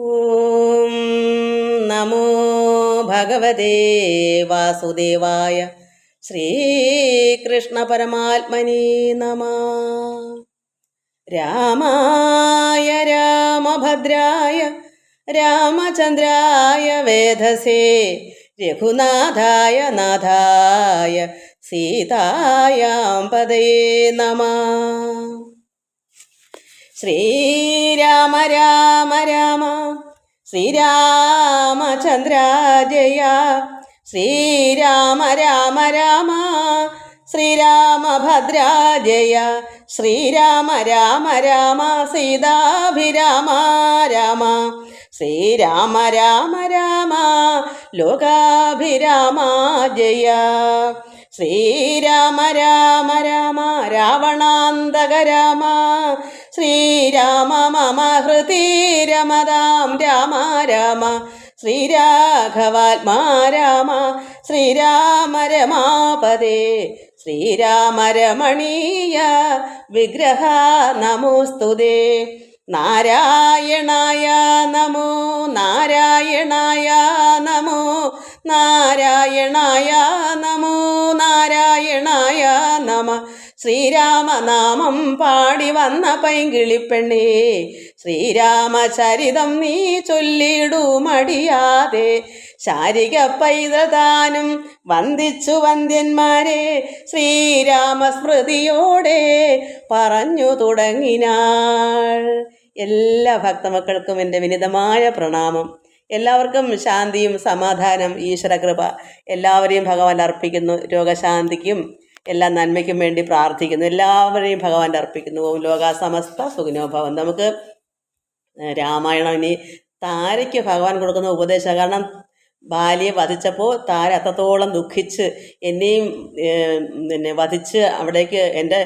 ഓം നമോ ഭഗവതേ വാസുദേവായ ശ്രീകൃഷ്ണ പരമാത്മനേ നമഃ. രാമായ രാമഭദ്രായ രാമചന്ദ്രായ വേധസേ രഘുനാഥായ നാഥായ സീതായാം പദയേ നമഃ. ശ്രീരാമ രാമ രാമ ശ്രീരാമചന്ദ്ര ജയ. ശ്രീരാമ രാമ രാമ ശ്രീരാമഭദ്ര ജയ. ശ്രീരാമ രാമ രാമ സീതാഭിരാമ രാമ. ശ്രീരാമ രാമ രാമ ലോകാഭിരാമ ജയ. ശ്രീരാമ രാമ രാമ രാവണാന്തക രാമ. ശ്രീരാമ മമ ഹൃദി രമതാം രാമ രാമ. ശ്രീരാഘവാത്മാ രാമ. ശ്രീരാമ രമാപദേ ശ്രീരാമ രമണീയ വിഗ്രഹ നമോസ്തുതേ. നാരായണായ നമോ നാരായണായ നമോ നാരായണായ നമോ നാരായണായ നമ. ശ്രീരാമനാമം പാടി വന്ന പൈങ്കിളിപ്പെണ്ണേ, ശ്രീരാമചരിതം നീ ചൊല്ലിടുമടിയാതെ. ശാരിക പൈതൃതാനും വന്ദിച്ചു വന്ദ്യന്മാരെ ശ്രീരാമസ്മൃതിയോടെ പറഞ്ഞു തുടങ്ങിനാൾ. എല്ലാ ഭക്തമക്കൾക്കും എൻ്റെ വിനിതമായ പ്രണാമം. എല്ലാവർക്കും ശാന്തിയും സമാധാനം ഈശ്വരകൃപ എല്ലാവരെയും ഭഗവാൻ അർപ്പിക്കുന്നു. രോഗശാന്തിക്കും എല്ലാ നന്മയ്ക്കും വേണ്ടി പ്രാർത്ഥിക്കുന്നു. എല്ലാവരെയും ഭഗവാൻ അർപ്പിക്കുന്നു. ഓം ലോകാ സമസ്ത സുഖിനോ ഭവന്തു. നമുക്ക് രാമായണം ഇനി താരയ്ക്ക് ഭഗവാൻ കൊടുക്കുന്ന ഉപദേശം. കാരണം ബാലിയെ വധിച്ചപ്പോൾ താര അത്രത്തോളം ദുഃഖിച്ച് എന്നെയും വധിച്ച് അവിടേക്ക് എൻ്റെ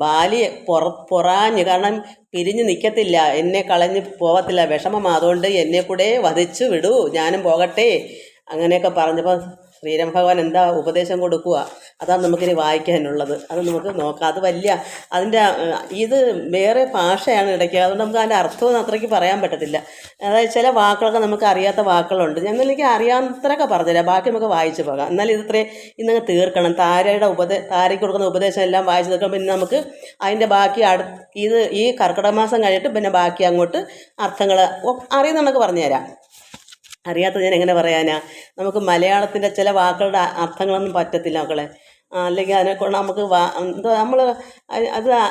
ബാലി പൊറാഞ്ഞ്, കാരണം പിരിഞ്ഞ് നിൽക്കത്തില്ല, എന്നെ കളഞ്ഞ് പോകത്തില്ല, വിഷമം, അതുകൊണ്ട് എന്നെ കൂടെ വധിച്ചു വിടൂ, ഞാനും പോകട്ടെ, അങ്ങനെയൊക്കെ പറഞ്ഞപ്പോൾ ശ്രീരാമ ഭഗവാൻ എന്താ ഉപദേശം കൊടുക്കുക, അതാണ് നമുക്കിനി വായിക്കാനുള്ളത്. അത് നമുക്ക് നോക്കാം. അത് ഇത് വേറെ ഭാഷയാണ് ഇടയ്ക്ക്, അതുകൊണ്ട് നമുക്ക് അതിൻ്റെ അർത്ഥമൊന്നും അത്രയ്ക്ക് പറയാൻ പറ്റത്തില്ല. അതായത് ചില വാക്കുകളൊക്കെ നമുക്ക് അറിയാത്ത വാക്കുകളുണ്ട്. എനിക്ക് അറിയാവുന്നത്രയൊക്കെ പറഞ്ഞുതരാം, ബാക്കി നമുക്ക് വായിച്ചു പോകാം. എന്നാലും ഇന്നങ്ങ് തീർക്കണം. താരയ്ക്ക് കൊടുക്കുന്ന ഉപദേശം എല്ലാം വായിച്ചു തീർക്കണം. പിന്നെ നമുക്ക് അതിൻ്റെ ബാക്കി ഈ കർക്കിടക മാസം കഴിഞ്ഞിട്ട് പിന്നെ ബാക്കി അങ്ങോട്ട് അർത്ഥങ്ങൾ അറിയുന്നതൊക്കെ പറഞ്ഞുതരാം. അറിയാത്തത് ഞാൻ എങ്ങനെ പറയാനാ? നമുക്ക് മലയാളത്തിൻ്റെ ചില വാക്കുകളുടെ അർത്ഥങ്ങളൊന്നും പറ്റത്തില്ല മക്കളെ. അല്ലെങ്കിൽ അതിനെക്കൊണ്ട് നമുക്ക്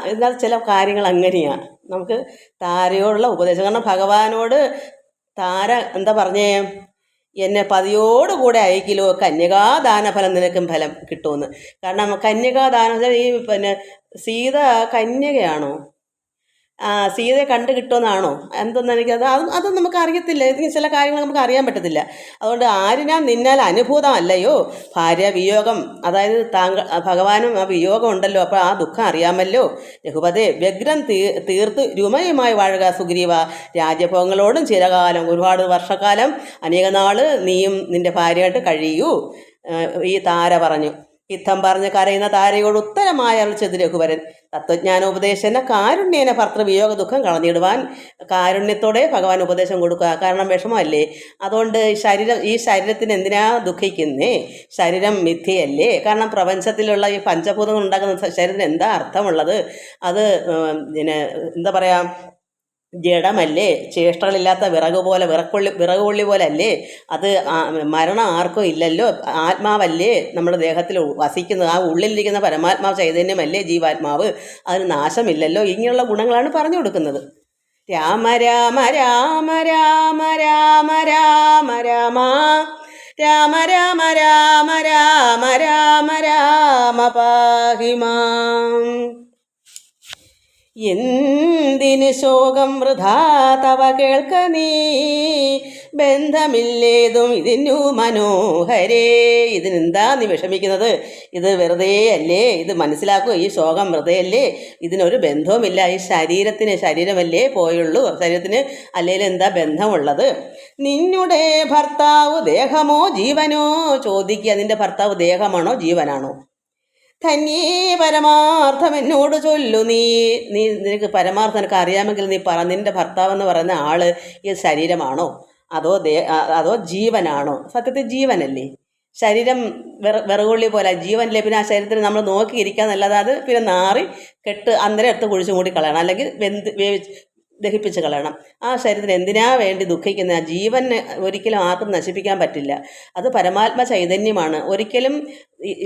എന്നാൽ ചില കാര്യങ്ങൾ അങ്ങനെയാണ്. നമുക്ക് താരയോടുള്ള ഉപദേശം, കാരണം ഭഗവാനോട് താര എന്താ പറഞ്ഞേ, എന്നെ പതിയോടുകൂടെ അയക്കിലോ കന്യകാദാനഫലം നിനക്കും ഫലം കിട്ടുമെന്ന്. കാരണം കന്യകാദാനം ഈ സീത കന്യകയാണോ, സീതയെ കണ്ടു കിട്ടുമെന്നാണോ എന്തെന്ന് അത് നമുക്ക് അറിയത്തില്ല. ചില കാര്യങ്ങൾ നമുക്ക് അറിയാൻ പറ്റത്തില്ല. അതുകൊണ്ട് ആരിനാൽ നിന്നാൽ അനുഭൂതമല്ലയോ ഭാര്യ വിയോഗം, അതായത് ഭഗവാനും ആ വിയോഗം ഉണ്ടല്ലോ, അപ്പോൾ ആ ദുഃഖം അറിയാമല്ലോ. രഘുപതേ വ്യഗ്രം തീർത്ത് രുമയുമായി വാഴുക സുഗ്രീവ. രാജ്യഭോഗങ്ങളോടും ചിരകാലം, ഒരുപാട് വർഷക്കാലം, അനേക നാള് നീയും നിന്റെ ഭാര്യയായിട്ട് കഴിയൂ. ഈ താര പറഞ്ഞു. യുദ്ധം പറഞ്ഞ് കരയുന്ന താരയോട് ഉത്തരമായ അരുളിച്ചത് രഘുവരൻ. തത്വജ്ഞാനോപദേശന കാരുണ്യേന ഭർത്തൃവിയോഗ ദുഃഖം കളഞ്ഞിടുവാൻ കാരുണ്യത്തോടെ ഭഗവാൻ ഉപദേശം കൊടുക്കുക. കാരണം വിഷമമല്ലേ, അതുകൊണ്ട് ഈ ശരീരത്തിന് എന്തിനാ ദുഃഖിക്കുന്നേ? ശരീരം മിഥ്യയല്ലേ. കാരണം പ്രപഞ്ചത്തിലുള്ള ഈ പഞ്ചഭൂതങ്ങൾ ഉണ്ടാക്കുന്ന ശരീരത്തിന് എന്താ അർത്ഥമുള്ളത്? അത് എന്താ പറയുക, ജഡമല്ലേ, ചേഷ്ടകളില്ലാത്ത വിറകുകൊള്ളി പോലെ അല്ലേ. അത് മരണം ആർക്കും ഇല്ലല്ലോ. ആത്മാവല്ലേ നമ്മുടെ ദേഹത്തിൽ വസിക്കുന്നത്, ആ ഉള്ളിലിരിക്കുന്ന പരമാത്മാവ് ചൈതന്യമല്ലേ ജീവാത്മാവ്, അതിന് നാശമില്ലല്ലോ. ഇങ്ങനെയുള്ള ഗുണങ്ങളാണ് പറഞ്ഞു കൊടുക്കുന്നത്. രാമ രാമ രാമ രാമ രാമ രാമ രാമ രാമ രാമ രാമ രാമ രാമ രാമ പാഹിമാം. എന്തിന് ശോകം വൃഥാ തവ കേൾക്ക നീ, ബന്ധമില്ലേതും ഇതിനു മനോഹരേ. ഇതിനെന്താ നീ വിഷമിക്കുന്നത്? ഇത് വെറുതെ അല്ലേ, ഇത് മനസ്സിലാക്കുക. ഈ ശോകം വെറുതെയല്ലേ, ഇതിനൊരു ബന്ധവുമില്ല. ഈ ശരീരമല്ലേ പോയുള്ളൂ, ശരീരത്തിന് അല്ലെങ്കിൽ എന്താ ബന്ധമുള്ളത്? നിന്നുടെ ഭർത്താവ് ദേഹമോ ജീവനോ ചോദിക്കുക. നിന്റെ ഭർത്താവ് ദേഹമാണോ ജീവനാണോ? ധന്യേ പരമാർത്ഥം എന്നോട് ചൊല്ലു നിനക്ക് പരമാർത്ഥം നിനക്ക് അറിയാമെങ്കിൽ നീ പറ, നിൻ്റെ ഭർത്താവെന്ന് പറയുന്ന ആള് ഈ ശരീരമാണോ അതോ ജീവനാണോ? സത്യത്തിൽ ജീവനല്ലേ. ശരീരം വിറകുള്ളി പോലെ ജീവനല്ലേ. പിന്നെ ആ ശരീരത്തിന് നമ്മൾ നോക്കിയിരിക്കാന്നല്ലാതെ അത് പിന്നെ നാറി അന്നേരം എടുത്ത് കുഴിച്ചു മൂടി കളയണം, അല്ലെങ്കിൽ ദഹിപ്പിച്ച് കളയണം. ആ ശരീരത്തിന് എന്തിനാ വേണ്ടി ദുഃഖിക്കുന്ന? ആ ജീവനെ ഒരിക്കലും ആർക്കും നശിപ്പിക്കാൻ പറ്റില്ല. അത് പരമാത്മ ചൈതന്യമാണ്. ഒരിക്കലും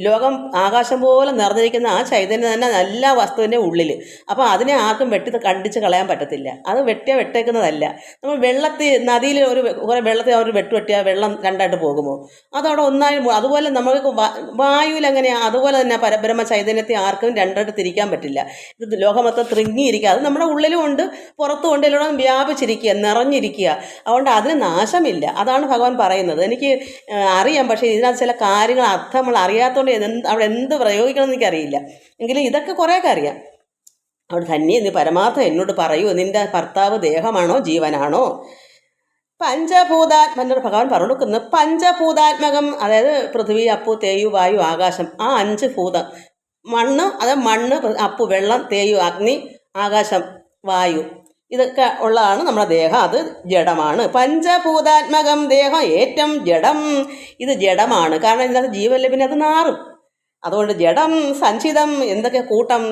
ലോകം ആകാശം പോലെ നിറഞ്ഞിരിക്കുന്ന ആ ചൈതന്യം തന്നെ എല്ലാ വസ്തുവിൻ്റെ ഉള്ളിൽ. അപ്പോൾ അതിനെ ആർക്കും കണ്ടിച്ച് കളയാൻ പറ്റത്തില്ല. അത് വെട്ടേക്കുന്നതല്ല. നമ്മൾ നദിയിൽ കുറേ വെള്ളത്തിൽ അവർ വെട്ടിയാൽ വെള്ളം രണ്ടായിട്ട് പോകുമോ? അതവിടെ ഒന്നായി. അതുപോലെ നമുക്ക് വായുവിൽ എങ്ങനെയാണ്, അതുപോലെ തന്നെ പരബ്രഹ്മ ചൈതന്യത്തെ ആർക്കും രണ്ടായിട്ട് തിരിക്കാൻ പറ്റില്ല. ഇത് ലോകമൊത്തം തിരിങ്ങിയിരിക്കുക. അത് നമ്മുടെ ഉള്ളിലും ഉണ്ട്, പുറത്തും ഉണ്ട്, എല്ലാം വ്യാപിച്ചിരിക്കുക, നിറഞ്ഞിരിക്കുക. അതുകൊണ്ട് അതിന് നാശമില്ല. അതാണ് ഭഗവാൻ പറയുന്നത്. എനിക്ക് അറിയാം, പക്ഷേ ഇതിനകത്ത് ചില കാര്യങ്ങൾ അർത്ഥം നമ്മൾ അറിയാത്തതുകൊണ്ട് അവിടെ എന്ത് പ്രയോഗിക്കണം എന്ന് എനിക്കറിയില്ല. എങ്കിലും ഇതൊക്കെ കുറേയൊക്കെ അറിയാം. അവിടെ തന്നെ നീ പരമാർത്ഥം എന്നോട് പറയൂ, നിൻ്റെ ഭർത്താവ് ദേഹമാണോ ജീവനാണോ? പഞ്ചഭൂതാത്മനോട് ഭഗവാൻ പറഞ്ഞു കൊടുക്കുന്നത് പഞ്ചഭൂതാത്മകം, അതായത് പൃഥ്വി, അപ്പു, തേയു, വായു, ആകാശം. ആ 5 ഭൂതം. മണ്ണ്, അപ്പു, വെള്ളം, തേയു, അഗ്നി, ആകാശം, വായു, ഇതൊക്കെ ഉള്ളതാണ് നമ്മുടെ ദേഹം. അത് ജഡമാണ്. പഞ്ചഭൂതാത്മകം ദേഹം ഏറ്റവും ജഡം. ഇത് ജഡമാണ്. കാരണം ഇതിനകത്ത് ജീവനില്ല, പിന്നെ അത് നാറും. അതുകൊണ്ട് ജഡം സഞ്ചിതം. എന്തൊക്കെ കൂട്ടം?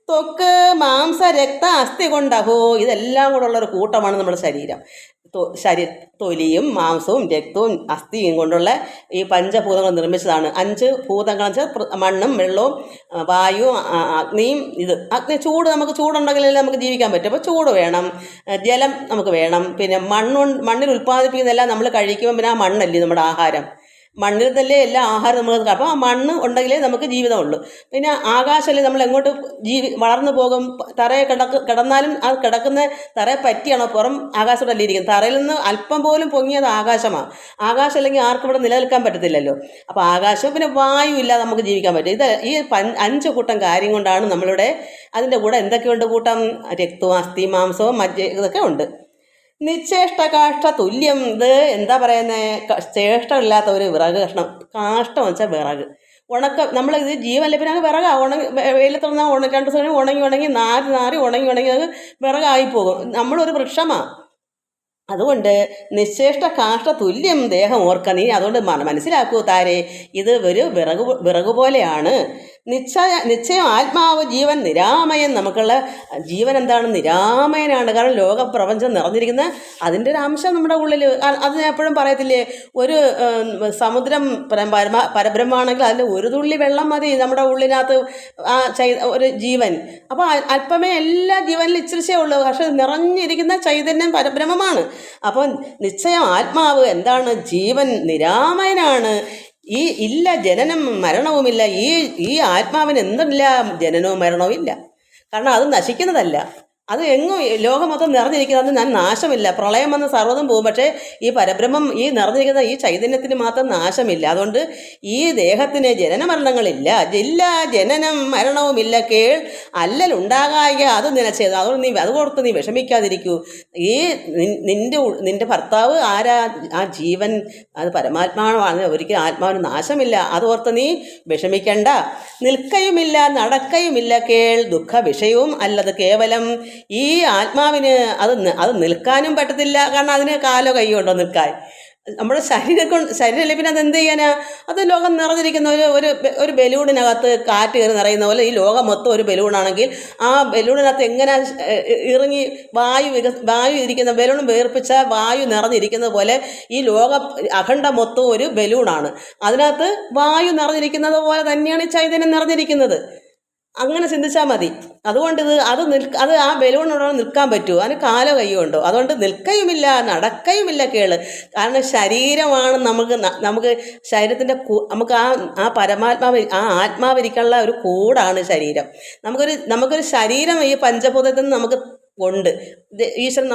ത്വക്ക്, മാംസ, രക്ത, അസ്ഥി കൊണ്ടഹോ. ഇതെല്ലാം കൂടെ ഉള്ളൊരു കൂട്ടമാണ് നമ്മുടെ ശരീരം. തൊലിയും മാംസവും രക്തവും അസ്ഥിയും കൊണ്ടുള്ള ഈ പഞ്ചഭൂതങ്ങൾ നിർമ്മിച്ചതാണ്. 5 ഭൂതങ്ങൾ വെച്ചാൽ മണ്ണും വെള്ളവും വായുവും അഗ്നിയും. അഗ്നി ചൂട്, നമുക്ക് ചൂടുണ്ടെങ്കിലല്ലേ നമുക്ക് ജീവിക്കാൻ പറ്റും. അപ്പോൾ ചൂട് വേണം, ജലം നമുക്ക് വേണം. പിന്നെ മണ്ണിൽ ഉൽപ്പാദിപ്പിക്കുന്നതെല്ലാം നമ്മൾ കഴിക്കുമ്പോൾ പിന്നെ ആ മണ്ണല്ലേ നമ്മുടെ ആഹാരം. മണ്ണിൽ തന്നെ എല്ലാ ആഹാരം നമ്മൾ. അപ്പോൾ ആ മണ്ണ് ഉണ്ടെങ്കിലേ നമുക്ക് ജീവിതമുള്ളൂ. പിന്നെ ആകാശമല്ലേ, നമ്മൾ എങ്ങോട്ട് വളർന്നു പോകും. തറയെ കിടന്നാലും അത് കിടക്കുന്ന തറയെ പറ്റിയാണോ, പുറം ആകാശത്തല്ലേ ഇരിക്കുന്നത്. തറയിൽ നിന്ന് അല്പം പോലും പൊങ്ങിയത് ആകാശമാണ്. ആകാശം അല്ലെങ്കിൽ ആർക്കും ഇവിടെ നിലനിൽക്കാൻ പറ്റത്തില്ലല്ലോ. അപ്പോൾ ആകാശം, പിന്നെ വായു ഇല്ലാതെ നമുക്ക് ജീവിക്കാൻ പറ്റും. ഈ 5 കൂട്ടം കാര്യം കൊണ്ടാണ് നമ്മളിവിടെ. അതിൻ്റെ കൂടെ എന്തൊക്കെയുണ്ട് കൂട്ടം? രക്തവും അസ്ഥി, മാംസവും, മജ്ജ, ഇതൊക്കെ ഉണ്ട്. നിശ്ചേഷ്ട കാഷ്ട തുല്യം. ഇത് എന്താ പറയുന്നത്? ചേഷ്ടമില്ലാത്ത ഒരു വിറക് കഷ്ണം. കാഷ്ടം വെച്ചാൽ വിറക്. നമ്മളിത് ജീവനല്ലേ, പിന്നെ അത് വിറകാണ്. വെയിലത്തുനിന്ന് 2 ദിവസം ഉണങ്ങി നാറി അത് വിറകായിപ്പോകും. നമ്മളൊരു വൃക്ഷമാണ്. അതുകൊണ്ട് നിശ്ചേഷ്ട കാഷ്ട തുല്യം ദേഹം ഓർക്ക നീ. അതുകൊണ്ട് മനസ്സിലാക്കൂ താരെ, ഇത് ഒരു വിറക് പോലെയാണ്. നിശ്ചയം ആത്മാവ് ജീവൻ നിരാമയൻ. നമുക്കുള്ള ജീവൻ എന്താണ്? നിരാമയനാണ്. കാരണം ലോകപ്രപഞ്ചം നിറഞ്ഞിരിക്കുന്ന അതിൻ്റെ ഒരു അംശം നമ്മുടെ ഉള്ളിൽ. അത് ഞാൻ എപ്പോഴും പറയത്തില്ലേ, ഒരു സമുദ്രം പരബ്രഹ്മമാണെങ്കിൽ അതിൽ ഒരു തുള്ളി വെള്ളം മതി നമ്മുടെ ഉള്ളിനകത്ത് ആ ഒരു ജീവൻ. അപ്പോൾ അല്പമേ എല്ലാ ജീവനിലും ഇച്ചിരിച്ചേ ഉള്ളൂ. പക്ഷെ നിറഞ്ഞിരിക്കുന്ന ചൈതന്യം പരബ്രഹ്മമാണ്. അപ്പോൾ നിശ്ചയം ആത്മാവ് എന്താണ്? ജീവൻ നിരാമയനാണ്. ഇല്ല ജനനം മരണവുമില്ല. ഈ ആത്മാവിന് എന്തില്ല? ജനനവും മരണവും ഇല്ല. കാരണം അത് നശിക്കുന്നതല്ല. അത് എങ്ങും ലോകം മൊത്തം നിറഞ്ഞിരിക്കുന്നത് ഞാൻ നാശമില്ല. പ്രളയം വന്ന് സർവ്വതും പോകും. പക്ഷേ ഈ പരബ്രഹ്മം, ഈ നിറഞ്ഞിരിക്കുന്ന ഈ ചൈതന്യത്തിന് മാത്രം നാശമില്ല. അതുകൊണ്ട് ഈ ദേഹത്തിന് ജനന മരണങ്ങളില്ല. ജനനം മരണവുമില്ല. കേൾ അല്ലലുണ്ടാകായ അത് നിനച്ചത്. അതുകൊണ്ട് അത് കൊടുത്ത് നീ വിഷമിക്കാതിരിക്കൂ. ഈ നിന്റെ ഭർത്താവ് ആരാ? ആ ജീവൻ, അത് പരമാത്മാവാണ്. ഒരിക്കലും ആത്മാവിന് നാശമില്ല. അതോർത്ത് നീ വിഷമിക്കണ്ട. നിൽക്കയുമില്ല നടക്കയുമില്ല. കേൾ ദുഃഖ വിഷയവും അല്ലത് കേവലം. ഈ ആത്മാവിന് അത് നിൽക്കാനും പറ്റത്തില്ല. കാരണം അതിന് കാലോ കൈയോ ഉണ്ടോ നിൽക്കാൻ? നമ്മുടെ ശരീരമല്ലേ, പിന്നെ അത് എന്ത് ചെയ്യാനാ? അത് ലോകം നിറഞ്ഞിരിക്കുന്ന ഒരു ബലൂണിനകത്ത് കാറ്റ് കയറി നിറയുന്ന പോലെ ഈ ലോകം മൊത്തം ഒരു ബലൂണാണെങ്കിൽ ആ ബലൂണിനകത്ത് എങ്ങനെ ഇറങ്ങി വായു ഇരിക്കുന്ന ബലൂൺ വേർപ്പിച്ച വായു നിറഞ്ഞിരിക്കുന്നത് പോലെ ഈ അഖണ്ഡ മൊത്തം ഒരു ബലൂണാണ്. അതിനകത്ത് വായു നിറഞ്ഞിരിക്കുന്നത് പോലെ തന്നെയാണ് ഈ ചൈതന്യം നിറഞ്ഞിരിക്കുന്നത്. അങ്ങനെ ചിന്തിച്ചാൽ മതി. അതുകൊണ്ട് അത് ആ ബലൂണിനോട് നിൽക്കാൻ പറ്റുമോ? അതിന് കാലോ കയ്യോ ഉണ്ടോ? അതുകൊണ്ട് നിൽക്കയുമില്ല നടക്കയുമില്ല. കേള്. കാരണം ശരീരമാണ് നമുക്ക് ശരീരത്തിൻ്റെ നമുക്ക് ആ പരമാത്മാവ്, ആ ആത്മാവിരിക്കാനുള്ള ഒരു കൂടാണ് ശരീരം. നമുക്കൊരു ശരീരം ഈ പഞ്ചഭൂതത്തിൽ നിന്ന് നമുക്ക് ഉണ്ട്. ഈശ്വരൻ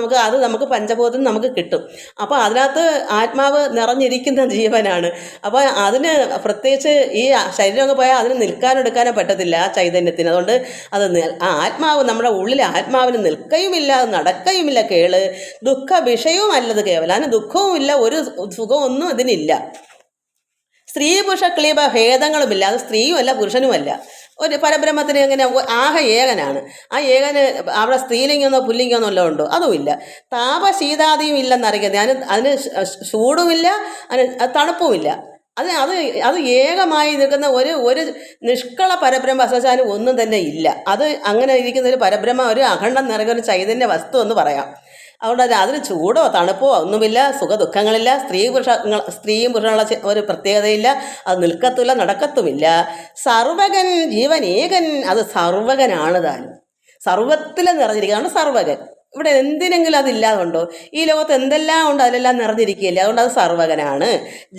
നമുക്ക് പഞ്ചഭൂതത്തിൽ നമുക്ക് കിട്ടും. അപ്പോൾ അതിനകത്ത് ആത്മാവ് നിറഞ്ഞിരിക്കുന്ന ജീവനാണ്. അപ്പോൾ അതിന് പ്രത്യേകിച്ച് ഈ ശരീരമൊക്കെ പോയാൽ അതിന് നിൽക്കാനോ എടുക്കാനോ പറ്റത്തില്ല ആ ചൈതന്യത്തിന്. അതുകൊണ്ട് ആ ആത്മാവ് നമ്മുടെ ഉള്ളിലെ ആത്മാവിന് നിൽക്കയുമില്ല നടക്കയുമില്ല. കേള് ദുഃഖ വിഷയവും അല്ലത് കേവലം. അതിന് ദുഃഖവും ഇല്ല, ഒരു സുഖമൊന്നും ഇതിനില്ല. സ്ത്രീ പുരുഷ ക്ലീബ ഭേദങ്ങളുമില്ല. അത് സ്ത്രീയുമല്ല പുരുഷനുമല്ല. ഒരു പരബ്രഹ്മത്തിന് എങ്ങനെ ആകെ ഏകനാണ്. ആ ഏകന് അവിടെ സ്ത്രീലിംഗമെന്നോ പുല്ലിംഗമെന്നോ വല്ലതും ഉണ്ടോ? അതുമില്ല. താപശീതാദിയും ഇല്ലെന്നറിയുന്നത്. അതിന് ചൂടുമില്ല, അതിന് തണുപ്പുമില്ല. അത് അത് അത് ഏകമായി നിൽക്കുന്ന ഒരു ഒരു നിഷ്കള പരബ്രഹ്മ അസസാനും ഒന്നും തന്നെ ഇല്ല. അത് അങ്ങനെ ഇരിക്കുന്ന ഒരു പരബ്രഹ്മ, ഒരു അഖണ്ഡം നിറഞ്ഞ ഒരു ചൈതന്യ വസ്തു എന്ന് പറയാം. അതുകൊണ്ട് അതിന് ചൂടോ തണുപ്പോ ഒന്നുമില്ല, സുഖദുഃഖങ്ങളില്ല, സ്ത്രീയും പുരുഷനുള്ള ഒരു പ്രത്യേകതയില്ല, അത് നിൽക്കത്തുമില്ല, നടക്കത്തുമില്ല. സർവകൻ ജീവൻ ഏകൻ, അത് സർവകനാണ് താനും. സർവത്തിൽ നിറഞ്ഞിരിക്കുകയാണ് സർവകൻ. ഇവിടെ എന്തിനെങ്കിലും അതില്ലാതുണ്ടോ? ഈ ലോകത്ത് എന്തെല്ലാം ഉണ്ട് അതിലെല്ലാം നിറഞ്ഞിരിക്കുകയില്ല. അതുകൊണ്ട് അത് സർവകനാണ്,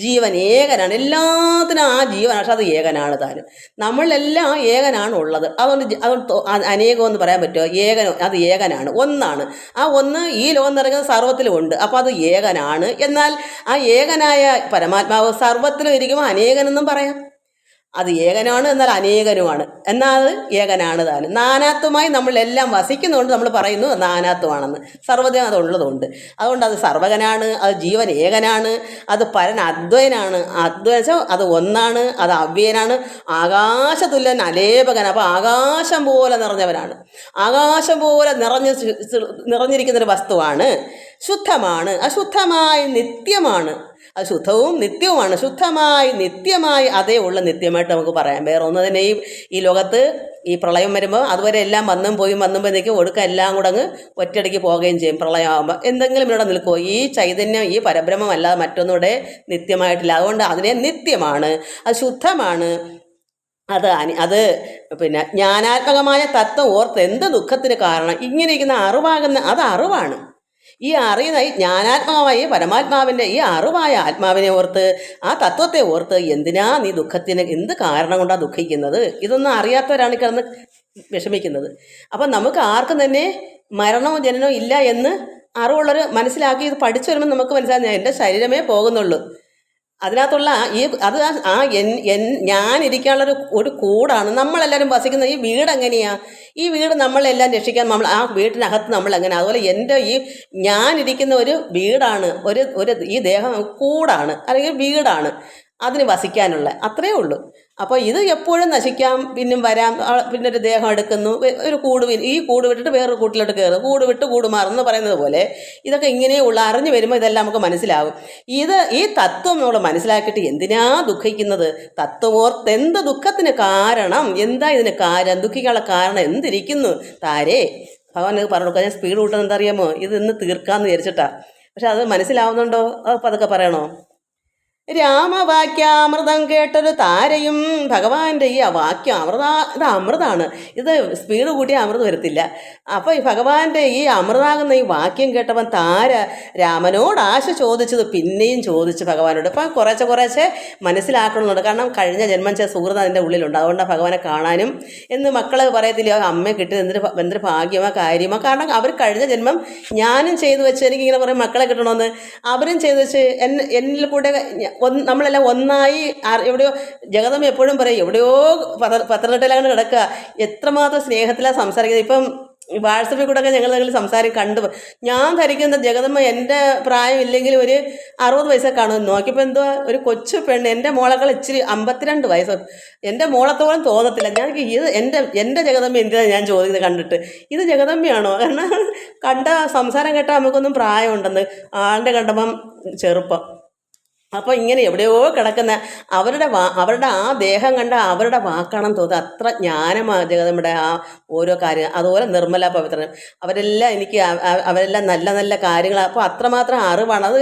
ജീവൻ ഏകനാണ്. എല്ലാത്തിനും ആ ജീവൻ, പക്ഷെ അത് ഏകനാണ് താനും. നമ്മളിലെല്ലാം ഏകനാണ് ഉള്ളത്. അതുകൊണ്ട് അനേകം എന്ന് പറയാൻ പറ്റുമോ? അത് ഏകനാണ്, ഒന്നാണ്. ആ ഒന്ന് ഈ ലോകം നിറഞ്ഞത് സർവ്വത്തിലും ഉണ്ട്. അപ്പോൾ അത് ഏകനാണ്. എന്നാൽ ആ ഏകനായ പരമാത്മാവ് സർവ്വത്തിലും ഇരിക്കുമ്പോൾ അനേകനെന്നും പറയാം. അത് ഏകനാണ്, എന്നാൽ അനേകനുമാണ്. എന്നാൽ അത് ഏകനാണ് താനും. നാനാത്വമായി നമ്മളെല്ലാം വസിക്കുന്നതുകൊണ്ട് നമ്മൾ പറയുന്നു നാനാത്വമാണെന്ന്. സർവ്വതയും അതുള്ളതുകൊണ്ട്. അതുകൊണ്ട് അത് സർവകനാണ്, അത് ജീവൻ ഏകനാണ്, അത് പരൻ അദ്വയനാണ്. അദ്വയം അത് ഒന്നാണ്, അത് അവ്യയനാണ്. ആകാശതുല്യൻ അലേപകൻ. അപ്പോൾ ആകാശം പോലെ നിറഞ്ഞവനാണ്. ആകാശം പോലെ നിറഞ്ഞിരിക്കുന്നൊരു വസ്തുവാണ്. ശുദ്ധമാണ്, അശുദ്ധമായി നിത്യമാണ്. അത് ശുദ്ധവും നിത്യവുമാണ്. ശുദ്ധമായി നിത്യമായി അതേ ഉള്ള നിത്യമായിട്ട് നമുക്ക് പറയാം. വേറെ ഒന്ന് തന്നെ ഈ ലോകത്ത് ഈ പ്രളയം വരുമ്പോൾ അതുവരെ എല്ലാം വന്നും വന്നുമ്പോഴേക്കും ഒടുക്കം എല്ലാം കൂടെ അങ്ങ് ഒറ്റയടിക്ക് പോവുകയും ചെയ്യും. പ്രളയമാകുമ്പോൾ എന്തെങ്കിലും ഇവിടെ നിൽക്കുമോ? ഈ ചൈതന്യം, ഈ പരബ്രഹ്മം അല്ലാതെ മറ്റൊന്നും ഇവിടെ നിത്യമായിട്ടില്ല. അതുകൊണ്ട് അതിനെ നിത്യമാണ്, അത് ശുദ്ധമാണ്. അത് പിന്നെ ജ്ഞാനാത്മകമായ തത്വം ഓർത്ത് എന്ത് ദുഃഖത്തിന് കാരണം ഇങ്ങനെ ഇരിക്കുന്ന അറിവാകുന്ന അത് അറിവാണ്. ഈ അറിയുന്ന ഈ ജ്ഞാനാത്മാവായ പരമാത്മാവിൻ്റെ ഈ അറിവായ ആത്മാവിനെ ഓർത്ത്, ആ തത്വത്തെ ഓർത്ത് എന്തിനാ നീ ദുഃഖത്തിന്, എന്ത് കാരണം കൊണ്ടാണ് ദുഃഖിക്കുന്നത്? ഇതൊന്നും അറിയാത്തവരാണ് കിടന്ന് വിഷമിക്കുന്നത്. അപ്പം നമുക്ക് ആർക്കും തന്നെ മരണവും ജനനവും ഇല്ല എന്ന് അറിവുള്ളവർ മനസ്സിലാക്കി ഇത് പഠിച്ചു വരുമ്പോൾ നമുക്ക് മനസ്സിലാകും എൻ്റെ ശരീരമേ പോകുന്നുള്ളൂ. അതിനകത്തുള്ള ഞാനിരിക്കാനുള്ളൊരു ഒരു കൂടാണ്. നമ്മളെല്ലാവരും വസിക്കുന്ന ഈ വീട് എങ്ങനെയാണ്? ഈ വീട് നമ്മളെല്ലാം രക്ഷിക്കാൻ ആ വീട്ടിനകത്ത് നമ്മളെങ്ങനെ? അതുപോലെ എൻ്റെ ഈ ഞാനിരിക്കുന്ന ഒരു വീടാണ്, ഈ ദേഹം കൂടാണ്, അല്ലെങ്കിൽ വീടാണ്, അതിന് വസിക്കാനുള്ള അത്രയേ ഉള്ളൂ. അപ്പോൾ ഇത് എപ്പോഴും നശിക്കാം, പിന്നും വരാം. പിന്നെ ഒരു ദേഹം എടുക്കുന്നു, ഒരു ഈ കൂട് വിട്ടിട്ട് വേറൊരു കൂട്ടിലോട്ട് കയറും, കൂട് വിട്ട് കൂട് മാറുന്നു പറയുന്നത് പോലെ ഇതൊക്കെ ഇങ്ങനെയുള്ള അറിഞ്ഞു വരുമ്പോൾ ഇതെല്ലാം നമുക്ക് മനസ്സിലാവും. ഈ തത്വം നമ്മൾ മനസ്സിലാക്കിയിട്ട് എന്തിനാ ദുഃഖിക്കുന്നത്? തത്വമോർത്ത് എന്ത് ദുഃഖത്തിന് കാരണം, എന്താ ഇതിന് കാരണം, ദുഃഖിക്കാനുള്ള കാരണം എന്തിരിക്കുന്നു താരേ? ഭഗവാൻ പറഞ്ഞു കൊടുക്കുക. ഞാൻ സ്പീഡ് കൂട്ടുന്നത് എന്താ അറിയാമോ? ഇത് ഇന്ന് തീർക്കാമെന്ന് വിചാരിച്ചിട്ടാ. പക്ഷെ അത് മനസ്സിലാവുന്നുണ്ടോ? അപ്പോൾ അതൊക്കെ പറയണോ? രാമവാക്യാമൃതം കേട്ടൊരു താരയും ഭഗവാന്റെ ഈ വാക്യം ഇത് അമൃതാണ്. ഇത് സ്പീഡ് കൂട്ടിയാൽ അമൃത് വരത്തില്ല. അപ്പോൾ ഈ ഭഗവാന്റെ ഈ അമൃതാകുന്ന ഈ വാക്യം കേട്ടവൻ താര രാമനോട് ആശ ചോദിച്ചത് പിന്നെയും ചോദിച്ചു ഭഗവാനോട്. ഇപ്പം കുറേശ്ശെ മനസ്സിലാക്കണമെന്നുണ്ട്. കാരണം കഴിഞ്ഞ ജന്മം ചെയ്ത സുഹൃത്ത് അതിൻ്റെ ഉള്ളിലുണ്ട്. അതുകൊണ്ടാണ് ഭഗവാനെ കാണാനും എന്ന് മക്കൾ പറയത്തില്ല, അമ്മയെ കിട്ടിയത് എന്തൊരു ഭാഗ്യമോ കാര്യമോ. കാരണം അവർ കഴിഞ്ഞ ജന്മം ഞാനും ചെയ്തു വെച്ച് എനിക്കിങ്ങനെ പറയും മക്കളെ കിട്ടണമെന്ന്, അവരും ചെയ്തു വെച്ച് എന്നിൽ കൂടെ നമ്മളെല്ലാം ഒന്നായി. എവിടെയോ ജഗദമ്മ എപ്പോഴും പറയും, എവിടെയോ പത്തനംതിട്ടയിലാണ് കിടക്കുക, എത്രമാത്രം സ്നേഹത്തിലാണ് സംസാരിക്കുന്നത്. ഇപ്പം വാട്സപ്പിൽ കൂടെ ഒക്കെ ഞങ്ങൾ സംസാരം ഞാൻ ധരിക്കുന്ന ജഗദമ്മ എൻ്റെ പ്രായം ഇല്ലെങ്കിൽ ഒരു 60 വയസ്സൊക്കെ കാണും. നോക്കിയപ്പോൾ എന്തുവാ ഒരു കൊച്ചു പെണ്ണ്, എൻ്റെ മോളേക്കാൾ ഇച്ചിരി 52 വയസ്സ്. എൻ്റെ മോളത്തോളം തോന്നത്തില്ല. എൻ്റെ ജഗദമ്മ എന്തിനാണ് ഞാൻ ചോദിക്കുന്നത് കണ്ടിട്ട്, ഇത് ജഗദമ്മയാണോ? കാരണം സംസാരം കേട്ടാൽ നമുക്കൊന്നും പ്രായമുണ്ടെന്ന്, ആളുടെ കണ്ടപ്പം ചെറുപ്പം. അപ്പോൾ ഇങ്ങനെ എവിടെയോ കിടക്കുന്ന അവരുടെ ആ ദേഹം കണ്ട അവരുടെ വാക്കാണെന്ന് തോന്നുന്നത്. അത്ര ജ്ഞാനമാണ് ജഗദമ്മയുടെ ആ ഓരോ കാര്യം. അതുപോലെ നിർമ്മല പവിത്രൻ അവരെല്ലാം നല്ല നല്ല കാര്യങ്ങൾ. അപ്പോൾ അത്രമാത്രം അറിവാണ്. അത്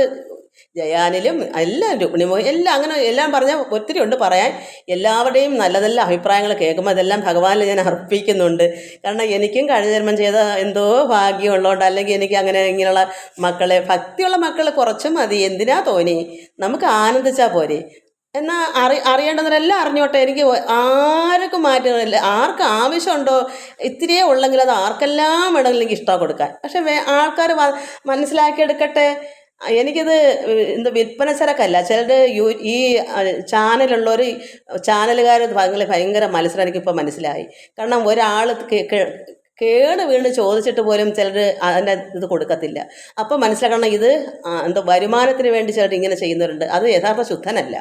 ജയാനിലും എല്ലാം രുക്മിണിമോ എല്ലാം അങ്ങനെ എല്ലാം പറഞ്ഞാൽ ഒത്തിരി ഉണ്ട് പറയാൻ. എല്ലാവരുടെയും നല്ല നല്ല അഭിപ്രായങ്ങൾ കേൾക്കുമ്പോൾ അതെല്ലാം ഭഗവാനിൽ ഞാൻ അർപ്പിക്കുന്നുണ്ട്. കാരണം എനിക്കും കഴിഞ്ഞ ജന്മം ചെയ്ത എന്തോ ഭാഗ്യമുള്ളതുകൊണ്ട്, അല്ലെങ്കിൽ എനിക്ക് അങ്ങനെ ഇങ്ങനെയുള്ള മക്കളെ, ഭക്തിയുള്ള മക്കൾ കുറച്ച് മതി. എന്തിനാ തോന്നി, നമുക്ക് ആനന്ദിച്ചാൽ പോരെ. എന്നാൽ അറിയേണ്ടതിനെല്ലാം അറിഞ്ഞോട്ടെ. എനിക്ക് ആർക്കും മാറ്റുന്നില്ല. ആർക്ക് ആവശ്യമുണ്ടോ ഇത്തിരിയേ ഉള്ളെങ്കിൽ അത് ആർക്കെല്ലാം വേണമെങ്കിൽ എനിക്ക് ഇഷ്ടം കൊടുക്കാൻ. പക്ഷെ ആൾക്കാർ മനസ്സിലാക്കിയെടുക്കട്ടെ. എനിക്കിത് വിൽപ്പന ചരക്കല്ല. ചിലർ ഈ ചാനലുള്ളവർ ചാനലുകാർ ഭയങ്കര മത്സരം എനിക്കിപ്പോൾ മനസ്സിലായി. കാരണം ഒരാൾ കേട് വീണ് ചോദിച്ചിട്ട് പോലും ചിലർ അതിൻ്റെ ഇത് കൊടുക്കത്തില്ല. അപ്പോൾ മനസ്സിലാക്കണം, ഇത് വരുമാനത്തിന് വേണ്ടി ചിലർ ഇങ്ങനെ ചെയ്യുന്നവരുണ്ട്. അത് യഥാർത്ഥ ശുദ്ധനല്ല.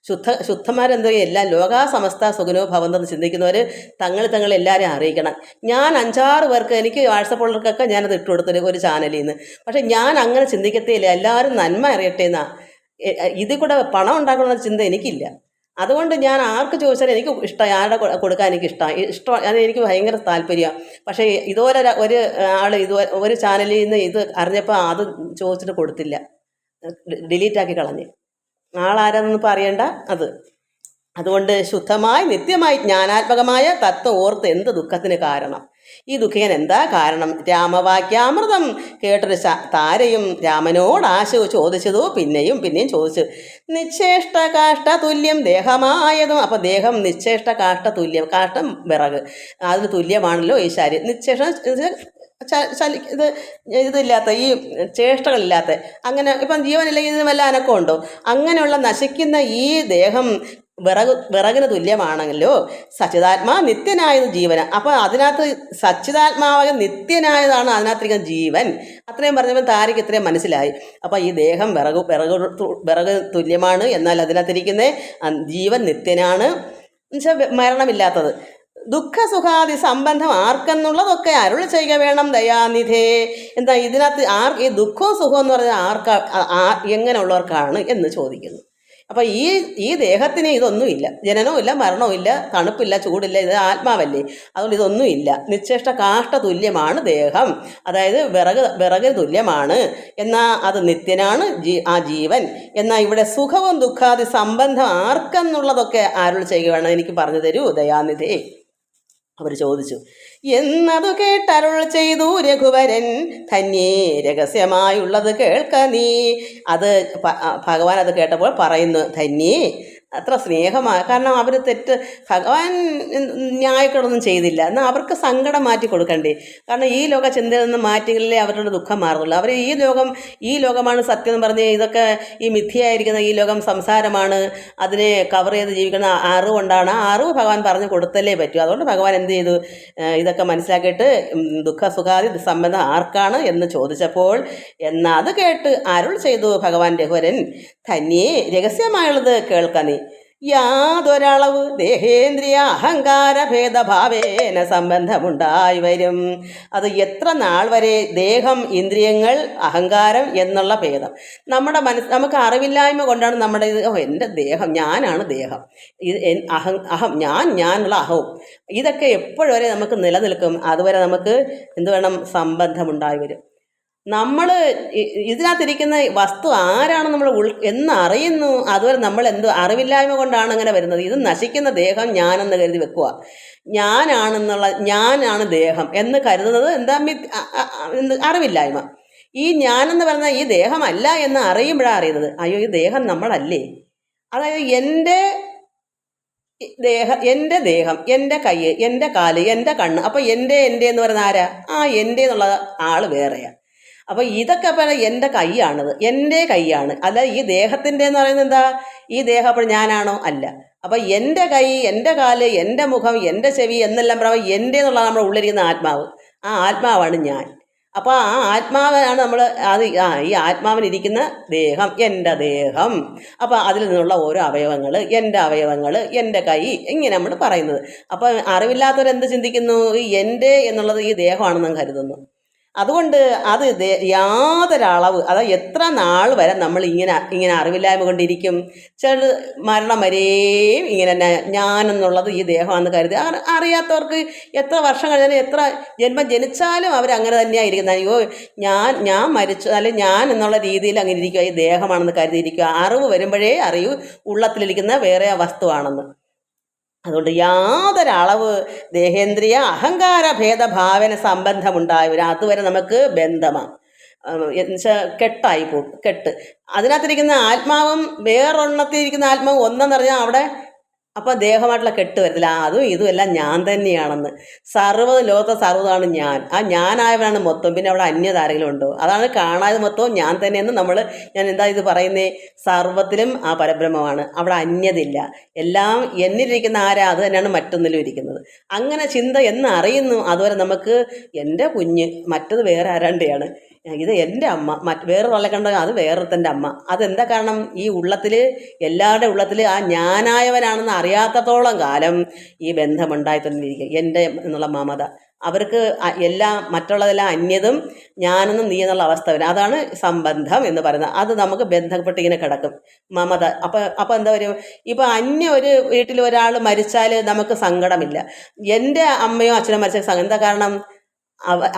ശുദ്ധന്മാരെന്തോ എല്ലാം ലോകാസമസ്ത സുഖനോ ഭവന്തെന്ന് ചിന്തിക്കുന്നവർ തങ്ങൾ എല്ലാവരെയും അറിയിക്കണം. ഞാൻ 5-6 പേർക്ക് എനിക്ക് വാട്സപ്പുള്ളവർക്കൊക്കെ ഞാനത് ഇട്ട് കൊടുത്തൊരു ഒരു ചാനലിൽ നിന്ന്. പക്ഷെ ഞാൻ അങ്ങനെ ചിന്തിക്കത്തേയില്ല. എല്ലാവരും നന്മ അറിയട്ടെ എന്നാ. ഇതിൽ കൂടെ പണം ഉണ്ടാക്കണമെന്ന ചിന്ത എനിക്കില്ല. അതുകൊണ്ട് ഞാൻ ആർക്ക് ചോദിച്ചാലും എനിക്ക് ഇഷ്ടം, ആരുടെ കൊടുക്കാൻ എനിക്ക് അത് എനിക്ക് ഭയങ്കര താല്പര്യമാണ്. പക്ഷേ ഇതുപോലെ ഒരു ആൾ ഒരു ചാനലിൽ നിന്ന് ഇത് അറിഞ്ഞപ്പോൾ അത് ചോദിച്ചിട്ട് കൊടുത്തില്ല, ഡിലീറ്റാക്കി കളഞ്ഞ്. ആളാരാന്നൊന്നും പറയണ്ട അത്. അതുകൊണ്ട് ശുദ്ധമായി നിത്യമായി ജ്ഞാനാത്മകമായ തത്വം ഓർത്ത് എന്ത് ദുഃഖത്തിന് കാരണം? ഈ ദുഃഖികൻ എന്താ കാരണം? രാമവാക്യാമൃതം കേട്ടൊരു താരയും രാമനോട് ആശ ചോദിച്ചതോ പിന്നെയും ചോദിച്ചു. നിശ്ചേഷ്ട കാഷ്ട തുല്യം ദേഹമായതും. അപ്പം ദേഹം നിശ്ചേഷ്ട കാഷ്ട തുല്യം, കാഷ്ടം വിറക്, അതിന് തുല്യമാണല്ലോ ഈ ശരീരം. നിശ്ചേഷ്ട ഇതില്ലാത്ത, ഈ ചേഷ്ടകളില്ലാത്ത, അങ്ങനെ ഇപ്പം ജീവനില്ലെങ്കിൽ ഇതിന് വല്ല അനക്കമുണ്ടോ? അങ്ങനെയുള്ള നശിക്കുന്ന ഈ ദേഹം വിറകിന് തുല്യമാണല്ലോ. സച്ചിതാത്മാ നിത്യനായത് ജീവന. അപ്പോൾ അതിനകത്ത് സച്ചിതാത്മാവായ നിത്യനായതാണ് അതിനകത്തിരിക്കുന്ന ജീവൻ. അത്രയും പറഞ്ഞപ്പോൾ താരയ്ക്ക് ഇത്രയും മനസ്സിലായി. അപ്പോൾ ഈ ദേഹം വിറക് തുല്യമാണ്, എന്നാൽ അതിനകത്തിരിക്കുന്ന ജീവൻ നിത്യനാണ്, എന്നുവെച്ചാൽ മരണമില്ലാത്തത്. ദുഃഖസുഖാദി സംബന്ധം ആർക്കെന്നുള്ളതൊക്കെ അരുൾ ചെയ്യുക വേണം ദയാനിധേ. എന്താ ഇതിനകത്ത് ഈ ദുഃഖവും സുഖവും എന്ന് പറഞ്ഞാൽ എങ്ങനെയുള്ളവർക്കാണ് എന്ന് ചോദിക്കുന്നു. അപ്പോൾ ഈ ദേഹത്തിന് ഇതൊന്നുമില്ല, ജനനവും ഇല്ല, മരണവും ഇല്ല, തണുപ്പില്ല, ചൂടില്ല, ഇത് ആത്മാവല്ലേ. അതുകൊണ്ട് ഇതൊന്നുമില്ല. നിശ്ചേഷ്ട കാഷ്ട തുല്യമാണ് ദേഹം, അതായത് വിറകിന് തുല്യമാണ്. എന്നാൽ അത് നിത്യനാണ് ആ ജീവൻ. എന്നാൽ ഇവിടെ സുഖവും ദുഃഖാദി സംബന്ധം ആർക്കെന്നുള്ളതൊക്കെ അരുൾ ചെയ്യുക വേണം, എനിക്ക് പറഞ്ഞു തരൂ ദയാനിധേ. അവർ ചോദിച്ചു. എന്നതു കേട്ടരുൾ ചെയ്തു രഘുവരൻ, ധന്യേ രഹസ്യമായുള്ളത് കേൾക്ക നീ. അത് ഭഗവാൻ അത് കേട്ടപ്പോൾ പറയുന്നു, ധന്യേ, അത്ര സ്നേഹമാണ്. കാരണം അവർ ഭഗവാൻ ന്യായക്കേടൊന്നും ചെയ്തില്ല, എന്നാൽ അവർക്ക് സങ്കടം മാറ്റി കൊടുക്കണ്ടേ. കാരണം ഈ ലോക ചിന്തയിൽ നിന്ന് മാറ്റിയെങ്കിലേ അവരുടെ ദുഃഖം മാറുള്ളൂ. അവർ ഈ ലോകമാണ് സത്യം എന്ന് പറഞ്ഞ് ഇതൊക്കെ ഈ മിഥ്യയായിരിക്കുന്ന ഈ ലോകം സംസാരമാണ്, അതിനെ കവർ ചെയ്ത് ജീവിക്കുന്ന അറിവുകൊണ്ടാണ്. ആ അറിവ് ഭഗവാൻ പറഞ്ഞു കൊടുത്തല്ലേ പറ്റൂ. അതുകൊണ്ട് ഭഗവാൻ എന്ത് ചെയ്തു? ഇതൊക്കെ മനസ്സിലാക്കിയിട്ട് ദുഃഖസുഖാദി സംബന്ധം ആർക്കാണ് എന്ന് ചോദിച്ചപ്പോൾ അത് കേട്ട് അരുൾ ചെയ്തു ഭഗവാൻ രഘുവരൻ, ധന്യേ രഹസ്യമായുള്ളത് കേൾക്ക നീ. യാതൊരളവ് ദേഹേന്ദ്രിയ അഹങ്കാര ഭേദഭാവേന സംബന്ധമുണ്ടായി വരും. അത് എത്ര നാൾ വരെ ദേഹം, ഇന്ദ്രിയങ്ങൾ, അഹങ്കാരം എന്നുള്ള ഭേദം നമ്മുടെ നമുക്ക് അറിവില്ലായ്മ കൊണ്ടാണ് നമ്മുടെ എൻ്റെ ദേഹം, ഞാനാണ് ദേഹം, അഹം ഞാനുള്ള അഹവും, ഇതൊക്കെ എപ്പോഴുവരെ നമുക്ക് നിലനിൽക്കും? അതുവരെ നമുക്ക് എന്ത് വേണം? സംബന്ധമുണ്ടായി വരും. നമ്മൾ ഇതിനകത്തിരിക്കുന്ന വസ്തു ആരാണ് നമ്മൾ എന്നറിയുന്നു, അതുവരെ നമ്മൾ അറിവില്ലായ്മ കൊണ്ടാണ് അങ്ങനെ വരുന്നത്. ഇത് നശിക്കുന്ന ദേഹം ഞാനെന്ന് കരുതി വെക്കുക. ഞാനാണ് ദേഹം എന്ന് കരുതുന്നത് എന്താ? അറിവില്ലായ്മ. ഈ ഞാനെന്ന് പറഞ്ഞാൽ ഈ ദേഹമല്ല എന്ന് അറിയുമ്പോഴാണ് അറിയുന്നത്, അയ്യോ ഈ ദേഹം നമ്മളല്ലേ. അതായത് എൻ്റെ ദേഹം, എൻ്റെ കൈ, എൻ്റെ കാല്, എൻ്റെ കണ്ണ്. അപ്പോൾ എൻ്റെ എന്ന് പറയുന്ന ആരാ? എൻ്റെ എന്നുള്ള ആൾ വേറെയാണ്. അപ്പോൾ ഇതൊക്കെ പറഞ്ഞാൽ എൻ്റെ കൈയാണത്, എൻ്റെ കൈയാണ്. അല്ല ഈ ദേഹത്തിൻ്റെ എന്ന് പറയുന്നത് എന്താ? ഈ ദേഹം അപ്പോൾ ഞാനാണോ? അല്ല. അപ്പോൾ എൻ്റെ കൈ, എൻ്റെ കാല്, എൻ്റെ മുഖം, എൻ്റെ ചെവി എന്നെല്ലാം പറയുമ്പോൾ എൻ്റെ എന്നുള്ള നമ്മുടെ ഉള്ളിലിരിക്കുന്ന ആത്മാവ്, ആ ആത്മാവാണ് ഞാൻ. അപ്പോൾ ആ ആത്മാവാണ് നമ്മൾ ഈ ആത്മാവിനിരിക്കുന്ന ദേഹം, എൻ്റെ ദേഹം. അപ്പോൾ അതിൽ നിന്നുള്ള ഓരോ അവയവങ്ങൾ, എൻ്റെ അവയവങ്ങൾ, എൻ്റെ കൈ, ഇങ്ങനെ നമ്മൾ പറയുന്നത്. അപ്പോൾ അറിവില്ലാത്തവരെന്ത് ചിന്തിക്കുന്നു? ഈ എൻ്റെ എന്നുള്ളത് ഈ ദേഹമാണെന്ന് കരുതുന്നു. അതുകൊണ്ട് അത് യാതൊരളവ്, അതായത് എത്ര നാൾ വരെ നമ്മൾ ഇങ്ങനെ അറിവില്ലായ്മ കൊണ്ടിരിക്കും? ചില മരണം വരെയും ഇങ്ങനെ തന്നെ ഞാനെന്നുള്ളത് ഈ ദേഹമാണെന്ന് കരുതി അറിയാത്തവർക്ക് എത്ര വർഷം കഴിഞ്ഞാലും എത്ര ജന്മം ജനിച്ചാലും അവരങ്ങനെ തന്നെയാണ് ഇരിക്കുന്നത്. അയ്യോ ഞാൻ മരിച്ചു, അല്ലെങ്കിൽ ഞാൻ എന്നുള്ള രീതിയിൽ അങ്ങനെ ഇരിക്കുക, ഈ ദേഹമാണെന്ന് കരുതിയിരിക്കുക. അറിവ് വരുമ്പോഴേ അറിയൂ ഉള്ളത്തിലിരിക്കുന്ന വേറെ വസ്തുവാണെന്ന്. അതുകൊണ്ട് യാതൊരളവ് ദേഹേന്ദ്രിയ അഹങ്കാര ഭേദഭാവന സംബന്ധമുണ്ടായി വരും. അതുവരെ നമുക്ക് ബന്ധമാണ്, എന്നുവെച്ചാൽ കെട്ടായി പോകും. കെട്ട് അതിനകത്തിരിക്കുന്ന ആത്മാവും വേറൊരെണ്ണത്തിരിക്കുന്ന ആത്മാവും ഒന്നെന്ന് പറഞ്ഞാൽ അവിടെ അപ്പോൾ ദേഹമായിട്ടുള്ള കെട്ട് വരത്തില്ല. അതും ഇതും എല്ലാം ഞാൻ തന്നെയാണെന്ന്. സർവ്വതും ലോകത്തെ സർവ്വതാണ് ഞാൻ. ആ ഞാനായവനാണ് മൊത്തം. പിന്നെ അവിടെ അന്യതാരെങ്കിലും ഉണ്ടോ? അതാണ് കാണാതെ മൊത്തവും ഞാൻ തന്നെയെന്ന് ഞാൻ എന്താ ഇത് പറയുന്നേ? സർവ്വത്തിലും ആ പരബ്രഹ്മമാണ്. അവിടെ അന്യതില്ല. എല്ലാം എന്നിലിരിക്കുന്ന ആരാ, അത് തന്നെയാണ് മറ്റൊന്നിലും ഇരിക്കുന്നത്. അങ്ങനെ ചിന്ത എന്ന് അറിയുന്നു, അതുവരെ നമുക്ക് എൻ്റെ കുഞ്ഞ് മറ്റത് വേറെ ആരാണ്ടെയാണ്, ഇത് എൻ്റെ അമ്മ, വേറൊരാളെ കണ്ട അത് വേറൊരുത്തൻ്റെ അമ്മ. അതെന്താ കാരണം? ഈ ഉള്ളത്തിൽ, എല്ലാവരുടെ ഉള്ളത്തിൽ ആ ഞാനായവനാണെന്ന് അറിയാത്തത്തോളം കാലം ഈ ബന്ധമുണ്ടായി തന്നെ ഇരിക്കും. എൻ്റെ എന്നുള്ള മമത അവർക്ക് എല്ലാം, മറ്റുള്ളതെല്ലാം അന്യതും ഞാനെന്നും നീ എന്നുള്ള അവസ്ഥ വരും. അതാണ് സംബന്ധം എന്ന് പറയുന്നത്. അത് നമുക്ക് ബന്ധപ്പെട്ട് ഇങ്ങനെ കിടക്കും, മമത. അപ്പം എന്താ വരും? ഇപ്പം ഒരു വീട്ടിൽ ഒരാൾ മരിച്ചാൽ നമുക്ക് സങ്കടമില്ല. എൻ്റെ അമ്മയോ അച്ഛനോ മരിച്ച എന്താ കാരണം?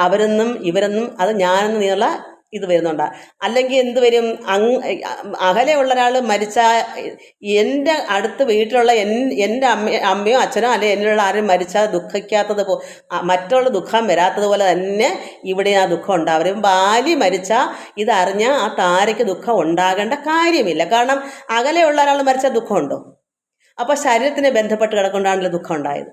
അവരെന്നും ഇവരെന്നും അത് ഞാനെന്ന് നീയുള്ള ഇത് വരുന്നുണ്ടാ. അല്ലെങ്കിൽ എന്ത് വരും? അകലെയുള്ള ഒരാൾ മരിച്ചാൽ എൻ്റെ അടുത്ത് വീട്ടിലുള്ള എൻ്റെ അമ്മയോ അച്ഛനോ അല്ലെങ്കിൽ എന്നിലുള്ള ആരും മരിച്ചാൽ ദുഃഖിക്കാത്തത് മറ്റുള്ള ദുഃഖം വരാത്തതുപോലെ തന്നെ ഇവിടെ ആ ദുഃഖം ഉണ്ടാവും. ബാലി മരിച്ചാൽ ഇതറിഞ്ഞാൽ ആ താരയ്ക്ക് ദുഃഖം ഉണ്ടാകേണ്ട കാര്യമില്ല. കാരണം അകലെയുള്ള ഒരാൾ മരിച്ചാൽ ദുഃഖമുണ്ടോ? അപ്പോൾ ശരീരത്തിനെ ബന്ധപ്പെട്ട് കിടക്കൊണ്ടാണല്ലോ ദുഃഖം ഉണ്ടായത്.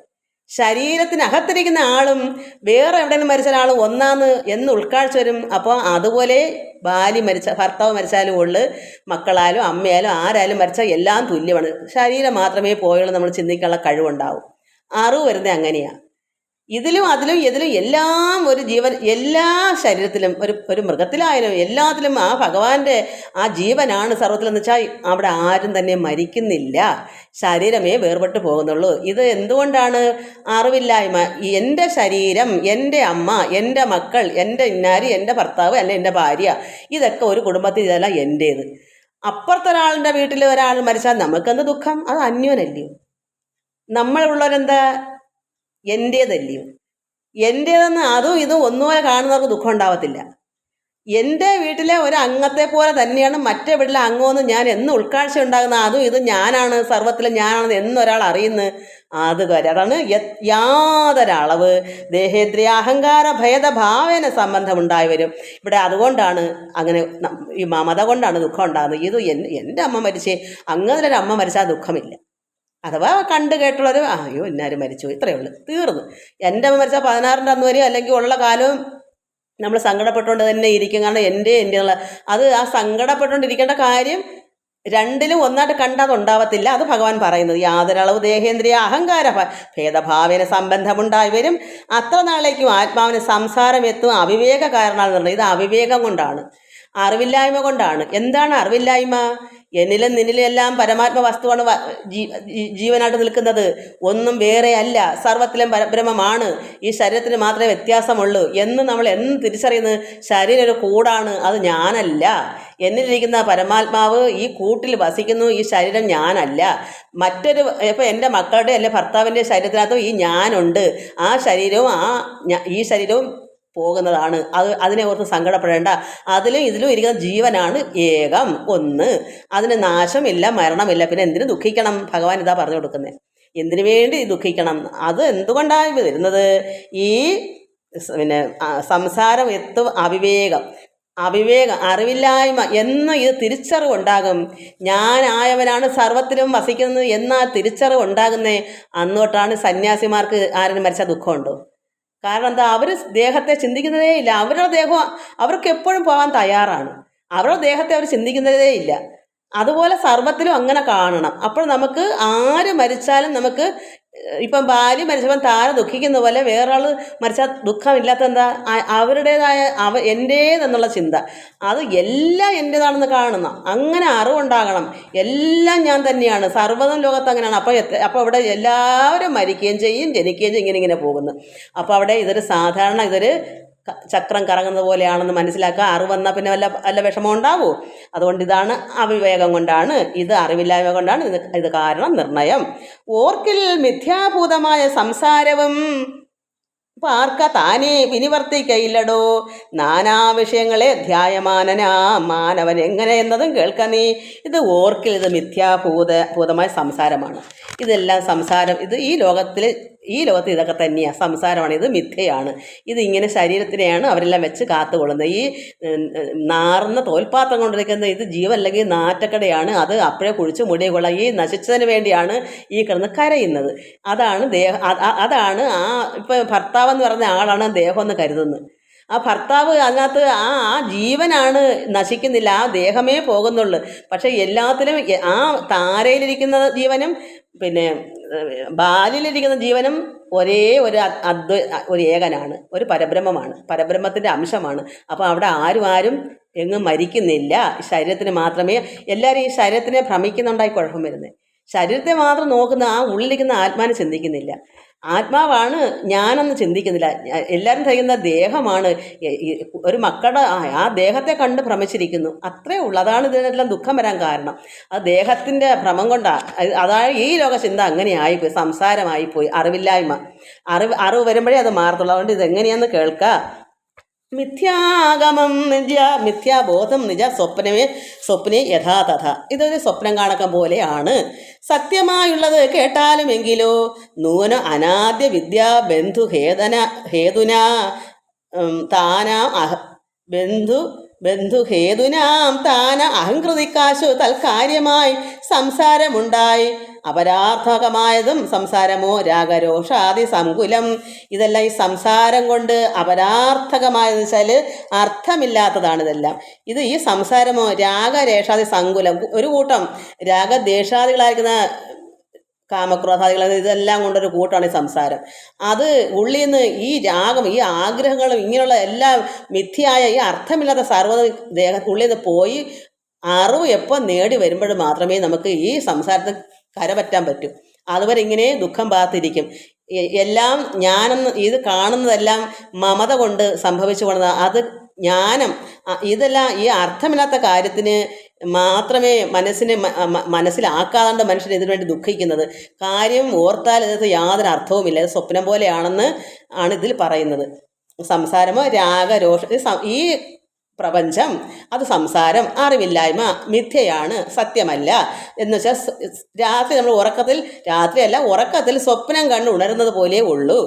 ശരീരത്തിനകത്തിരിക്കുന്ന ആളും വേറെ എവിടെയെങ്കിലും മരിച്ച ആളും ഒന്നാന്ന് എന്ന് ഉൾക്കാഴ്ച വരും. അപ്പോൾ അതുപോലെ ഭർത്താവ് മരിച്ചാലും ഉള്ളു, മക്കളായാലും അമ്മയായാലും ആരായാലും മരിച്ചാൽ എല്ലാം തുല്യമാണ്. ശരീരം മാത്രമേ പോയുള്ളൂ നമ്മൾ ചിന്തിക്കാനുള്ള കഴിവുണ്ടാവും. അറിവ് വരുന്നത് അങ്ങനെയാണ്. ഇതിലും അതിലും എല്ലാം ഒരു ജീവൻ, എല്ലാ ശരീരത്തിലും ഒരു മൃഗത്തിലായാലും എല്ലാത്തിലും ആ ഭഗവാന്റെ ആ ജീവനാണ് സർവ്വത്തിലെന്ന് വെച്ചാൽ അവിടെ ആരും തന്നെ മരിക്കുന്നില്ല, ശരീരമേ വേർപെട്ട് പോകുന്നുള്ളൂ. ഇത് എന്തുകൊണ്ടാണ്? അറിവില്ലായ്മ. എൻ്റെ ശരീരം, എൻ്റെ അമ്മ, എൻ്റെ മക്കൾ, എൻ്റെ ഇന്നാരി, എൻ്റെ ഭർത്താവ്, അല്ലെ എൻ്റെ ഭാര്യ, ഇതൊക്കെ ഒരു കുടുംബത്തിൽ ഇതെല്ലാം എൻ്റേത്. അപ്പുറത്തൊരാളുടെ വീട്ടിൽ ഒരാൾ മരിച്ചാൽ നമുക്കെന്ത് ദുഃഖം? അത് അന്യോനല്ലയോ? നമ്മളുള്ളവരെന്താ? എൻ്റേതല്ലയോ? എൻ്റേതെന്ന് അതും ഇതും ഒന്നുപോലെ കാണുന്നവർക്ക് ദുഃഖം ഉണ്ടാവത്തില്ല. എൻ്റെ വീട്ടിലെ ഒരു അംഗത്തെ പോലെ തന്നെയാണ് മറ്റേ വീട്ടിലെ അംഗമെന്ന് ഞാൻ എന്ന് ഉൾക്കാഴ്ച ഉണ്ടാകുന്ന അതും ഇതും ഞാനാണ്, സർവ്വത്തിലും ഞാനാണെന്ന് എന്നൊരാൾ അറിയുന്നു. അത് കാര്യം അതാണ് യാതൊരളവ് ദേഹേന്ദ്രിയ അഹങ്കാര ഭേദഭാവേന സംബന്ധമുണ്ടായി വരും ഇവിടെ. അതുകൊണ്ടാണ് അങ്ങനെ ഈ മമത കൊണ്ടാണ് ദുഃഖം ഉണ്ടാകുന്നത്. ഇത് എൻ്റെ അമ്മ മരിച്ചേ, അങ്ങനെ അമ്മ മരിച്ചാൽ ദുഃഖമില്ല. അഥവാ കണ്ടു കേട്ടുള്ളൊരു അയ്യോ എന്നാരും മരിച്ചു, ഇത്രയേ ഉള്ളൂ, തീർന്നു. എൻ്റെ അമ്മ മരിച്ചാൽ 16-ൻ്റെ അന്ന് വരെയോ അല്ലെങ്കിൽ ഉള്ള കാലവും നമ്മൾ സങ്കടപ്പെട്ടുകൊണ്ട് തന്നെ ഇരിക്കും. കാരണം എൻ്റെ അത് ആ സങ്കടപ്പെട്ടുകൊണ്ടിരിക്കേണ്ട കാര്യം രണ്ടിലും ഒന്നായിട്ട് കണ്ടാൽ ഉണ്ടാവത്തില്ല. അത് ഭഗവാൻ പറയുന്നത് യാതൊരളവ് ദേഹേന്ദ്രിയ അഹങ്കാര ഭേദഭാവേന സംബന്ധമുണ്ടായി വരും. അത്ര നാളേക്കും ആത്മാവിന് സംസാരം എത്തും അവിവേക കാരണമാണ് പറഞ്ഞത്. ഇത് അവിവേകം കൊണ്ടാണ്, അറിവില്ലായ്മ കൊണ്ടാണ്. എന്താണ് അറിവില്ലായ്മ? എന്നിലും നിന്നിലും എല്ലാം പരമാത്മ വസ്തുവാണ് ജീവനായിട്ട് നിൽക്കുന്നത്, ഒന്നും വേറെ അല്ല, സർവ്വത്തിലും പരബ്രഹ്മമാണ്, ഈ ശരീരത്തിന് മാത്രമേ വ്യത്യാസമുള്ളൂ എന്ന് നമ്മൾ എന്ന് തിരിച്ചറിയുന്നത്? ശരീരം ഒരു കൂടാണ്, അത് ഞാനല്ല. എന്നിലിരിക്കുന്ന പരമാത്മാവ് ഈ കൂട്ടിൽ വസിക്കുന്നു, ഈ ശരീരം ഞാനല്ല. ഇപ്പോൾ എൻ്റെ മക്കളുടെ അല്ലെ ഭർത്താവിൻ്റെ ശരീരത്തിനകത്തും ഈ ഞാനുണ്ട്. ആ ശരീരവും ഈ ശരീരവും പോകുന്നതാണ്. അതിനെ ഓർത്ത് സങ്കടപ്പെടേണ്ട. അതിലും ഇതിലും ഇരിക്കുന്ന ജീവനാണ് ഏകം, ഒന്ന്. അതിന് നാശമില്ല, മരണമില്ല. പിന്നെ എന്തിനു ദുഃഖിക്കണം? ഭഗവാൻ ഇതാ പറഞ്ഞു കൊടുക്കുന്നത്. എന്തിനു വേണ്ടി ദുഃഖിക്കണം? അത് എന്തുകൊണ്ടാണ് വരുന്നത്? ഈ സംസാരം എത്തും അവിവേകം, അറിവില്ലായ്മ എന്ന ഇത് തിരിച്ചറിവുണ്ടാകും. ഞാനായവനാണ് സർവ്വത്തിലും വസിക്കുന്നത് എന്ന തിരിച്ചറിവ് ഉണ്ടാകുന്നേ അന്നോട്ടാണ്. സന്യാസിമാർക്ക് ആരും മരിച്ചാൽ ദുഃഖമുണ്ടോ? കാരണം എന്താ? അവർ ദേഹത്തെ ചിന്തിക്കുന്നതേ ഇല്ല. അവരുടെ ദേഹം അവർക്ക് എപ്പോഴും പോകാൻ തയ്യാറാണ്. അവരുടെ ദേഹത്തെ അവർ ചിന്തിക്കുന്നതേ ഇല്ല. അതുപോലെ സർവ്വത്തിലും അങ്ങനെ കാണണം. അപ്പോൾ നമുക്ക് ആര് മരിച്ചാലും നമുക്ക് ഇപ്പം ഭാര്യ മരിച്ചപ്പം താര ദുഃഖിക്കുന്ന പോലെ വേറൊരാൾ മരിച്ചാൽ ദുഃഖമില്ലാത്ത എന്താ? അവരുടേതായ എൻ്റേതെന്നുള്ള ചിന്ത, അത് എല്ലാം എൻ്റേതാണെന്ന് കാണുന്ന അങ്ങനെ അറിവുണ്ടാകണം. എല്ലാം ഞാൻ തന്നെയാണ്, സർവ്വതും ലോകത്ത് അങ്ങനെയാണ്. അപ്പോൾ അവിടെ എല്ലാവരും മരിക്കുകയും ചെയ്യും, ജനിക്കുകയും ചെയ്യും, ഇങ്ങനെ പോകുന്നു. അപ്പോൾ അവിടെ ഇതൊരു ചക്രം കറങ്ങുന്നത് പോലെയാണെന്ന് മനസ്സിലാക്കുക. അറിവ് വന്നാൽ പിന്നെ വല്ല വിഷമം ഉണ്ടാവൂ. അതുകൊണ്ട് ഇതാണ് അവിവേകം കൊണ്ടാണ്, ഇത് അറിവില്ലായ്മ കൊണ്ടാണ് ഇത് കാരണം നിർണയം. ഓർക്കിൽ മിഥ്യാഭൂതമായ സംസാരവും പാർക്ക താനേ വിനിവർത്തിക്കയില്ലടോ. നാനാ വിഷയങ്ങളെ അധ്യായമാനനാ മാനവൻ എങ്ങനെ എന്നതും കേൾക്ക നീ. ഇത് ഓർക്കിൽ, ഇത് മിഥ്യാഭൂതമായ സംസാരമാണ്. ഇതെല്ലാം സംസാരം. ഇത് ഈ ലോകത്തിൽ ഈ ലോകത്ത് ഇതൊക്കെ തന്നെയാണ്, സംസാരമാണ്, ഇത് മിഥ്യയാണ്. ഇതിങ്ങനെ ശരീരത്തിനെയാണ് അവരെല്ലാം വെച്ച് കാത്തുകൊള്ളുന്നത്. ഈ നാറുന്ന തോൽപാത്രം കൊണ്ടിരിക്കുന്ന ഇത് ജീവല്ലെങ്കിൽ നാറ്റക്കടയാണ്, അത് അപ്പോഴേ കുഴിച്ച് മുടിയെ കൊള്ളാം. ഈ നശിച്ചതിന് വേണ്ടിയാണ് ഈ കിടന്ന് കരയുന്നത്. അതാണ് അതാണ് ഇപ്പം ഭർത്താവെന്ന് പറഞ്ഞ ആളാണ് ദേഹം എന്ന് കരുതുന്നത്. ആ ഭർത്താവ് അതിനകത്ത് ആ ജീവനാണ് നശിക്കുന്നില്ല, ആ ദേഹമേ പോകുന്നുള്ളൂ. പക്ഷേ എല്ലാത്തിലും ആ താരയിലിരിക്കുന്ന ജീവനും പിന്നെ ബാലിലിരിക്കുന്ന ജീവനും ഒരേ ഒരു ഏകനാണ്, ഒരു പരബ്രഹ്മമാണ്, പരബ്രഹ്മത്തിൻ്റെ അംശമാണ്. അപ്പോൾ അവിടെ ആരും എങ്ങും മരിക്കുന്നില്ല. ശരീരത്തിന് മാത്രമേ, എല്ലാവരും ഈ ശരീരത്തിനെ ഭ്രമിക്കുന്നുണ്ടായി കുഴപ്പം വരുന്നത്. ശരീരത്തെ മാത്രം നോക്കുന്ന ആ ഉള്ളിലിരിക്കുന്ന ആത്മാവിനെ ചിന്തിക്കുന്നില്ല. ആത്മാവാണ് ഞാനെന്ന് ചിന്തിക്കുന്നില്ല. എല്ലാവരും ധരിക്കുന്ന ദേഹമാണ്. ഒരു മക്കളുടെ ആ ദേഹത്തെ കണ്ട് ഭ്രമിച്ചിരിക്കുന്നു, അത്രേ ഉള്ളൂ. അതാണ് ഇതിനെല്ലാം ദുഃഖം വരാൻ കാരണം. അത് ദേഹത്തിൻ്റെ ഭ്രമം കൊണ്ടാണ്. അതായത് ഈ ലോക ചിന്ത അങ്ങനെ ആയിപ്പോയി, സംസാരമായിപ്പോയി, അറിവില്ലായ്മ. അറിവ് വരുമ്പോഴേ അത് മാറത്തുള്ളൂ. അതുകൊണ്ട് ഇതെങ്ങനെയാണെന്ന് കേൾക്കുക. മിഥ്യാഗമം നിജ, മിഥ്യാബോധം നിജ, സ്വപ്നെ യഥാ തഥ. ഇതൊരു സ്വപ്നം കാണക്കം പോലെയാണ്. സത്യമായുള്ളത് കേട്ടാലുമെങ്കിലോ നൂന അനാദ്യ വിദ്യാ ഹേതുന താനാം ബന്ധുഹേതുനാം താന അഹംകൃതിക്കാശു തൽക്കാര്യമായി സംസാരമുണ്ടായി. അപരാർത്ഥകമായതും സംസാരമോ രാഗരോഷാദി സങ്കുലം. ഇതെല്ലാം ഈ സംസാരം കൊണ്ട് അപരാർത്ഥകമായെന്ന് വെച്ചാൽ അർത്ഥമില്ലാത്തതാണ് ഇതെല്ലാം. ഇത് ഈ സംസാരമോ രാഗരേഷാദി സങ്കുലം, ഒരു കൂട്ടം രാഗദേശാദികളായിരിക്കുന്ന കാമക്രോധാദികൾ, ഇതെല്ലാം കൊണ്ടൊരു കൂട്ടമാണ് ഈ സംസാരം. അത് ഉള്ളിൽ നിന്ന് ഈ രാഗം, ഈ ആഗ്രഹങ്ങളും ഇങ്ങനെയുള്ള എല്ലാം മിഥ്യയായ ഈ അർത്ഥമില്ലാത്ത സർവ്വ ഉള്ളിൽ നിന്ന് പോയി അറിവ് എപ്പോൾ നേടി വരുമ്പോൾ മാത്രമേ നമുക്ക് ഈ സംസാരത്തിൽ കരപറ്റാൻ പറ്റും. അതുവരെ ഇങ്ങനെ ദുഃഖം പാത്തിരിക്കും. എല്ലാം ഞാനെന്ന് ഇത് കാണുന്നതെല്ലാം മമത കൊണ്ട് സംഭവിച്ചു കൊണ്ടത്, അത് ജ്ഞാനം. ഇതെല്ലാം ഈ അർത്ഥമില്ലാത്ത കാര്യത്തിന് മാത്രമേ മനസ്സിലാക്കാതെ മനുഷ്യൻ ഇതിനു വേണ്ടി ദുഃഖിക്കുന്നത്. കാര്യം ഓർത്താൽ ഇതിനകത്ത് യാതൊരു അർത്ഥവുമില്ല, ഇത് സ്വപ്നം പോലെയാണെന്ന് ആണ് ഇതിൽ പറയുന്നത്. സംസാരമോ രാഗരോഷ, ഈ പ്രപഞ്ചം അത് സംസാരം, അറിവില്ലായ്മ, മിഥ്യയാണ്, സത്യമല്ല എന്ന് വെച്ചാൽ രാത്രി നമ്മൾ ഉറക്കത്തിൽ സ്വപ്നം കണ്ട് ഉണരുന്നത് പോലെ ഉള്ളൂ.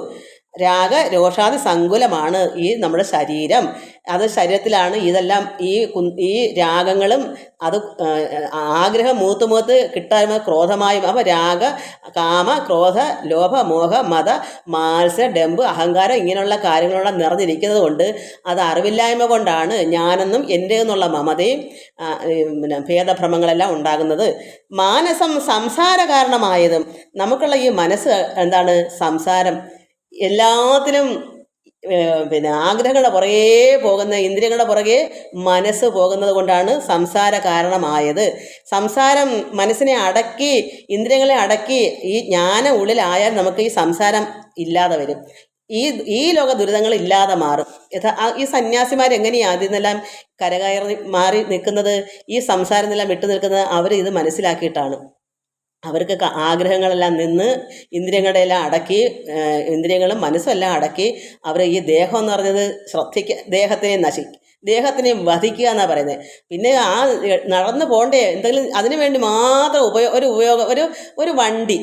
രാഗരോഷാദി സങ്കുലമാണ് ഈ നമ്മുടെ ശരീരം. അത് ശരീരത്തിലാണ് ഇതെല്ലാം ഈ രാഗങ്ങളും അത് ആഗ്രഹം മൂത്ത് കിട്ടായ്മ ക്രോധമായും. അപ്പോൾ രാഗ കാമ ക്രോധ ലോഭ മോഹ മത മാത്സര്യ ഡംബ് അഹങ്കാരം ഇങ്ങനെയുള്ള കാര്യങ്ങളോടെ നിറഞ്ഞിരിക്കുന്നത് കൊണ്ട് അത് അറിവില്ലായ്മ കൊണ്ടാണ് ഞാനെന്നും എൻ്റെ എന്നുള്ള മമതയും ഭേദഭ്രമങ്ങളെല്ലാം ഉണ്ടാകുന്നത്. മാനസം സംസാര കാരണമായതും നമുക്കുള്ള ഈ മനസ്സ് എന്താണ്? സംസാരം. എല്ലാത്തിലും ആഗ്രഹങ്ങളുടെ പുറകെ പോകുന്ന, ഇന്ദ്രിയങ്ങളുടെ പുറകെ മനസ്സ് പോകുന്നത് കൊണ്ടാണ് സംസാര കാരണമായത്. സംസാരം മനസ്സിനെ അടക്കി, ഇന്ദ്രിയങ്ങളെ അടക്കി ഈ ജ്ഞാനം ഉള്ളിലായാൽ നമുക്ക് ഈ സംസാരം ഇല്ലാതെ വരും. ഈ ലോക ദുരിതങ്ങൾ ഇല്ലാതെ മാറും. ഈ സന്യാസിമാരെങ്ങനെയാണ് അതിൽ നിന്നെല്ലാം കരകയറി മാറി നിൽക്കുന്നത്? ഈ സംസാരം എല്ലാം വിട്ടു നിൽക്കുന്നത് അവർ ഇത് മനസ്സിലാക്കിയിട്ടാണ്. അവർക്ക് ആഗ്രഹങ്ങളെല്ലാം നിന്ന് ഇന്ദ്രിയങ്ങളുടെ എല്ലാം അടക്കി, ഇന്ദ്രിയങ്ങളും മനസ്സും എല്ലാം അടക്കി അവർ ഈ ദേഹം എന്ന് പറഞ്ഞത് ദേഹത്തിനെ വധിക്കുക എന്നാണ് പറയുന്നത്. പിന്നെ നടന്നു പോകണ്ടേ എന്തെങ്കിലും അതിനു വേണ്ടി മാത്രം ഒരു വണ്ടി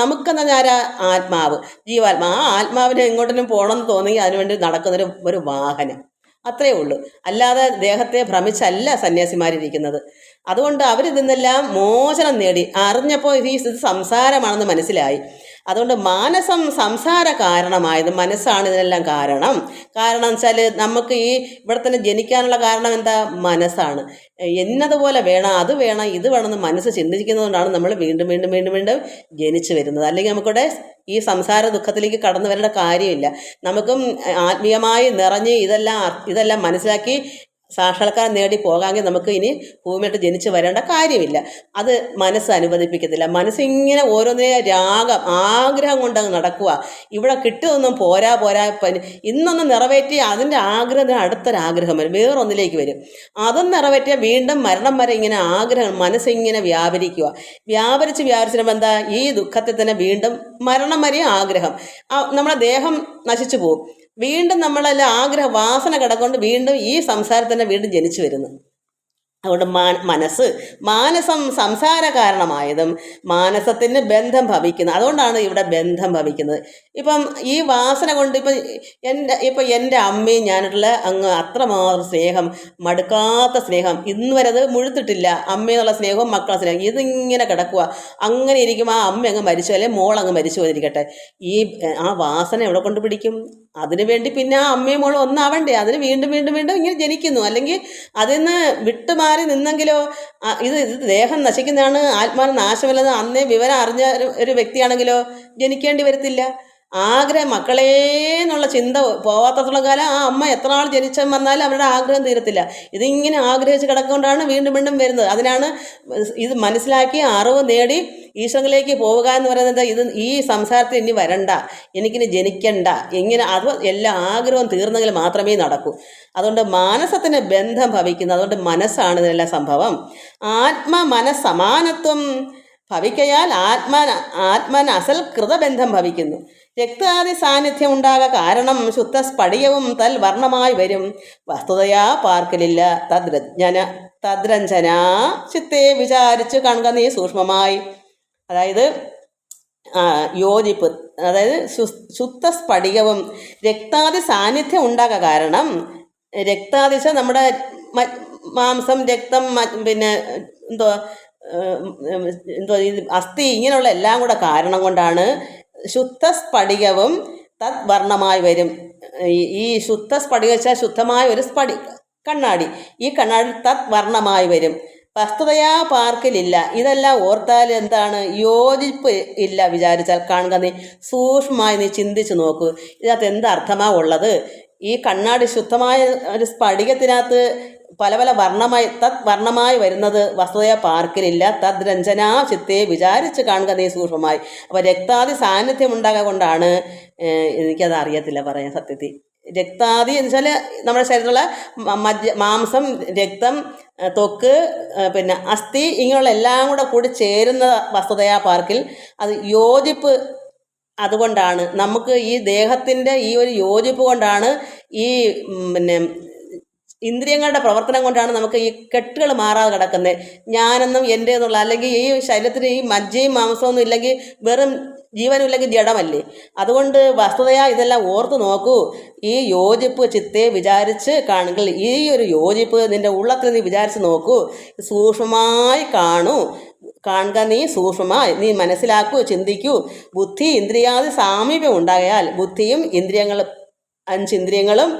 നമുക്കെന്താ ആരാ? ആത്മാവ്, ജീവാത്മാ. ആ ആത്മാവിന് എങ്ങോട്ടെങ്കിലും പോകണമെന്ന് തോന്നിയെങ്കിൽ അതിനുവേണ്ടി നടക്കുന്നൊരു വാഹനം, അത്രയേ ഉള്ളൂ. അല്ലാതെ ദേഹത്തെ ഭ്രമിച്ചല്ല സന്യാസിമാരിരിക്കുന്നത്. അതുകൊണ്ട് അവരിൽ നിന്നെല്ലാം മോചനം നേടി അറിഞ്ഞപ്പോൾ ഇത് സംസാരമാണെന്ന് മനസ്സിലായി. അതുകൊണ്ട് മാനസം സംസാര കാരണമായത് മനസ്സാണ് ഇതിനെല്ലാം കാരണം. കാരണം എന്ന് വെച്ചാൽ നമുക്ക് ഇവിടെ തന്നെ ജനിക്കാനുള്ള കാരണം എന്താ? മനസ്സാണ്. എന്നതുപോലെ വേണം, അത് വേണം, ഇത് വേണമെന്ന് മനസ്സ് ചിന്തിക്കുന്നതുകൊണ്ടാണ് നമ്മൾ വീണ്ടും വീണ്ടും വീണ്ടും വീണ്ടും ജനിച്ചു വരുന്നത്. അല്ലെങ്കിൽ നമുക്കിവിടെ ഈ സംസാര ദുഃഖത്തിലേക്ക് കടന്നു വരേണ്ട കാര്യമില്ല. നമുക്കും ആത്മീയമായി നിറഞ്ഞ് ഇതെല്ലാം മനസ്സിലാക്കി സാക്ഷാത്കാരം നേടി പോകാമെങ്കിൽ നമുക്ക് ഇനി ഭൂമിയായിട്ട് ജനിച്ച് വരേണ്ട കാര്യമില്ല. അത് മനസ്സ് അനുവദിപ്പിക്കത്തില്ല. മനസ്സിങ്ങനെ ഓരോന്നിനെ ആഗ്രഹം കൊണ്ടങ്ങ് നടക്കുക. ഇവിടെ കിട്ടുമൊന്നും പോരാ ഇന്നൊന്ന് നിറവേറ്റി അതിൻ്റെ ആഗ്രഹത്തിന് അടുത്തൊരാഗ്രഹം വരും, വേറൊന്നിലേക്ക് വരും. അതൊന്നും നിറവേറ്റിയാൽ വീണ്ടും മരണം വരെ ഇങ്ങനെ ആഗ്രഹം മനസ്സിങ്ങനെ വ്യാപരിച്ച് വരുമ്പോൾ എന്താ? ഈ ദുഃഖത്തിൽ തന്നെ വീണ്ടും മരണം വരെ ആഗ്രഹം. നമ്മുടെ ദേഹം നശിച്ചു പോകും. വീണ്ടും നമ്മളെല്ലാം വാസന കിടക്കൊണ്ട് വീണ്ടും ഈ സംസാരത്തിൽ തന്നെ വീണ്ടും ജനിച്ചു വരുന്നു. അതുകൊണ്ട് മനസ്സ് മാനസം സംസാര കാരണമായതും മാനസത്തിന് ബന്ധം ഭവിക്കുന്നത്. അതുകൊണ്ടാണ് ഇവിടെ ബന്ധം ഭവിക്കുന്നത്. ഇപ്പം ഈ വാസന കൊണ്ട് എൻ്റെ അമ്മയും ഞാനുള്ള അങ്ങ് അത്രമാത്രം സ്നേഹം, മടുക്കാത്ത സ്നേഹം, ഇന്ന് വരെ അത് മുഴുത്തിട്ടില്ല. അമ്മയെന്നുള്ള സ്നേഹവും മക്കളുടെ സ്നേഹം ഇതിങ്ങനെ കിടക്കുക. അങ്ങനെ ഇരിക്കും. ആ അമ്മ അങ്ങ് മരിച്ചു, അല്ലെങ്കിൽ മോളങ്ങ് മരിച്ചു പോയിരിക്കട്ടെ, ആ വാസന എവിടെ കൊണ്ട് പിടിക്കും? അതിനുവേണ്ടി പിന്നെ ആ അമ്മയും മോളും ഒന്നാവണ്ടേ? അതിന് വീണ്ടും വീണ്ടും വീണ്ടും ഇങ്ങനെ ജനിക്കുന്നു. അല്ലെങ്കിൽ അതിൽ നിന്ന് വിട്ടുമാറി നിന്നെങ്കിലോ, ഇത് ദേഹം നശിക്കുന്നതാണ്, ആത്മാവിന് നാശമില്ലെന്ന് അന്നേ വിവരം അറിഞ്ഞ ഒരു വ്യക്തിയാണെങ്കിലോ ജനിക്കേണ്ടി വരത്തില്ല. ആഗ്രഹം മക്കളേ എന്നുള്ള ചിന്ത പോവാത്തത്തോളം കാലം ആ അമ്മ എത്ര നാൾ ജനിച്ചാൽ വന്നാലും അവരുടെ ആഗ്രഹം തീരത്തില്ല. ഇതിങ്ങനെ ആഗ്രഹിച്ച് കിടക്കൊണ്ടാണ് വീണ്ടും വീണ്ടും വരുന്നത്. അതിനാണ് ഇത് മനസ്സിലാക്കി അറിവ് നേടി ഈശ്വരനിലേക്ക് പോവുക എന്ന് പറയുന്നത്. ഈ സംസാരത്തിൽ ഇനി വരണ്ട, എനിക്കിനി ജനിക്കണ്ട, ഇങ്ങനെ അത് എല്ലാ ആഗ്രഹവും തീർന്നെങ്കിൽ മാത്രമേ നടക്കൂ. അതുകൊണ്ട് മാനസത്തിന് ബന്ധം ഭവിക്കുന്നു. അതുകൊണ്ട് മനസ്സാണ് ഇതിനെല്ലാം സംഭവം. മനസ്സമാനത്വം ഭവിക്കയാൽ ആത്മൻ അസൽ കൃതബന്ധം ഭവിക്കുന്നു. രക്താദി സാന്നിധ്യം ഉണ്ടാക കാരണം ശുദ്ധ സ്ഫടികവും തൽ വർണ്ണമായി വരും. വസ്തുതയാ പാർക്കലില്ല തദ്രഞ്ജന ചിത്തെ വിചാരിച്ചു കാണുക നീ സൂക്ഷ്മമായി. അതായത് യോജിപ്പ്, അതായത് ശുദ്ധ സ്ഫടികവും രക്താദി സാന്നിധ്യം ഉണ്ടാക കാരണം, രക്താദിശ നമ്മുടെ മാംസം, രക്തം, പിന്നെ എന്തോ അസ്ഥി, ഇങ്ങനെയുള്ള എല്ലാം കൂടെ കാരണം കൊണ്ടാണ് ശുദ്ധ സ്ഫടികവും തത് വർണ്ണമായി വരും. ഈ ശുദ്ധ സ്ഫടിക വെച്ചാൽ ശുദ്ധമായ ഒരു കണ്ണാടി, ഈ കണ്ണാടി തത് വർണ്ണമായി വരും. വസ്തുതയാ പാർക്കിലില്ല. ഇതെല്ലാം ഓർത്താൽ എന്താണ്? യോജിപ്പ് ഇല്ല. വിചാരിച്ചാൽ കാണുക നീ സൂക്ഷ്മമായി നീ ചിന്തിച്ചു നോക്കൂ. ഇതിനകത്ത് എന്തർത്ഥമാ ഉള്ളത്? ഈ കണ്ണാടി ശുദ്ധമായ ഒരു സ്ഫടികത്തിനകത്ത് പല പല വർണ്ണമായി വരുന്നത് വസ്തുതയെ പാർക്കിലില്ല. തദ്രഞ്ജനാ ചിത്തെ വിചാരിച്ച് കാണുക നീ സൂക്ഷ്മമായി. അപ്പോൾ രക്താദി സാന്നിധ്യം ഉണ്ടാകാൻ കൊണ്ടാണ്, എനിക്കത് അറിയത്തില്ല പറയാൻ സത്യത്തിൽ. രക്താദി എന്ന് വെച്ചാൽ നമ്മുടെ ശരീരത്തിലുള്ള മാംസം, രക്തം, ത്വക്ക്, പിന്നെ അസ്ഥി, ഇങ്ങനെയുള്ള എല്ലാം കൂടി ചേരുന്ന വസ്തുതയാ പാർക്കിൽ. അത് യോജിപ്പ്. അതുകൊണ്ടാണ് നമുക്ക് ഈ ദേഹത്തിൻ്റെ ഈ ഒരു യോജിപ്പ് കൊണ്ടാണ്, ഈ പിന്നെ ഇന്ദ്രിയങ്ങളുടെ പ്രവർത്തനം കൊണ്ടാണ് നമുക്ക് ഈ കെട്ടുകൾ മാറാതെ കിടക്കുന്നത്. ഞാനെന്നും എൻ്റെ എന്നുള്ള, അല്ലെങ്കിൽ ഈ ശരീരത്തിന് ഈ മജ്ജയും മാംസമൊന്നും ഇല്ലെങ്കിൽ വെറും ജീവനും ഇല്ലെങ്കിൽ ജഡമല്ലേ. അതുകൊണ്ട് വസ്തുതയാ ഇതെല്ലാം ഓർത്ത് നോക്കൂ. ഈ യോജിപ്പ് ചിത്തെ വിചാരിച്ച് കാണുക. ഈ ഒരു യോജിപ്പ് നിൻ്റെ ഉള്ളത്തിൽ നീ വിചാരിച്ച് നോക്കൂ. സൂക്ഷ്മമായി കാണുക നീ സൂക്ഷ്മമായി. നീ മനസ്സിലാക്കൂ, ചിന്തിക്കൂ. ബുദ്ധി ഇന്ദ്രിയാദി സാമീപ്യം ഉണ്ടായാൽ, ബുദ്ധിയും ഇന്ദ്രിയങ്ങളും 5 ഇന്ദ്രിയങ്ങളും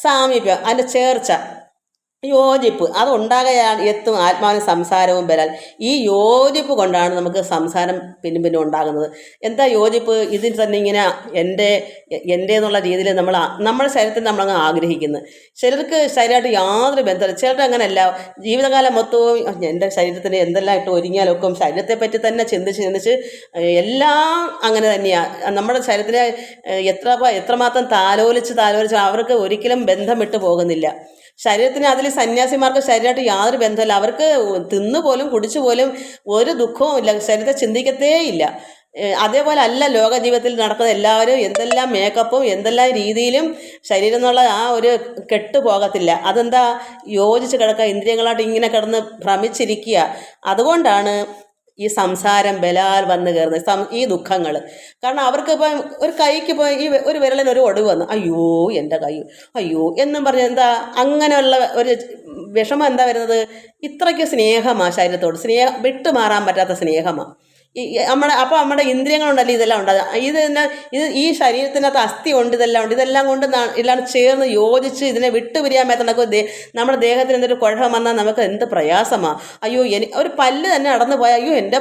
സാമീപ്യം, അതിൻ്റെ ചേർച്ച, യോജിപ്പ്, അതുണ്ടാകയാൽ എത്തും ആത്മാവിന് സംസാരവും ബലാൽ. ഈ യോജിപ്പ് കൊണ്ടാണ് നമുക്ക് സംസാരം പിന്നെ ഉണ്ടാകുന്നത്. എന്താ യോജിപ്പ്? ഇതിൽ തന്നെ ഇങ്ങനെ എൻ്റെ എന്നുള്ള രീതിയിൽ നമ്മുടെ ശരീരത്തിൽ നമ്മളങ്ങ് ആഗ്രഹിക്കുന്നു. ചിലർക്ക് ശരീരമായിട്ട് യാതൊരു ബന്ധമില്ല. ചിലർ അങ്ങനെയല്ല, ജീവിതകാലം മൊത്തവും എൻ്റെ ശരീരത്തിന് എന്തെല്ലാം ഇട്ട് ഒരുങ്ങിയാലൊക്കെ ശരീരത്തെ പറ്റി തന്നെ ചിന്തിച്ച് എല്ലാം അങ്ങനെ തന്നെയാണ്. നമ്മുടെ ശരീരത്തിനെ എത്രമാത്രം താലോലിച്ച് അവർക്ക് ഒരിക്കലും ബന്ധം വിട്ടു പോകുന്നില്ല. ശരീരത്തിന് അതിൽ സന്യാസിമാർക്ക് ശരീരമായിട്ട് യാതൊരു ബന്ധമില്ല. അവർക്ക് തിന്നുപോലും കുടിച്ചുപോലും ഒരു ദുഃഖവും ഇല്ല, ശരീരത്തെ ചിന്തിക്കത്തേ ഇല്ല. അതേപോലെ അല്ല ലോക ജീവിതത്തിൽ നടക്കുന്ന എല്ലാവരും. എന്തെല്ലാം മേക്കപ്പും എന്തെല്ലാം രീതിയിലും ശരീരം എന്നുള്ള ആ ഒരു കെട്ട് പോകത്തില്ല. അതെന്താ? യോജിച്ച് കിടക്കുക, ഇന്ദ്രിയങ്ങളായിട്ട് ഇങ്ങനെ കിടന്ന് ഭ്രമിച്ചിരിക്കുക. അതുകൊണ്ടാണ് ഈ സംസാരം ബലാൽ വന്ന് കയറുന്നത്, ഈ ദുഃഖങ്ങൾ. കാരണം അവർക്ക് ഇപ്പം ഒരു കൈക്ക് ഇപ്പോൾ ഈ ഒരു വിരലിന് ഒരു ഒടിവ് വന്നു, അയ്യോ എൻ്റെ കൈ, അയ്യോ എന്നും പറഞ്ഞ് എന്താ അങ്ങനെയുള്ള ഒരു വിഷമം എന്താ വരുന്നത്? ഇത്രയ്ക്ക് സ്നേഹമാണ് ശരീരത്തോട്, വിട്ടുമാറാൻ പറ്റാത്ത സ്നേഹമാണ് നമ്മുടെ ഇന്ദ്രിയങ്ങളുണ്ടല്ലോ ഇതെല്ലാം ഉണ്ട്. ഈ ശരീരത്തിനകത്ത് അസ്ഥി ഉണ്ട്, ഇതെല്ലാം കൊണ്ട് എല്ലാം ചേർന്ന് യോജിച്ച് ഇതിനെ വിട്ടുപിരിയാൻ പറ്റുന്ന നമ്മുടെ ദേഹത്തിന് എന്തൊരു കുഴപ്പം വന്നാൽ നമുക്ക് എന്ത് പ്രയാസമാണ്. അയ്യോ ഒരു പല്ല് തന്നെ നടന്നു പോയാൽ അയ്യോ എൻ്റെ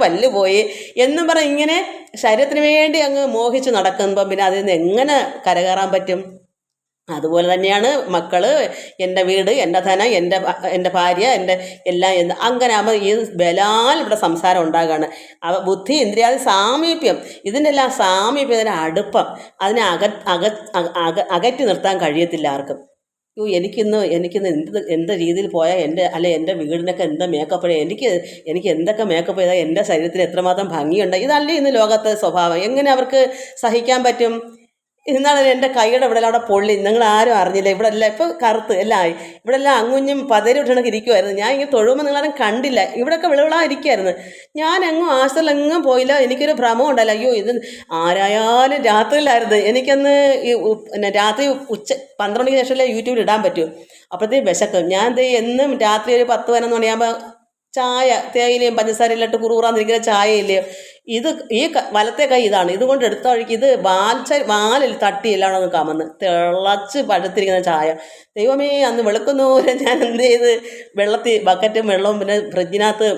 പല്ല് പോയി എന്നും പറഞ്ഞ് ഇങ്ങനെ ശരീരത്തിന് വേണ്ടി അങ്ങ് മോഹിച്ച് നടക്കുമ്പം പിന്നെ അതിൽ നിന്ന് എങ്ങനെ കരകയറാൻ പറ്റും? അതുപോലെ തന്നെയാണ് മക്കൾ, എൻ്റെ വീട്, എൻ്റെ ധനം, എൻ്റെ ഭാര്യ, എൻ്റെ എല്ലാം അങ്ങനെ ആകുമ്പോൾ ഈ ബലാൽ ഇവിടെ സംസാരം ഉണ്ടാകുകയാണ്. ബുദ്ധി ഇന്ദ്രിയാദി സാമീപ്യം, ഇതിനെല്ലാം സാമീപ്യം, ഇതിൻ്റെ അടുപ്പം, അതിനെ അകറ്റി നിർത്താൻ കഴിയത്തില്ല ആർക്കും. എനിക്കിന്ന് എന്ത് രീതിയിൽ പോയാൽ എൻ്റെ വീടിനൊക്കെ എന്താ മേക്കപ്പ്, എനിക്ക് എന്തൊക്കെ മേക്കപ്പ് ചെയ്താൽ എൻ്റെ ശരീരത്തിന് എത്രമാത്രം ഭംഗിയുണ്ട്, ഇതല്ലേ ഇന്ന് ലോകത്തെ സ്വഭാവം. എങ്ങനെ അവർക്ക് സഹിക്കാൻ പറ്റും? എന്നാണ് എൻ്റെ കൈയുടെ ഇവിടെ അവിടെ പൊള്ളി, നിങ്ങൾ ആരും അറിഞ്ഞില്ല. ഇവിടെ എല്ലാം ഇപ്പോൾ കറുത്ത് എല്ലാം ആയി. ഇവിടെ എല്ലാം അങ്ങുഞ്ഞും പതരി വിട്ടണക്ക് ഇരിക്കുമായിരുന്നു. ഞാൻ ഇങ്ങനെ തൊഴുമ്പോൾ നിങ്ങളാരും കണ്ടില്ല. ഇവിടെയൊക്കെ വിളവിളായിരിക്കുമായിരുന്നു. ഞാൻ എങ്ങും ആശുപത്രിയിലെങ്ങും പോയില്ല. എനിക്കൊരു ഭ്രമം ഉണ്ടല്ലോ, അയ്യോ ഇത് ആരായാലും രാത്രിയിലായിരുന്നു. എനിക്കന്ന് പിന്നെ രാത്രി 12 മണിക്ക് ശേഷമല്ലേ യൂട്യൂബിൽ ഇടാൻ പറ്റൂ. അപ്പോഴത്തേക്കും വിശക്കും. ഞാൻ എന്നും രാത്രി ഒരു 10-11 മണിയാകുമ്പോൾ ചായ തേയിലയും പഞ്ചസാരയിലിട്ട് കുറുകുറാന്നിരിക്കുന്ന ചായയില്ലേ, ഇത് ഈ വലത്തെ കൈ ഇതാണ്. ഇതുകൊണ്ട് എടുത്ത വഴിക്ക് ഇത് വാലിൽ തട്ടി എല്ലാം അങ്ങ് കമന്ന് തിളച്ച് പഴുത്തിരിക്കുന്ന ചായ. ദൈവമേ, അന്ന് വെളുക്കുന്നൂരെ ഞാൻ എന്ത് ചെയ്ത് ബക്കറ്റും വെള്ളവും പിന്നെ ഫ്രിഡ്ജിനകത്ത്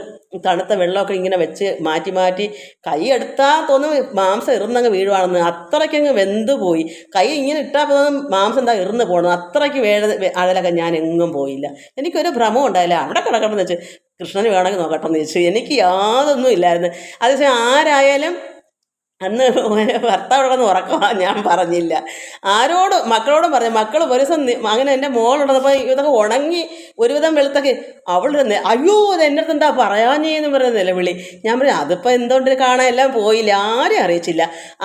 തണുത്ത വെള്ളമൊക്കെ ഇങ്ങനെ വെച്ച് മാറ്റി മാറ്റി കൈ എടുത്താൽ തോന്നും മാംസം ഇറുന്നങ്ങ് വീഴുവാണെന്ന്. അത്രയ്ക്കങ്ങ് വെന്ത് പോയി. കൈ ഇങ്ങനെ ഇട്ടാൽ തോന്നും മാംസം എന്താ ഇറുന്ന് പോകണം. അത്രയ്ക്ക് അഴലൊക്കെ ഞാൻ എങ്ങും പോയില്ല. എനിക്കൊരു ഭ്രമം ഉണ്ടായില്ല. അവിടെ കിടക്കണമെന്ന് വെച്ച് കൃഷ്ണന് വേണമെങ്കിൽ നോക്കട്ടെ എന്ന് ചോദിച്ചു. എനിക്ക് യാതൊന്നും ഇല്ലായിരുന്നു. അതേസമയം ആരായാലും അന്ന് ഭർത്താവോടൊന്ന് ഉറക്കമാ, ഞാൻ പറഞ്ഞില്ല. മക്കളോടും പറഞ്ഞു. മക്കൾ ഒരു ദിവസം അങ്ങനെ എൻ്റെ മോളുള്ളപ്പോൾ ഇതൊക്കെ ഉണങ്ങി ഒരുവിധം വെളുത്തൊക്കെ അവളുടെ അയ്യോ ഇത് എൻ്റെ അടുത്ത് എന്താ പറയാഞ്ഞേന്ന് പറയുന്ന നിലവിളി. ഞാൻ പറഞ്ഞു അതിപ്പോൾ എന്തുകൊണ്ട് കാണാൻ എല്ലാം പോയില്ല, ആരെയും അറിയിച്ചില്ല.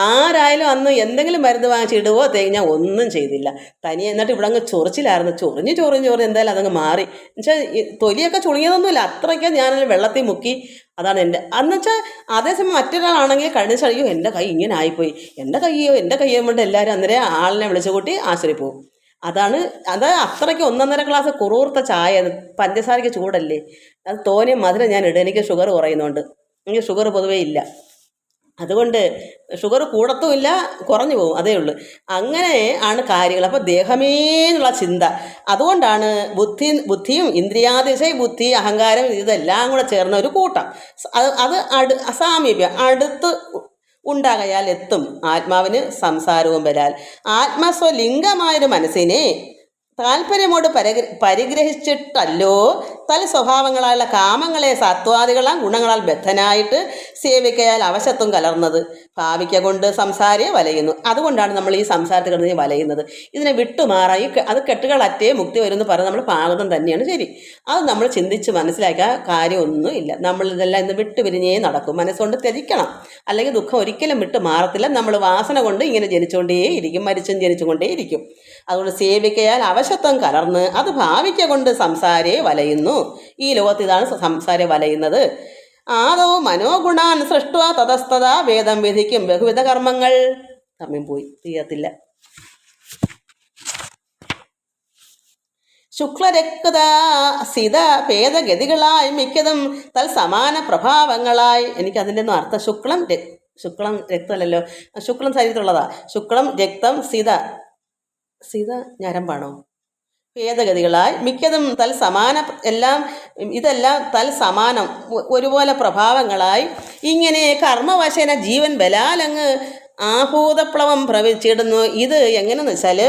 ആരായാലും അന്ന് എന്തെങ്കിലും മരുന്ന് വാങ്ങിച്ചിടുവോ ഞാൻ ഒന്നും ചെയ്തില്ല. തനിയെ എന്നിട്ട് ഇവിടെ അങ്ങ് ചൊറിച്ചിലായിരുന്നു. ചൊറിഞ്ഞ് എന്തായാലും അതങ്ങ് മാറി. എന്നുവെച്ചാൽ തൊലിയൊക്കെ ചുളുങ്ങിയതൊന്നുമില്ല. അത്രയ്ക്ക് ഞാനതിൽ വെള്ളത്തിൽ മുക്കി. അതാണ് അന്ന് വെച്ചാൽ. അതേസമയം മറ്റൊരാളാണെങ്കിൽ കഴിഞ്ഞ അയ്യോ എൻ്റെ കൈ ഇങ്ങനെ ആയിപ്പോയി, എൻ്റെ കൈ കൊണ്ട് എല്ലാവരും അന്നേരം ആളിനെ വിളിച്ചു കൂട്ടി ആശുപത്രി പോകും. അത് അത്രയ്ക്ക് 1.5 ഗ്ലാസ് കുറൂർത്ത ചായ. പഞ്ചസാരയ്ക്ക് ചൂടല്ലേ, അത് തോനെ മധുരം ഞാൻ ഇടും. എനിക്ക് ഷുഗർ കുറയുന്നുണ്ട്. എനിക്ക് ഷുഗർ പൊതുവേ ഇല്ല. അതുകൊണ്ട് ഷുഗർ കൂടത്തുമില്ല, കുറഞ്ഞു പോകും, അതേ ഉള്ളൂ. അങ്ങനെ ആണ് കാര്യങ്ങൾ. അപ്പോൾ ദേഹമേ എന്നുള്ള ചിന്ത. അതുകൊണ്ടാണ് ബുദ്ധിയും ഇന്ദ്രിയാതിശയ ബുദ്ധി അഹങ്കാരം ഇതെല്ലാം കൂടെ ചേർന്ന ഒരു കൂട്ടം. അത് സാമീപ്യം അടുത്ത് ഉണ്ടാകയാൽ എത്തും ആത്മാവിന് സംസാരവും വരാൽ. ആത്മസ്വലിംഗമായൊരു മനസ്സിനെ താല്പര്യമോട് പരിഗ്രഹിച്ചിട്ടല്ലോ തൽ സ്വഭാവങ്ങളായുള്ള കാമങ്ങളെ സത്വാദികളാം ഗുണങ്ങളാൽ ബദ്ധനായിട്ട് സേവിക്കയാൽ അവശത്വം കലർന്നത് ഭാവിക്ക കൊണ്ട് സംസാരിയെ വലയുന്നു. അതുകൊണ്ടാണ് നമ്മൾ ഈ സംസാരത്തിൽ കിടന്ന് വലയുന്നത്. ഇതിനെ വിട്ടുമാറായി അത് കെട്ടുകളറ്റേ മുക്തി വരുമെന്ന് പറഞ്ഞ് നമ്മൾ പാകതം തന്നെയാണ് ശരി. അത് നമ്മൾ ചിന്തിച്ച് മനസ്സിലാക്കാൻ കാര്യമൊന്നും ഇല്ല. നമ്മളിതെല്ലാം ഇന്ന് വിട്ടുപിരിഞ്ഞേ നടക്കും. മനസ്സുകൊണ്ട് ത്യജിക്കണം, അല്ലെങ്കിൽ ദുഃഖം ഒരിക്കലും വിട്ടു മാറത്തില്ല. നമ്മൾ വാസന കൊണ്ട് ഇങ്ങനെ ജനിച്ചുകൊണ്ടേയിരിക്കും, ജനിച്ചുകൊണ്ടേയിരിക്കും. അതുകൊണ്ട് സേവിക്കയാൽ അവശത്വം കലർന്ന് അത് ഭാവിക്ക കൊണ്ട് സംസാരേ വലയുന്നു. ഈ ലോകത്ത് ഇതാണ് സംസാരെ വലയുന്നത്. ആദോ മനോഗുണാൻ സൃഷ്ടുവ തതസ്തത വേദം വിധിക്കും ബഹുവിധ കർമ്മങ്ങൾ. സമയം പോയി, തീരത്തില്ല. ശുക്ലരക്ത സിത ഭേദഗതികളായി മിക്കതും തൽസമാന പ്രഭാവങ്ങളായി. എനിക്കതിൻ്റെ ഒന്നും അർത്ഥം. ശുക്ലം രക്തമല്ലല്ലോ, ശുക്ലം ശരീരത്തിലുള്ളതാ. ശുക്ലം രക്തം സിത ഞരമ്പാണോ? ഭേദഗതികളായി മിക്കതും തൽസമാന ഇതെല്ലാം തൽസമാനം ഒരുപോലെ പ്രഭാവങ്ങളായി ഇങ്ങനെ കർമ്മവശേന ജീവൻ ബലാലങ്ങ് ആഭൂതപ്ലവം പ്രവചിച്ചിടുന്നു. ഇത് എങ്ങനെയെന്ന് വെച്ചാൽ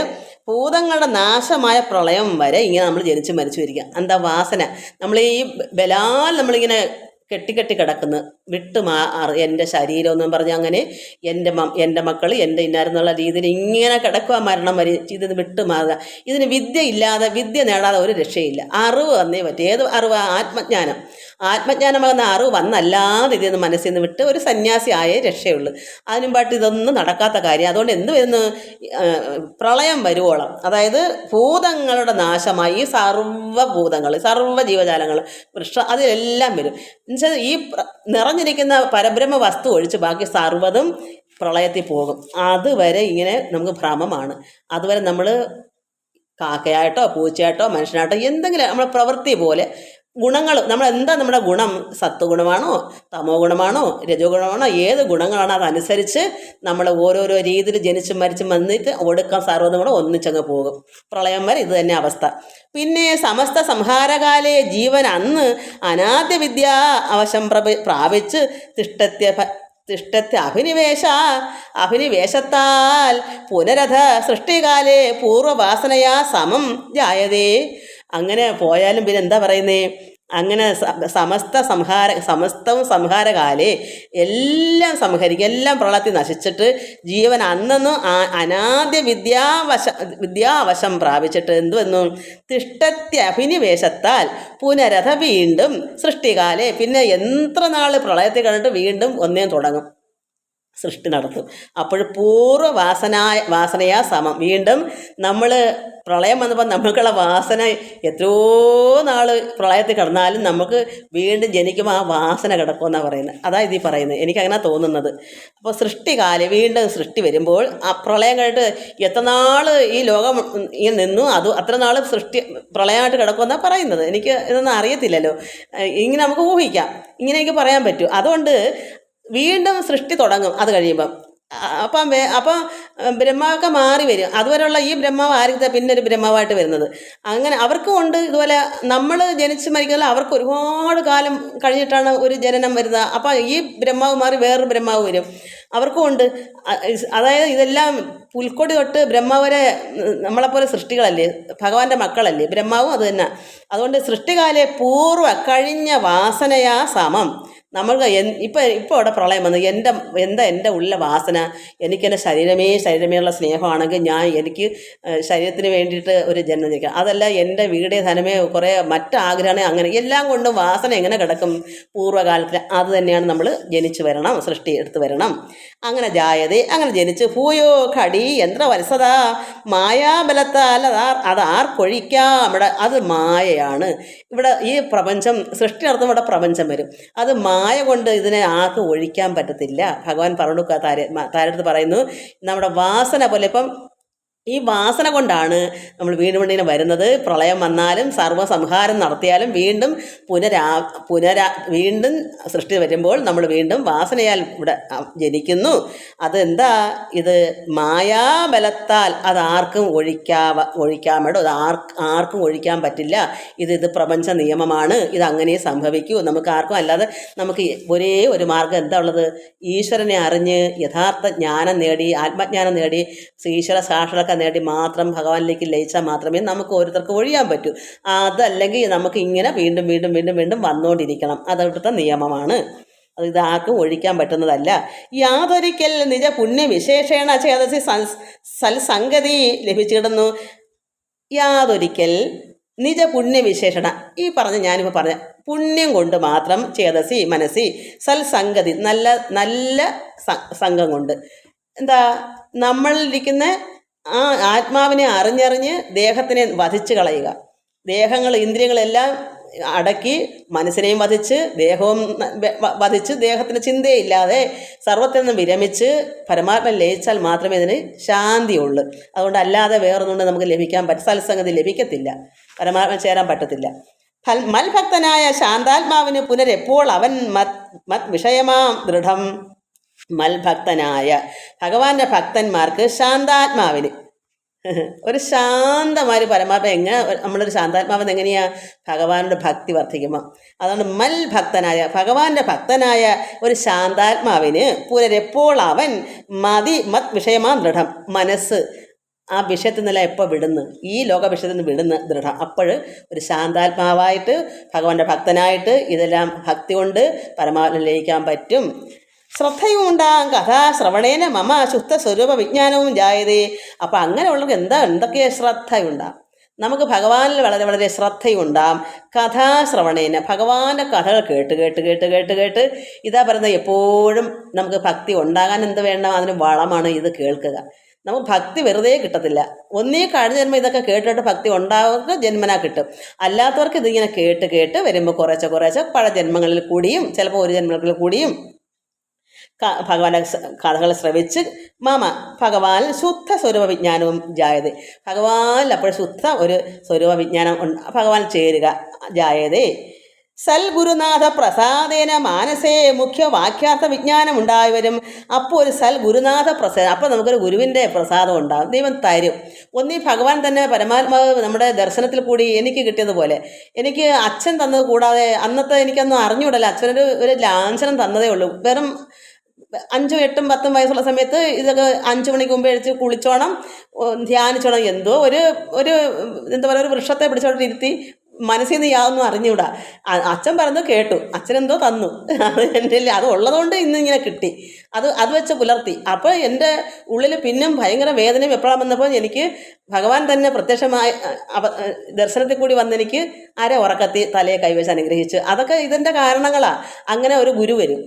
ഭൂതങ്ങളുടെ നാശമായ പ്രളയം വരെ ഇങ്ങനെ നമ്മൾ ജനിച്ച് മരിച്ചു വരിക. എന്താ വാസന നമ്മൾ ഈ ബലാൽ നമ്മളിങ്ങനെ കെട്ടി കിടക്കുന്നു. എൻ്റെ ശരീരം എന്നും പറഞ്ഞ് അങ്ങനെ എൻ്റെ മക്കൾ എൻ്റെ ഇന്നാരെന്നുള്ള രീതിയിൽ ഇങ്ങനെ കിടക്കുക. മരണം വരെ ഇതിന് വിട്ടുമാറുക. ഇതിന് വിദ്യ നേടാതെ ഒരു രക്ഷയില്ല. അറിവ് വന്നേ പറ്റും. ഏത് അറിവ്? ആത്മജ്ഞാനമാകുന്ന അറിവ് വന്നല്ലാതെ ഇതിൽ നിന്ന് മനസ്സിൽ നിന്ന് വിട്ട് ഒരു സന്യാസി ആയേ രക്ഷയുള്ളൂ. അതിനും പാട്ട് ഇതൊന്നും നടക്കാത്ത കാര്യം. അതുകൊണ്ട് എന്ത് വരുന്നു? പ്രളയം വരുവോളം, അതായത് ഭൂതങ്ങളുടെ നാശമായി ഈ സർവ്വഭൂതങ്ങൾ, സർവ്വ ജീവജാലങ്ങൾ, അതിലെല്ലാം വരും. എന്നുവെച്ചാൽ ഈ നിറഞ്ഞിരിക്കുന്ന പരബ്രഹ്മ വസ്തു ഒഴിച്ച് ബാക്കി സർവ്വതും പ്രളയത്തിൽ പോകും. അതുവരെ ഇങ്ങനെ നമുക്ക് ഭ്രമമാണ്. അതുവരെ നമ്മൾ കാക്കയായിട്ടോ പൂച്ചയായിട്ടോ മനുഷ്യനായിട്ടോ എന്തെങ്കിലും നമ്മുടെ പ്രവൃത്തി പോലെ ഗുണങ്ങൾ നമ്മുടെ ഗുണം സത്വഗുണമാണോ തമോ ഗുണമാണോ രജോ ഗുണമാണോ ഏത് ഗുണങ്ങളാണോ അതനുസരിച്ച് നമ്മൾ ഓരോരോ രീതിയിൽ ജനിച്ചും മരിച്ചും വന്നിട്ട് ഒടുക്കം സർവ്വതും കൂടെ ഒന്നിച്ചങ്ങ് പോകും. പ്രളയം വരെ ഇത് തന്നെ അവസ്ഥ. പിന്നെ സമസ്ത സംഹാരകാലേ ജീവൻ അന്ന് അനാദ്യ വിദ്യ അവശം പ്രാപിച്ച് തിഷ്ടത്യ അഭിനിവേശത്താൽ പുനരഥ സൃഷ്ടികാലേ പൂർവവാസനയാ സമം ജായതേ. അങ്ങനെ പോയാലും പിന്നെ എന്താ പറയുന്നേ? അങ്ങനെ സമസ്തവും സംഹാരകാലേ എല്ലാം സംഹരിക്കും. എല്ലാം പ്രളയത്തിൽ നശിച്ചിട്ട് ജീവൻ അന്നൊന്നും അനാദ്യ വിദ്യാവശം പ്രാപിച്ചിട്ട് എന്തു വന്നു? തിഷ്ടത്യഭിനിവേശത്താൽ പുനരഥ വീണ്ടും സൃഷ്ടികാലേ പിന്നെ എത്ര നാൾ പ്രളയത്തിൽ കണ്ടിട്ട് വീണ്ടും ഒന്നേ തുടങ്ങും. സൃഷ്ടി നടത്തും. അപ്പോൾ വാസനയാ സമം. വീണ്ടും നമ്മൾ പ്രളയം വന്നപ്പോൾ നമുക്കുള്ള വാസന എത്രയോ നാൾ പ്രളയത്തിൽ കിടന്നാലും നമുക്ക് വീണ്ടും ജനിക്കുമ്പോൾ ആ വാസന കിടക്കുമെന്നാണ് പറയുന്നത്. അതാണ് ഇതിൽ പറയുന്നത്. എനിക്കങ്ങനെ തോന്നുന്നത്. അപ്പോൾ സൃഷ്ടികാലം വീണ്ടും സൃഷ്ടി വരുമ്പോൾ ആ പ്രളയം കഴിഞ്ഞിട്ട് എത്ര നാൾ ഈ ലോകം നിന്നു അത്ര നാൾ സൃഷ്ടി പ്രളയമായിട്ട് കിടക്കുമെന്നാണ് പറയുന്നത്. എനിക്ക് ഇതൊന്നും അറിയത്തില്ലല്ലോ. ഇങ്ങനെ നമുക്ക് ഊഹിക്കാം, ഇങ്ങനെ എനിക്ക് പറയാൻ പറ്റൂ. അതുകൊണ്ട് വീണ്ടും സൃഷ്ടി തുടങ്ങും. അത് കഴിയുമ്പം അപ്പം ബ്രഹ്മാവൊക്കെ മാറി വരും. അതുവരെയുള്ള ഈ ബ്രഹ്മാവ് ആയിരിക്കും പിന്നെ ഒരു ബ്രഹ്മാവായിട്ട് വരുന്നത്. അങ്ങനെ അവർക്കും ഉണ്ട് ഇതുപോലെ. നമ്മൾ ജനിച്ച് മരിക്കുന്നില്ല, അവർക്ക് ഒരുപാട് കാലം കഴിഞ്ഞിട്ടാണ് ഒരു ജനനം വരുന്നത്. അപ്പം ഈ ബ്രഹ്മാവ് മാറി വേറൊരു ബ്രഹ്മാവ് വരും. അവർക്കും ഉണ്ട്. അതായത് ഇതെല്ലാം പുൽക്കൊടി തൊട്ട് ബ്രഹ്മാവ് വരെ നമ്മളെപ്പോലെ സൃഷ്ടികളല്ലേ, ഭഗവാന്റെ മക്കളല്ലേ ബ്രഹ്മാവും. അത് തന്നെ. അതുകൊണ്ട് സൃഷ്ടികാലെ പൂർവ്വ കഴിഞ്ഞ വാസനയാ സമം. നമ്മൾക്ക് ഇപ്പോൾ ഇവിടെ പ്രളയം വന്നു, എൻ്റെ ഉള്ള വാസന, എനിക്കെൻ്റെ ശരീരമേയുള്ള സ്നേഹമാണെങ്കിൽ എനിക്ക് ശരീരത്തിന് വേണ്ടിയിട്ട് ഒരു ജന്മം നിൽക്കാം. അതല്ല എൻ്റെ വീടേ ധനമേ കുറേ മറ്റാഗ്രഹമാണ്. അങ്ങനെ എല്ലാം കൊണ്ടും വാസന എങ്ങനെ കിടക്കും പൂർവ്വകാലത്തിൽ? അത് തന്നെയാണ് നമ്മൾ ജനിച്ചു വരണം, സൃഷ്ടി എടുത്ത് വരണം. അങ്ങനെ ജായതേ, അങ്ങനെ ജനിച്ച് ഭൂയോ ഘടി യന്ത്രവത്സത മായാബലത്താൽ അതാർക്കൊഴിക്കാം. ഇവിടെ അത് മായയാണ്. ഇവിടെ ഈ പ്രപഞ്ചം സൃഷ്ടി നടത്തുമ്പോൾ ഇവിടെ പ്രപഞ്ചം വരും. അത് മായ കൊണ്ട് ഇതിനെ ആർക്കും ഒഴിക്കാൻ പറ്റത്തില്ല. ഭഗവാൻ പറഞ്ഞു താരടുത്ത് പറയുന്നു, നമ്മുടെ വാസന പോലെ. ഇപ്പം ഈ വാസന കൊണ്ടാണ് നമ്മൾ വീണ്ടും ഇങ്ങനെ വരുന്നത്. പ്രളയം വന്നാലും സർവ്വസംഹാരം നടത്തിയാലും വീണ്ടും വീണ്ടും സൃഷ്ടി വരുമ്പോൾ നമ്മൾ വീണ്ടും വാസനയാൽ ഇവിടെ ജനിക്കുന്നു. അതെന്താ? ഇത് മായാബലത്താൽ അതാർക്കും ഒഴിക്കാമോ? അത് ആർക്കും ഒഴിക്കാൻ പറ്റില്ല. ഇത് പ്രപഞ്ച നിയമമാണ്. ഇത് അങ്ങനെ സംഭവിക്കൂ. നമുക്ക് ആർക്കും അല്ലാതെ നമുക്ക് ഒരേ ഒരു മാർഗ്ഗം എന്താ ഉള്ളത്? ഈശ്വരനെ അറിഞ്ഞ് യഥാർത്ഥ ജ്ഞാനം നേടി, ആത്മജ്ഞാനം നേടി, ഈശ്വര സാക്ഷരത നേടി മാത്രം ഭഗവാനിലേക്ക് ലയിച്ചാൽ മാത്രമേ നമുക്ക് ഓരോരുത്തർക്ക് ഒഴിയാൻ പറ്റൂ. അതല്ലെങ്കിൽ നമുക്ക് ഇങ്ങനെ വീണ്ടും വീണ്ടും വീണ്ടും വീണ്ടും വന്നുകൊണ്ടിരിക്കണം. അതവിടുത്തെ നിയമമാണ്. അത് ഇതാർക്കും ഒഴിക്കാൻ പറ്റുന്നതല്ല. യാതൊരിക്കൽ നിജ പുണ്യവിശേഷേണ ചേതസി സൽസംഗതി ലഭിച്ചിടുന്നു. യാതൊരിക്കൽ നിജ പുണ്യവിശേഷണ, ഈ ഞാനിപ്പോൾ പറഞ്ഞ പുണ്യം കൊണ്ട് മാത്രം ചേതസി മനസ്സി സൽസംഗതി നല്ല സംഘം കൊണ്ട്, എന്താ നമ്മളിരിക്കുന്ന ആ ആത്മാവിനെ അറിഞ്ഞറിഞ്ഞ് ദേഹത്തിനെ വധിച്ച് കളയുക. ഇന്ദ്രിയങ്ങളെല്ലാം അടക്കി മനസ്സിനെയും വധിച്ച് ദേഹവും വധിച്ച് ദേഹത്തിന് ചിന്തയില്ലാതെ സർവത്തിൽ നിന്നും വിരമിച്ച് പരമാത്മ ലയിച്ചാൽ മാത്രമേ ഇതിന് ശാന്തിയുള്ളൂ. അതുകൊണ്ട് അല്ലാതെ വേറൊന്നുകൊണ്ട് നമുക്ക് സത്സംഗതി ലഭിക്കത്തില്ല, പരമാത്മ ചേരാൻ പറ്റത്തില്ല. മൽഭക്തനായ ശാന്താത്മാവിന് പുനരെപ്പോൾ അവൻ മത് വിഷയമാം ദൃഢം. മൽഭക്തനായ ഭഗവാന്റെ ഭക്തന്മാർക്ക്, ശാന്താത്മാവിന് ഒരു ശാന്തമായ പരമാത്മ എങ്ങനെ നമ്മളൊരു ശാന്താത്മാവെന്ന് എങ്ങനെയാ? ഭഗവാനുടെ ഭക്തി വർദ്ധിക്കുമ്പോൾ. അതുകൊണ്ട് മൽഭക്തനായ ഭഗവാന്റെ ഭക്തനായ ഒരു ശാന്താത്മാവിന് പുനരെപ്പോൾ അവൻ മത് വിഷയമാം ദൃഢം. മനസ്സ് ആ വിഷയത്തിൽ നിന്നെല്ലാം എപ്പോൾ വിടുന്നു? ഈ ലോക വിഷയത്തിൽ നിന്ന് വിടുന്ന ദൃഢം. അപ്പോൾ ഒരു ശാന്താത്മാവായിട്ട് ഭഗവാന്റെ ഭക്തനായിട്ട് ഇതെല്ലാം ഭക്തി കൊണ്ട് പരമാത്മ ലയിക്കാൻ പറ്റും. ശ്രദ്ധയും ഉണ്ടാകും. കഥാശ്രവണേന മമ ശുദ്ധ സ്വരൂപ വിജ്ഞാനവും ജായതേ. അപ്പം അങ്ങനെയുള്ളവർക്ക് എന്തൊക്കെ ശ്രദ്ധയുണ്ടാകും? നമുക്ക് ഭഗവാനിൽ വളരെ വളരെ ശ്രദ്ധയുണ്ടാകും. കഥാശ്രവണേന ഭഗവാന്റെ കഥകൾ കേട്ട് കേട്ട് കേട്ട് കേട്ട് കേട്ട് ഇതാ പറയുന്നത്. എപ്പോഴും നമുക്ക് ഭക്തി ഉണ്ടാകാൻ എന്ത് വേണം? അതിന് വളമാണ് ഇത് കേൾക്കുക. നമുക്ക് ഭക്തി വെറുതെ കിട്ടത്തില്ല. ഒന്നീ കഴിഞ്ഞ ജന്മം ഇതൊക്കെ കേട്ടിട്ട് ഭക്തി ഉണ്ടാവുക ജന്മനാ കിട്ടും. അല്ലാത്തവർക്ക് ഇതിങ്ങനെ കേട്ട് കേട്ട് വരുമ്പോൾ കുറേശ്ശെ പല ജന്മങ്ങളിൽ കൂടിയും ചിലപ്പോൾ ഒരു ജന്മങ്ങളിൽ കൂടിയും ഭഗവാന്റെ കഥകൾ ശ്രവിച്ച് ഭഗവാൻ ശുദ്ധ സ്വരൂപ വിജ്ഞാനവും ജായതേ. ഭഗവാനിൽ അപ്പോൾ ശുദ്ധ ഒരു സ്വരൂപ വിജ്ഞാനം ഭഗവാൻ ചേരുക ജായതേ. സൽഗുരുനാഥ പ്രസാദേന മാനസേ മുഖ്യ വാക്യാർത്ഥ വിജ്ഞാനം ഉണ്ടായി വരും. അപ്പോൾ ഒരു സൽഗുരുനാഥ പ്രസാദം, അപ്പോൾ നമുക്കൊരു ഗുരുവിൻ്റെ പ്രസാദം ഉണ്ടാകും. ദൈവം തരും. ഒന്നീ ഭഗവാൻ തന്നെ പരമാത്മാവ് നമ്മുടെ ദർശനത്തിൽ കൂടി എനിക്ക് കിട്ടിയതുപോലെ, എനിക്ക് അച്ഛൻ തന്നത് കൂടാതെ അന്നത്തെ എനിക്കൊന്നും അറിഞ്ഞുകൂടല്ല. അച്ഛനൊരു ലാഞ്ചനം തന്നതേ ഉള്ളൂ. വെറും 5, 8, 10 വയസ്സുള്ള സമയത്ത് ഇതൊക്കെ 5 മണിക്ക് മുമ്പ് എഴുതി കുളിച്ചോണം, ധ്യാനിച്ചോണം. എന്തോ ഒരു എന്താ പറയുക, ഒരു വൃക്ഷത്തെ പിടിച്ചോണ്ടിരുത്തി മനസ്സിൽ നിന്ന് യാതൊന്നും അറിഞ്ഞുകൂടാ. അച്ഛൻ പറഞ്ഞത് കേട്ടു, അച്ഛനെന്തോ തന്നു, അത് എൻ്റെ അത് ഉള്ളതുകൊണ്ട് ഇന്ന് ഇങ്ങനെ കിട്ടി. അത് വെച്ച് പുലർത്തി. അപ്പോൾ എൻ്റെ ഉള്ളിൽ പിന്നും ഭയങ്കര വേദനയും എപ്പോഴാണ് വന്നപ്പോൾ എനിക്ക് ഭഗവാൻ തന്നെ പ്രത്യക്ഷമായ ദർശനത്തിൽ കൂടി വന്നെനിക്ക് ഉറക്കത്തി തലയെ കൈവച്ച് അനുഗ്രഹിച്ച്. അതൊക്കെ ഇതിൻ്റെ കാരണങ്ങളാണ്. അങ്ങനെ ഒരു ഗുരു വരും.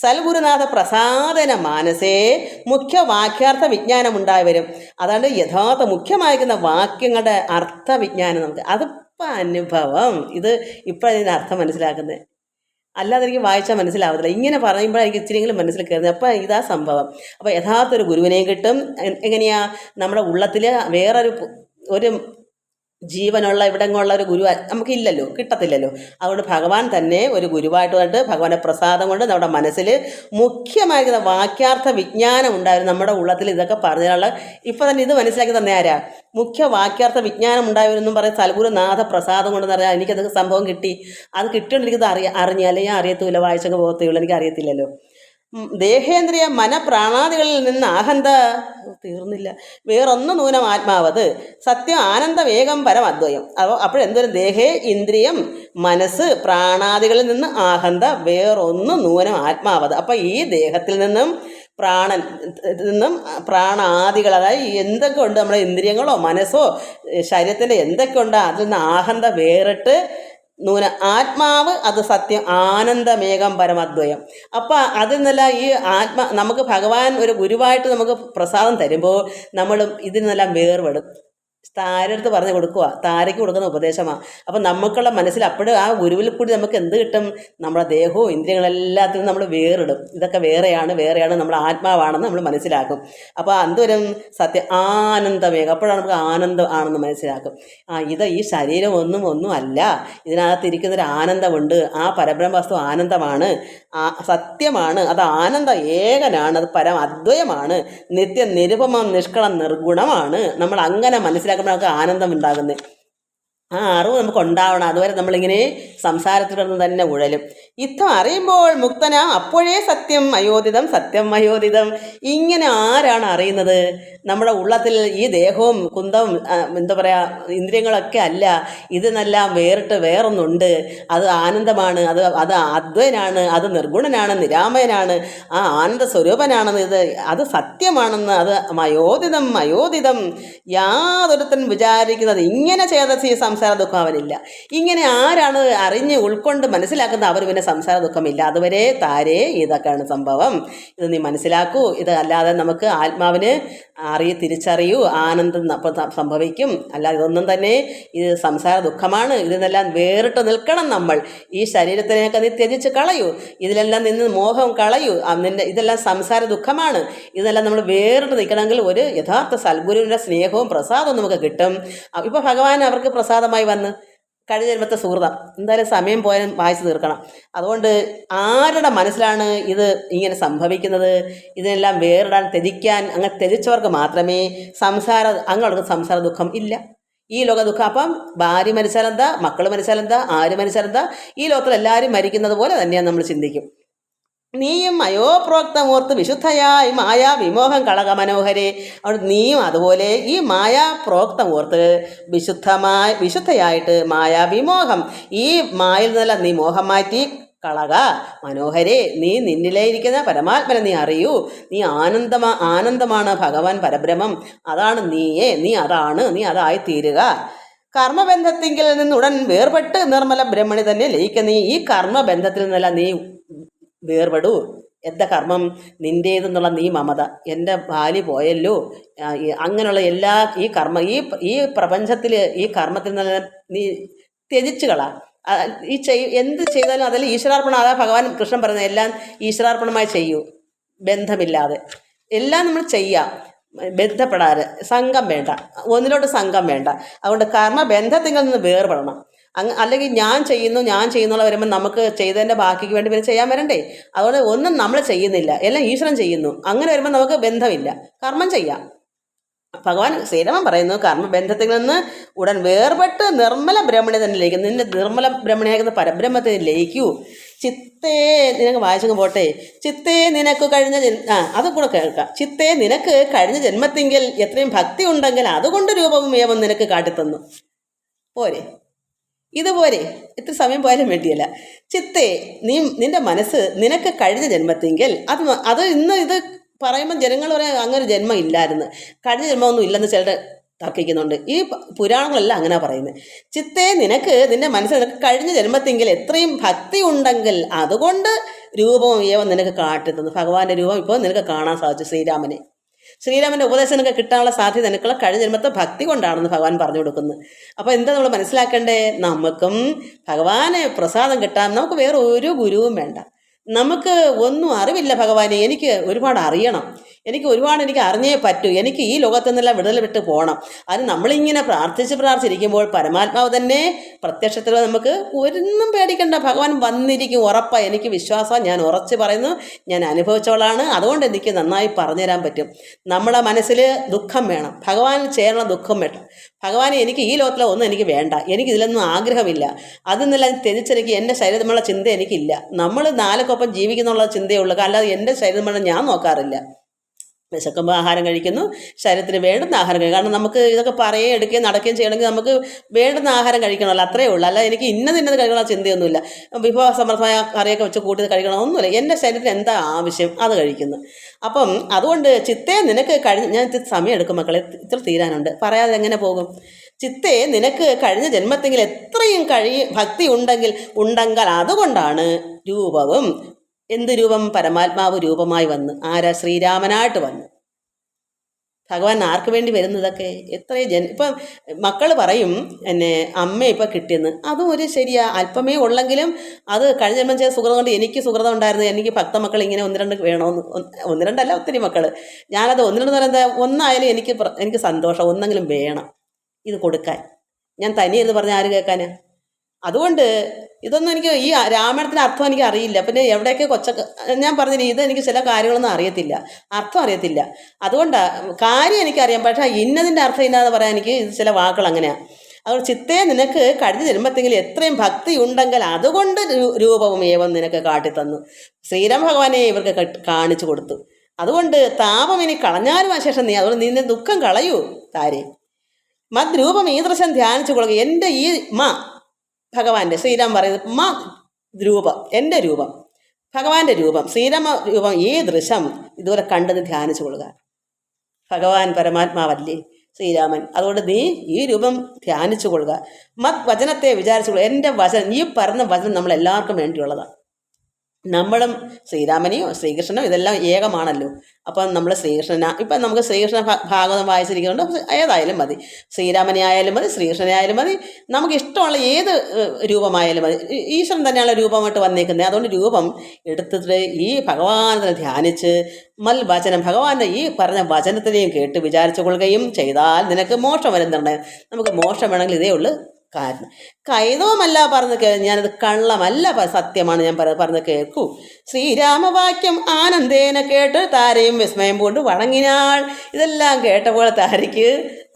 സൽഗുരുനാഥ പ്രസാദന മാനസേ മുഖ്യ വാക്യാർത്ഥ വിജ്ഞാനം ഉണ്ടായി വരും. അതാണ്ട് യഥാർത്ഥ മുഖ്യമായിരിക്കുന്ന വാക്യങ്ങളുടെ അർത്ഥവിജ്ഞാനം നമുക്ക് അതിപ്പോൾ അനുഭവം. ഇത് ഇപ്പോഴാണ് ഇതിൻ്റെ അർത്ഥം മനസ്സിലാക്കുന്നത്. അല്ലാതെ എനിക്ക് വായിച്ചാൽ മനസ്സിലാവത്തില്ല. ഇങ്ങനെ പറയുമ്പോഴാണ് എനിക്ക് ഇച്ചിരിയെങ്കിലും മനസ്സിൽ കയറുന്നത്. അപ്പോൾ ഇതാ സംഭവം. അപ്പോൾ യഥാർത്ഥ ഒരു ഗുരുവിനെയും കിട്ടും. എങ്ങനെയാ നമ്മുടെ ഉള്ളത്തിൽ ഒരു ജീവനുള്ള ഇവിടെങ്ങുള്ള ഒരു ഗുരു നമുക്കില്ലല്ലോ, കിട്ടത്തില്ലല്ലോ. അതുകൊണ്ട് ഭഗവാൻ തന്നെ ഒരു ഗുരുവായിട്ട് കണ്ട് ഭഗവാന്റെ പ്രസാദം കൊണ്ട് നമ്മുടെ മനസ്സിൽ മുഖ്യമായിരിക്കുന്ന വാക്യാർത്ഥ വിജ്ഞാനം ഉണ്ടായിരുന്നു. നമ്മുടെ ഉള്ളത്തിൽ ഇതൊക്കെ പറഞ്ഞുള്ള ഇപ്പം തന്നെ ഇത് മനസ്സിലാക്കി തന്നെ ആരാ? മുഖ്യ വാക്യാർത്ഥ വിജ്ഞാനം ഉണ്ടായിരുന്നെന്നും പറയും സൽഗുരുനാഥ പ്രസാദം കൊണ്ടെന്ന് പറയാം. എനിക്കത് സംഭവം കിട്ടി. അത് കിട്ടിയോണ്ട് എനിക്കത് അറിഞ്ഞാലേ ഞാൻ അറിയത്തുമില്ല, വായിച്ചൊക്കെ പോകത്തുള്ളൂ, എനിക്ക് അറിയത്തില്ലല്ലോ. ദേഹേന്ദ്രിയ മനപ്രാണാദികളിൽ നിന്ന് ആഹന്ത തീർന്നില്ല, വേറൊന്നും നൂനം ആത്മാവത് സത്യം ആനന്ദവേഗം പരമദ്വയം. അപ്പോഴെന്തൊരു ദേഹേ ഇന്ദ്രിയം മനസ്സ് പ്രാണാദികളിൽ നിന്ന് ആഹന്ത വേറൊന്നും നൂനം ആത്മാവത്. അപ്പം ഈ ദേഹത്തിൽ നിന്നും പ്രാണാദികൾ, അതായത് എന്തൊക്കെ ഉണ്ട് നമ്മുടെ ഇന്ദ്രിയങ്ങളോ മനസ്സോ ശരീരത്തിൻ്റെ എന്തൊക്കെ ഉണ്ടോ അതിൽ നിന്ന് ആഹന്ത വേറിട്ട് നൂന ആത്മാവ് അത് സത്യം ആനന്ദമേകം പരമദ്വയം. അപ്പം അതിൽ നിന്നെല്ലാം ഈ നമുക്ക് ഭഗവാൻ ഒരു ഗുരുവായിട്ട് നമുക്ക് പ്രസാദം തരുമ്പോൾ നമ്മളും ഇതിൽ നിന്നെല്ലാം വേർപെടും. താരടുത്ത് പറഞ്ഞു കൊടുക്കുക, താരയ്ക്ക് കൊടുക്കുന്ന ഉപദേശമാണ്. അപ്പം നമുക്കുള്ള മനസ്സിൽ അപ്പോഴും ആ ഗുരുവിൽ കൂടി നമുക്ക് എന്ത് കിട്ടും? നമ്മുടെ ദേഹവും ഇന്ദ്രിയങ്ങളെല്ലാത്തിനും നമ്മൾ വേറിടും. ഇതൊക്കെ വേറെയാണ് നമ്മുടെ ആത്മാവാണെന്ന് നമ്മൾ മനസ്സിലാക്കും. അപ്പോൾ എന്തുവരും? സത്യം ആനന്ദമേകം. അപ്പോഴാണ് നമുക്ക് ആനന്ദം ആണെന്ന് മനസ്സിലാക്കും. ഈ ശരീരം ഒന്നും അല്ല, ഇതിനകത്തിരിക്കുന്നൊരു ആനന്ദമുണ്ട്. ആ പരബ്രഹ്മവസ്തു ആനന്ദമാണ്, സത്യമാണ്, അത് ആനന്ദ ഏകനാണ്, അത് പരം അദ്വയമാണ്, നിത്യം നിരുപമം നിഷ്കളം നിർഗുണമാണ്. നമ്മൾ അങ്ങനെ മനസ്സിലാക്കുമ്പോൾ നമുക്ക് ആനന്ദം ഉണ്ടാകുന്നത്. ആ അറിവ് നമുക്ക് ഉണ്ടാവണം. അതുവരെ നമ്മളിങ്ങനെ സംസാരത്തിൽ കിടന്ന് തന്നെ ഉഴലും. യുദ്ധം അറിയുമ്പോൾ മുക്തനാം അപ്പോഴേ സത്യം അയോധിതം, സത്യം അയോധിതം. ഇങ്ങനെ ആരാണ് അറിയുന്നത്? നമ്മുടെ ഉള്ളത്തിൽ ഈ ദേഹവും കുന്തവും എന്താ പറയുക ഇന്ദ്രിയങ്ങളൊക്കെ അല്ല, ഇതിനെല്ലാം വേറിട്ട് വേറൊന്നുണ്ട്. അത് ആനന്ദമാണ്, അത് അദ്വൈനാണ്, അത് നിർഗുണനാണ്, നിരാമയനാണ്, ആ ആനന്ദ സ്വരൂപനാണെന്ന്, അത് സത്യമാണെന്ന്, അത് അയോധിതം യാതൊരുത്തൻ വിചാരിക്കുന്നത് ഇങ്ങനെ ചേതസ് ഈ സംസാര ദുഃഖം അവനില്ല. ഇങ്ങനെ ആരാണ് അറിഞ്ഞ് ഉൾക്കൊണ്ട് മനസ്സിലാക്കുന്നത് അവർ പിന്നെ സംസാര ദുഃഖമില്ല. അതുവരെ താരേ ഇതൊക്കെയാണ് സംഭവം. ഇത് നീ മനസ്സിലാക്കൂ. ഇത് അല്ലാതെ നമുക്ക് ആത്മാവിന് തിരിച്ചറിയൂ, ആനന്ദം സംഭവിക്കും. അല്ലാതെ ഇതൊന്നും തന്നെ ഇത് സംസാര ദുഃഖമാണ്. ഇതിനെല്ലാം വേറിട്ട് നിൽക്കണം നമ്മൾ. ഈ ശരീരത്തിനെയൊക്കെ നീ ത്യജിച്ച് കളയൂ, ഇതിലെല്ലാം നിന്ന് മോഹം കളയൂ. ഇതെല്ലാം സംസാര ദുഃഖമാണ്. ഇതെല്ലാം നമ്മൾ വേറിട്ട് നിൽക്കണമെങ്കിൽ ഒരു യഥാർത്ഥ സൽഗുരുവിൻ്റെ സ്നേഹവും പ്രസാദവും നമുക്ക് കിട്ടും. ഇപ്പോൾ ഭഗവാൻ അവർക്ക് പ്രസാദമായി വന്ന് കഴിഞ്ഞ ജന്മത്തെ സുഹൃതം എന്തായാലും സമയം പോയാലും വായിച്ചു തീർക്കണം. അതുകൊണ്ട് ആരുടെ മനസ്സിലാണ് ഇത് ഇങ്ങനെ സംഭവിക്കുന്നത്? ഇതിനെല്ലാം വേറിടാൻ ത്യജിക്കാൻ അങ്ങനെ ത്യജിച്ചവർക്ക് മാത്രമേ അങ്ങോട്ട് സംസാര ദുഃഖം ഇല്ല, ഈ ലോക ദുഃഖം. അപ്പം ഭാര്യ മരിച്ചാലെന്താ, മക്കൾ മരിച്ചാലെന്താ, ആര് മരിച്ചാലെന്താ, ഈ ലോകത്തിൽ എല്ലാവരും മരിക്കുന്നത് പോലെ തന്നെയാണ് നമ്മൾ ചിന്തിക്കും. നീയും അയോപ്രോക്തമൂർത്ത് വിശുദ്ധയായി മായാ വിമോഹം കളക മനോഹരെ. അവിടെ നീയും അതുപോലെ ഈ മായാ പ്രോക്തമൂർത്ത് വിശുദ്ധയായിട്ട് മായാ വിമോഹം, ഈ മായിൽ നിന്നല്ല നീ മോഹം മാറ്റി കളക മനോഹരെ. നീ നിന്നിലേ ഇരിക്കുന്ന പരമാത്മനെ നീ അറിയൂ. നീ ആനന്ദമാണ് ഭഗവാൻ പരബ്രഹ്മം. അതാണ് നീയേ, നീ അതായി തീരുക. കർമ്മബന്ധത്തിങ്കിൽ നിന്നുടൻ വേർപെട്ട് നിർമ്മല ബ്രഹ്മണി തന്നെ ലയിക്ക. നീ ഈ കർമ്മബന്ധത്തിൽ നിന്നല്ല നീ വേർപെടൂ. എന്താ കർമ്മം? നിൻ്റേതെന്നുള്ള നീ മമത, എൻ്റെ ഭാര്യ പോയല്ലോ, അങ്ങനെയുള്ള എല്ലാ ഈ പ്രപഞ്ചത്തിൽ ഈ കർമ്മത്തിൽ നിന്ന് നീ ത്യജിച്ചു കളാ. എന്ത് ചെയ്താലും അതിൽ ഈശ്വരാർപ്പണം. അതാ ഭഗവാൻ കൃഷ്ണൻ പറയുന്നത്, എല്ലാം ഈശ്വരാർപ്പണമായി ചെയ്യൂ, ബന്ധമില്ലാതെ എല്ലാം നമ്മൾ ചെയ്യാം. ബന്ധപ്പെടാതെ സംഘം വേണ്ട, ഒന്നിലോട്ട് സംഘം വേണ്ട. അതുകൊണ്ട് കർമ്മബന്ധത്തിൽ നിന്ന് വേർപെടണം. അല്ലെങ്കിൽ ഞാൻ ചെയ്യുന്നുള്ള വരുമ്പോൾ നമുക്ക് ചെയ്തതിൻ്റെ ബാക്കിക്ക് വേണ്ടി പിന്നെ ചെയ്യാൻ വരണ്ടേ? അതുകൊണ്ട് ഒന്നും നമ്മൾ ചെയ്യുന്നില്ല, എല്ലാം ഈശ്വരൻ ചെയ്യുന്നു. അങ്ങനെ വരുമ്പോൾ നമുക്ക് ബന്ധമില്ല, കർമ്മം ചെയ്യാം. ഭഗവാൻ ശ്രീരാമൻ പറയുന്നു, കർമ്മബന്ധത്തിൽ നിന്ന് ഉടൻ വേർപെട്ട് നിർമ്മല ബ്രഹ്മണി തന്നെ ലയിക്കും. നിന്റെ നിർമ്മല ബ്രഹ്മണിയാകുന്ന പരബ്രഹ്മത്തിൽ ലയിക്കൂ. ചിത്തേ നിനക്ക് വായിച്ചങ്ങ് പോട്ടെ. ചിത്തേ നിനക്ക് അത് കൂടെ കേൾക്കാം. ചിത്തേ നിനക്ക് കഴിഞ്ഞ ജന്മത്തെങ്കിൽ എത്രയും ഭക്തി ഉണ്ടെങ്കിൽ അതുകൊണ്ട് രൂപവും ഏവം നിനക്ക് കാട്ടിത്തന്നു. പോരെ? ഇതുപോലെ ഇത്ര സമയം പോയാലും വേണ്ടിയല്ല. ചിത്തേ നിന്റെ മനസ്സ് നിനക്ക് കഴിഞ്ഞ ജന്മത്തെങ്കിൽ അത് ഇന്ന് ഇത് പറയുമ്പം ജനങ്ങൾ പറയാൻ അങ്ങനെ ജന്മം ഇല്ലായിരുന്നു, കഴിഞ്ഞ ജന്മമൊന്നും ഇല്ലെന്ന് ചിലർ തർക്കിക്കുന്നുണ്ട്. ഈ പുരാണങ്ങളെല്ലാം അങ്ങനെ പറയുന്നത്. ചിത്തേ നിനക്ക് നിന്റെ മനസ്സിൽ നിനക്ക് കഴിഞ്ഞ ജന്മത്തെങ്കിൽ എത്രയും ഭക്തി ഉണ്ടെങ്കിൽ അതുകൊണ്ട് രൂപവും ഏവം നിനക്ക് കാട്ടിത്തന്നു. ഭഗവാന്റെ രൂപം ഇപ്പോൾ നിനക്ക് കാണാൻ സാധിച്ചു. ശ്രീരാമൻ്റെ ഉപദേശം നിനക്ക് കിട്ടാനുള്ള സാധ്യത നിനക്കുള്ള കഴിഞ്ഞ ജന്മത്തെ ഭക്തി കൊണ്ടാണെന്ന് ഭഗവാൻ പറഞ്ഞു കൊടുക്കുന്നത്. അപ്പോൾ എന്താ നമ്മൾ മനസ്സിലാക്കേണ്ടേ? നമുക്കും ഭഗവാനെ പ്രസാദം കിട്ടാൻ നമുക്ക് വേറെ ഒരു ഗുരുവും വേണ്ട. നമുക്ക് ഒന്നും അറിവില്ല ഭഗവാനെ, എനിക്ക് ഒരുപാട് അറിയണം, എനിക്ക് അറിഞ്ഞേ പറ്റൂ, എനിക്ക് ഈ ലോകത്തു നിന്നെല്ലാം വിടുതൽ വിട്ട് പോകണം. അതിന് നമ്മളിങ്ങനെ പ്രാർത്ഥിച്ചിരിക്കുമ്പോൾ പരമാത്മാവ് തന്നെ പ്രത്യക്ഷത്തിൽ നമുക്ക് ഒന്നും പേടിക്കണ്ട, ഭഗവാൻ വന്നിരിക്കും ഉറപ്പാണ്. എനിക്ക് വിശ്വാസം, ഞാൻ ഉറച്ച് പറയുന്നു, ഞാൻ അനുഭവിച്ചവളാണ്. അതുകൊണ്ട് എനിക്ക് നന്നായി പറഞ്ഞുതരാൻ പറ്റും. നമ്മളെ മനസ്സിൽ ദുഃഖം വേണം, ഭഗവാൻ ചേരണം, ദുഃഖം വേണം. ഭഗവാനെ എനിക്ക് ഈ ലോകത്തിലെ ഒന്നും എനിക്ക് വേണ്ട, എനിക്ക് ഇതിലൊന്നും ആഗ്രഹമില്ല, അതെന്നെല്ലാം ത്യജിച്ചെനിക്ക് എൻ്റെ ശരീരത്തിലുള്ള ചിന്ത എനിക്കില്ല. നമ്മൾ നാലക്കൊപ്പം ജീവിക്കുന്നുള്ള ചിന്തയുള്ളൂ, അല്ലാതെ എൻ്റെ ശരീരം ഞാൻ നോക്കാറില്ല. വിശക്കുമ്പോൾ ആഹാരം കഴിക്കുന്നു, ശരീരത്തിന് വേണ്ടുന്ന ആഹാരം കഴിക്കും. കാരണം നമുക്ക് ഇതൊക്കെ പറയുകയും എടുക്കുകയും നടക്കുകയും ചെയ്യണമെങ്കിൽ നമുക്ക് വേണ്ടുന്ന ആഹാരം കഴിക്കണമല്ലോ, അത്രയേ ഉള്ളൂ. അല്ല എനിക്ക് ഇന്നത് കഴിക്കണമെന്ന ചിന്തയൊന്നുമില്ല. വിഭവസമൃദ്ധമായ കറിയൊക്കെ വെച്ച് കൂട്ടി കഴിക്കണമെന്നൊന്നുമില്ല. എൻ്റെ ശരീരത്തിന് എന്താ ആവശ്യം അത് കഴിക്കുന്നു. അപ്പം അതുകൊണ്ട് ചിത്തേ നിനക്ക് ഞാൻ സമയം എടുക്കും മക്കളെ, ഇത്ര തീരാനുണ്ട്, പറയാതെ എങ്ങനെ പോകും. ചിത്തേ നിനക്ക് കഴിഞ്ഞ ജന്മത്തെങ്കിൽ എത്രയും ഭക്തി ഉണ്ടെങ്കിൽ അതുകൊണ്ടാണ് രൂപവും. എന്ത് രൂപം? പരമാത്മാവ് രൂപമായി വന്ന്. ആരാ? ശ്രീരാമനായിട്ട് വന്നു. ഭഗവാൻ ആർക്ക് വേണ്ടി വരുന്നതൊക്കെ എത്രയും ഇപ്പം മക്കൾ പറയും എന്നെ അമ്മ ഇപ്പം കിട്ടിയെന്ന്. അതും ഒരു ശരിയാ, അല്പമേ ഉള്ളെങ്കിലും അത് കഴിഞ്ഞ ജന്മം ചെയ്ത സുഹൃതം കൊണ്ട് എനിക്ക് സുഹൃതം ഉണ്ടായിരുന്നു. എനിക്ക് ഭക്തമക്കൾ ഇങ്ങനെ 1-2 വേണമെന്ന്, 1-2 അല്ല, ഒത്തിരി മക്കൾ. ഞാനത് 1-2 എന്ന് പറയുന്നത് ഒന്നായാലും എനിക്ക് സന്തോഷം, ഒന്നെങ്കിലും വേണം ഇത് കൊടുക്കാൻ. ഞാൻ തനിയെന്ന് പറഞ്ഞാൽ ആര് കേൾക്കാനാ? അതുകൊണ്ട് ഇതൊന്നും എനിക്ക് ഈ രാമായണത്തിൻ്റെ അർത്ഥം എനിക്ക് അറിയില്ല. പിന്നെ എവിടെയൊക്കെ ഞാൻ പറഞ്ഞില്ല, ഇത് എനിക്ക് ചില കാര്യങ്ങളൊന്നും അറിയത്തില്ല, അർത്ഥം അറിയത്തില്ല. അതുകൊണ്ടാണ് കാര്യം എനിക്കറിയാം, പക്ഷേ ഇന്നതിൻ്റെ അർത്ഥം ഇന്നാന്ന് പറയാൻ എനിക്ക് ചില വാക്കുകൾ അങ്ങനെയാണ്. അതുകൊണ്ട് ചിത്തേ നിനക്ക് കഴിഞ്ഞ ജന്മത്തെങ്കിൽ എത്രയും ഭക്തി ഉണ്ടെങ്കിൽ അതുകൊണ്ട് രൂപവും ഏവം നിനക്ക് കാട്ടിത്തന്നു. ശ്രീരാമ ഭഗവാനെ ഇവർക്ക് കാണിച്ചു കൊടുത്തു. അതുകൊണ്ട് താപം ഇനി കളഞ്ഞാലും ശേഷം അതുകൊണ്ട് നിന്റെ ദുഃഖം കളയൂ താരെ. മദ്രൂപം ഈദൃശം ധ്യാനിച്ചു കൊള്ളുക. എൻ്റെ ഈ ഭഗവാന്റെ ശ്രീരാം പറയുന്നത് രൂപം, എൻ്റെ രൂപം, ഭഗവാന്റെ രൂപം, ശ്രീരാമ രൂപം ഈ ദൃശ്യം ഇതുപോലെ കണ്ടത് ധ്യാനിച്ചു കൊള്ളുക. ഭഗവാൻ പരമാത്മാവല്ലേ ശ്രീരാമൻ, അതുകൊണ്ട് നീ ഈ രൂപം ധ്യാനിച്ചു കൊള്ളുക. വചനത്തെ വിചാരിച്ചു കൊള്ളുക. എൻ്റെ വചനം, ഈ പറഞ്ഞ വചനം നമ്മളെല്ലാവർക്കും വേണ്ടിയുള്ളതാണ്. നമ്മളും ശ്രീരാമനെയോ ശ്രീകൃഷ്ണനോ ഇതെല്ലാം ഏകമാണല്ലോ. അപ്പം നമ്മൾ ഇപ്പം നമുക്ക് ശ്രീകൃഷ്ണ ഭാഗവതം വായിച്ചിരിക്കുന്നുണ്ട്, ഏതായാലും മതി. ശ്രീരാമനെ ആയാലും മതി, ശ്രീകൃഷ്ണനെ ആയാലും മതി, നമുക്ക് ഇഷ്ടമുള്ള ഏത് രൂപമായാലും മതി. ഈശ്വരൻ തന്നെയാണ് രൂപമായിട്ട് വന്നേക്കുന്നത്. അതുകൊണ്ട് രൂപം എടുത്തിട്ട് ഈ ഭഗവാനെ ധ്യാനിച്ച് വചനം, ഭഗവാന്റെ ഈ പറഞ്ഞ വചനത്തിനെയും കേട്ട് വിചാരിച്ചു കൊള്ളുകയും ചെയ്താൽ നിനക്ക് മോക്ഷം വരുന്നുണ്ട്. നമുക്ക് മോക്ഷം വേണമെങ്കിൽ ഇതേ ഉള്ളൂ കാരണം. കൈതവുമല്ല പറഞ്ഞ് ഞാനത് കള്ളമല്ല, സത്യമാണ് ഞാൻ പറഞ്ഞ് കേൾക്കൂ. ശ്രീരാമവാക്യം ആനന്ദേന കേട്ട് താരയും വിസ്മയം കൊണ്ട് വണങ്ങിനാൾ. ഇതെല്ലാം കേട്ടപ്പോൾ താരയ്ക്ക്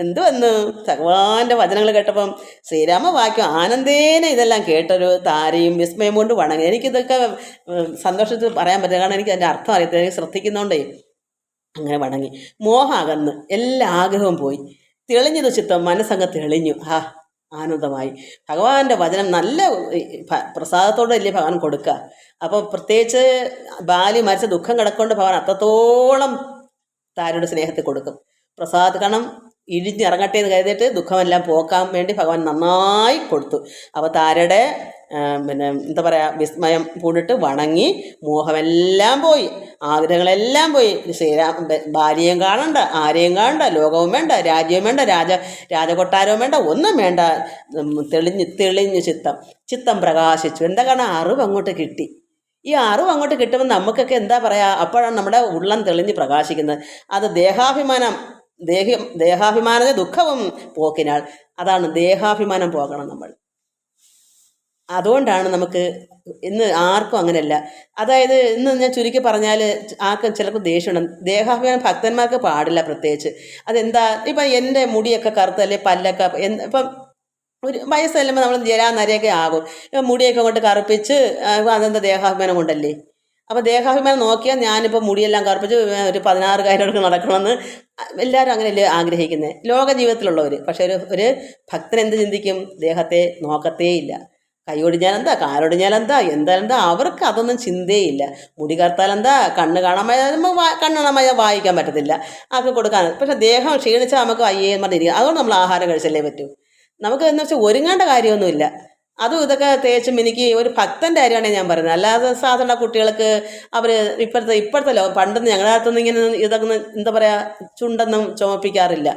എന്തു വന്നു? ഭഗവാന്റെ വചനങ്ങൾ കേട്ടപ്പം ശ്രീരാമവാക്യം ആനന്ദേന ഇതെല്ലാം കേട്ടൊരു താരയും വിസ്മയം കൊണ്ട് വണങ്ങി. എനിക്കിതൊക്കെ സന്തോഷത്തിൽ പറയാൻ പറ്റില്ല, കാരണം എനിക്ക് അതിൻ്റെ അർത്ഥം അറിയത്തില്ല. എനിക്ക് ശ്രദ്ധിക്കുന്നതുകൊണ്ടേ അങ്ങനെ വണങ്ങി. മോഹം അകന്ന്, എല്ലാ ആഗ്രഹവും പോയി, തെളിഞ്ഞത് ചിത്തം, മനസ്സങ്ങ് തെളിഞ്ഞു. ആനന്ദമായി. ഭഗവാന്റെ വചനം നല്ല പ്രസാദത്തോടെ അല്ലേ ഭഗവാൻ കൊടുക്കുക. അപ്പോൾ പ്രത്യേകിച്ച് ബാലി മരിച്ച ദുഃഖം കിടക്കൊണ്ട് ഭഗവാൻ അത്രത്തോളം താരയുടെ സ്നേഹത്തിൽ കൊടുക്കും. കാരണം ഇഴിഞ്ഞിറങ്ങട്ടെ എന്ന് കരുതിയിട്ട് ദുഃഖമെല്ലാം പോക്കാൻ വേണ്ടി ഭഗവാൻ നന്നായി കൊടുത്തു. അപ്പോൾ താരയുടെ എന്താ പറയുക, വിസ്മയം പൂണ്ടിട്ട് വണങ്ങി, മോഹമെല്ലാം പോയി, ആഗ്രഹങ്ങളെല്ലാം പോയി. ഭാര്യയും കാണണ്ട, ആരെയും കാണണ്ട, ലോകവും വേണ്ട, രാജ്യവും വേണ്ട, രാജകൊട്ടാരവും വേണ്ട, ഒന്നും വേണ്ട. തെളിഞ്ഞു ചിത്തം പ്രകാശിച്ചു. എന്താ കാരണം? അറിവ് അങ്ങോട്ട് കിട്ടി. ഈ അറിവ് അങ്ങോട്ട് കിട്ടുമ്പോൾ നമുക്കൊക്കെ എന്താ പറയുക, അപ്പോഴാണ് നമ്മുടെ ഉള്ളം തെളിഞ്ഞ് പ്രകാശിക്കുന്നത്. അത് ദേഹാഭിമാനത്തെ ദുഃഖവും പോക്കിനാൾ. അതാണ് ദേഹാഭിമാനം പോകണം നമ്മൾ. അതുകൊണ്ടാണ് നമുക്ക് ഇന്ന് ആർക്കും അങ്ങനെയല്ല. അതായത് ഇന്ന് ഞാൻ ചുരുക്കി പറഞ്ഞാൽ ആർക്കും ചിലർക്ക് ദേഷ്യമുണ്ട്. ദേഹാഭിമാനം ഭക്തന്മാർക്ക് പാടില്ല പ്രത്യേകിച്ച്. അതെന്താ? ഇപ്പം എൻ്റെ മുടിയൊക്കെ കറുത്തല്ലേ, പല്ലൊക്കെ ഇപ്പം ഒരു വയസ്സ് ചെല്ലുമ്പോൾ നമ്മൾ ജരാനരയൊക്കെ ആകും. മുടിയൊക്കെ കൊണ്ട് കറുപ്പിച്ച് അതെന്താ ദേഹാഭിമാനം കൊണ്ടല്ലേ. അപ്പോൾ ദേഹാഭിമാനം നോക്കിയാൽ ഞാനിപ്പോൾ മുടിയെല്ലാം കറുപ്പിച്ച് ഒരു 16 കാര്യങ്ങൾക്ക് നടക്കണമെന്ന് എല്ലാവരും അങ്ങനെയല്ലേ ആഗ്രഹിക്കുന്നത്, ലോക ജീവിതത്തിലുള്ളവർ. പക്ഷേ ഒരു ഭക്തൻ എന്ത് ചിന്തിക്കും? ദേഹത്തെ നോക്കത്തേ ഇല്ല. കൈയൊടിഞ്ഞാലെന്താ, കാലൊടിഞ്ഞാലെന്താ, എന്താ, അവർക്ക് അതൊന്നും ചിന്തയില്ല. മുടി കറുത്താലെന്താ, കണ്ണ് കാണാൻ കണ്ണ് കാണാൻ വായിക്കാൻ പറ്റത്തില്ല, ആർക്ക് കൊടുക്കാൻ. പക്ഷെ ദേഹം ക്ഷീണിച്ചാൽ നമുക്ക് അയ്യേന്ന് പറഞ്ഞിരിക്കുക. അതുകൊണ്ട് നമ്മൾ ആഹാരം കഴിച്ചല്ലേ പറ്റൂ. നമുക്ക് എന്ന് വെച്ചാൽ ഒരുങ്ങേണ്ട കാര്യമൊന്നുമില്ല. അതും ഇതൊക്കെ തേച്ച് മിനുക്കി ഒരു ഭക്തൻ്റെ കാര്യമാണ് ഞാൻ പറയുന്നത്. അല്ലാതെ സാധാരണ കുട്ടികൾക്ക് അവർ ഇപ്പോഴത്തെ പണ്ടൊന്നും ഞങ്ങളുടെ അടുത്തൊന്നും ഇങ്ങനെ ഇതൊക്കെ എന്താ പറയുക, ചുണ്ടൊന്നും ചുമപ്പിക്കാറില്ല.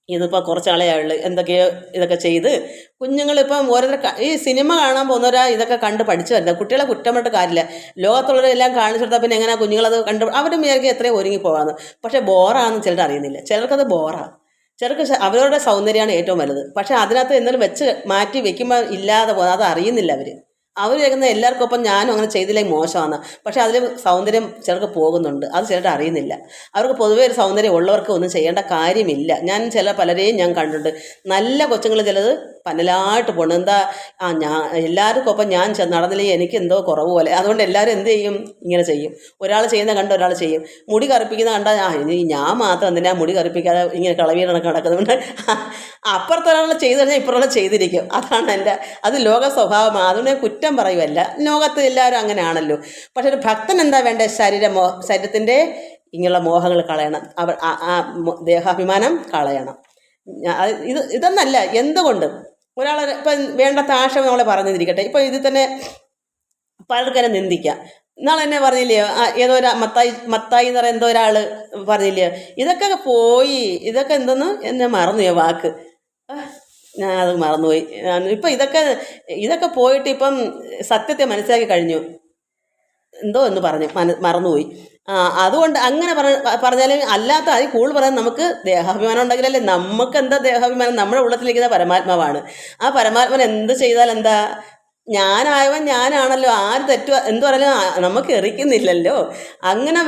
ഇതിപ്പോൾ കുറച്ച് നാളെയുള്ളൂ എന്തൊക്കെയോ ഇതൊക്കെ ചെയ്ത് കുഞ്ഞുങ്ങളിപ്പം ഓരോരുത്തർ ഈ സിനിമ കാണാൻ പോകുന്നവരാ ഇതൊക്കെ കണ്ട് പഠിച്ചു വരുന്നത്. കുട്ടികളെ കുറ്റം പറഞ്ഞിട്ട് കാര്യമില്ല. ലോകത്തുള്ളവരെല്ലാം കാണിച്ചു കൊടുത്താൽ പിന്നെ എങ്ങനെയാണ് കുഞ്ഞുങ്ങളത് കണ്ട് അവരും വിചാരിക്കും എത്രയും ഒരുങ്ങി പോകാമെന്ന്. പക്ഷേ ബോറാണെന്ന് ചിലർ അറിയുന്നില്ല. ചിലർക്കത് ബോറാണ്. ചിലർക്ക് അവരുടെ സൗന്ദര്യമാണ് ഏറ്റവും വലുത്. പക്ഷേ അതിനകത്ത് എന്തെങ്കിലും വെച്ച് മാറ്റി വെക്കുമ്പോൾ ഇല്ലാതെ പോകുന്നത് അത് അറിയുന്നില്ല അവർ കേൾക്കുന്ന എല്ലാവർക്കും ഒപ്പം ഞാനും അങ്ങനെ ചെയ്തില്ലെങ്കിൽ മോശമാണ്. പക്ഷേ അതിൽ സൗന്ദര്യം ചിലർക്ക് പോകുന്നുണ്ട്, അത് ചിലർ അറിയുന്നില്ല. അവർക്ക് പൊതുവേ ഒരു സൗന്ദര്യം ഉള്ളവർക്ക് ഒന്നും ചെയ്യേണ്ട കാര്യമില്ല. ഞാൻ പലരെയും ഞാൻ കണ്ടിട്ടുണ്ട്. നല്ല കൊച്ചുങ്ങൾ ചിലത് പന്നലായിട്ട് പോകണം. എന്താ എല്ലാവർക്കും ഒപ്പം ഞാൻ നടന്നില്ലെങ്കിൽ എനിക്ക് എന്തോ കുറവ് പോലെ. അതുകൊണ്ട് എല്ലാവരും എന്ത് ചെയ്യും, ഇങ്ങനെ ചെയ്യും. ഒരാൾ ചെയ്യുന്ന കണ്ട് ഒരാൾ ചെയ്യും. മുടി കറുപ്പിക്കുന്ന കണ്ടാൽ ഇനി ഞാൻ മാത്രം എന്തിനാ മുടി കറുപ്പിക്കാതെ ഇങ്ങനെ കളവീരണൊക്കെ നടക്കുന്നുണ്ട്. അപ്പുറത്തൊരാൾ ചെയ്തു കഴിഞ്ഞാൽ ഇപ്പുറം ചെയ്തിരിക്കും. അതാണ് അത് ലോക സ്വഭാവമാണ്. അതുകൊണ്ട് കുറ്റം പറയുമല്ല, ലോകത്ത് എല്ലാവരും അങ്ങനെയാണല്ലോ. പക്ഷെ ഒരു ഭക്തൻ എന്താ വേണ്ടേ, ശരീരത്തിൻ്റെ ഇങ്ങനെയുള്ള മോഹങ്ങൾ കളയണം, ദേഹാഭിമാനം കളയണം. ഇതൊന്നല്ല, എന്തുകൊണ്ടും ഒരാളെ ഇപ്പം വേണ്ടാത്ത ആശയം നമ്മളെ പറഞ്ഞിരിക്കട്ടെ. ഇപ്പം ഇതിൽ തന്നെ പലർക്കെന്നെ നിന്ദിക്കാം. ഇന്നാൾ എന്നെ പറഞ്ഞില്ലയോ, ഏതോ ഒരു മത്തായി എന്ന് പറയുന്ന എന്തോ ഒരാൾ പറഞ്ഞില്ലയോ, ഇതൊക്കെ പോയി, ഇതൊക്കെ എന്തെന്ന് എന്നെ മറന്നുപോയി വാക്ക്, ഞാൻ അത് മറന്നുപോയി. ഇപ്പം ഇതൊക്കെ പോയിട്ട് ഇപ്പം സത്യത്തെ മനസ്സിലാക്കി കഴിഞ്ഞു, എന്തോ എന്ന് പറഞ്ഞു മറന്നുപോയി. അതുകൊണ്ട് അങ്ങനെ പറഞ്ഞാലും അല്ലാത്ത അതിൽ കൂടുതൽ പറയാൻ നമുക്ക് ദേഹാഭിമാനം ഉണ്ടെങ്കിലല്ലേ. നമുക്ക് എന്താ ദേഹാഭിമാനം, നമ്മുടെ ഉള്ളത്തിലിരിക്കുന്ന പരമാത്മാവാണ്. ആ പരമാത്മാൻ എന്ത് ചെയ്താൽ എന്താ, ഞാനായവൻ ഞാനാണല്ലോ, ആര് തെറ്റു എന്തു പറഞ്ഞാലും നമുക്ക് എറിക്കുന്നില്ലല്ലോ. അങ്ങനെ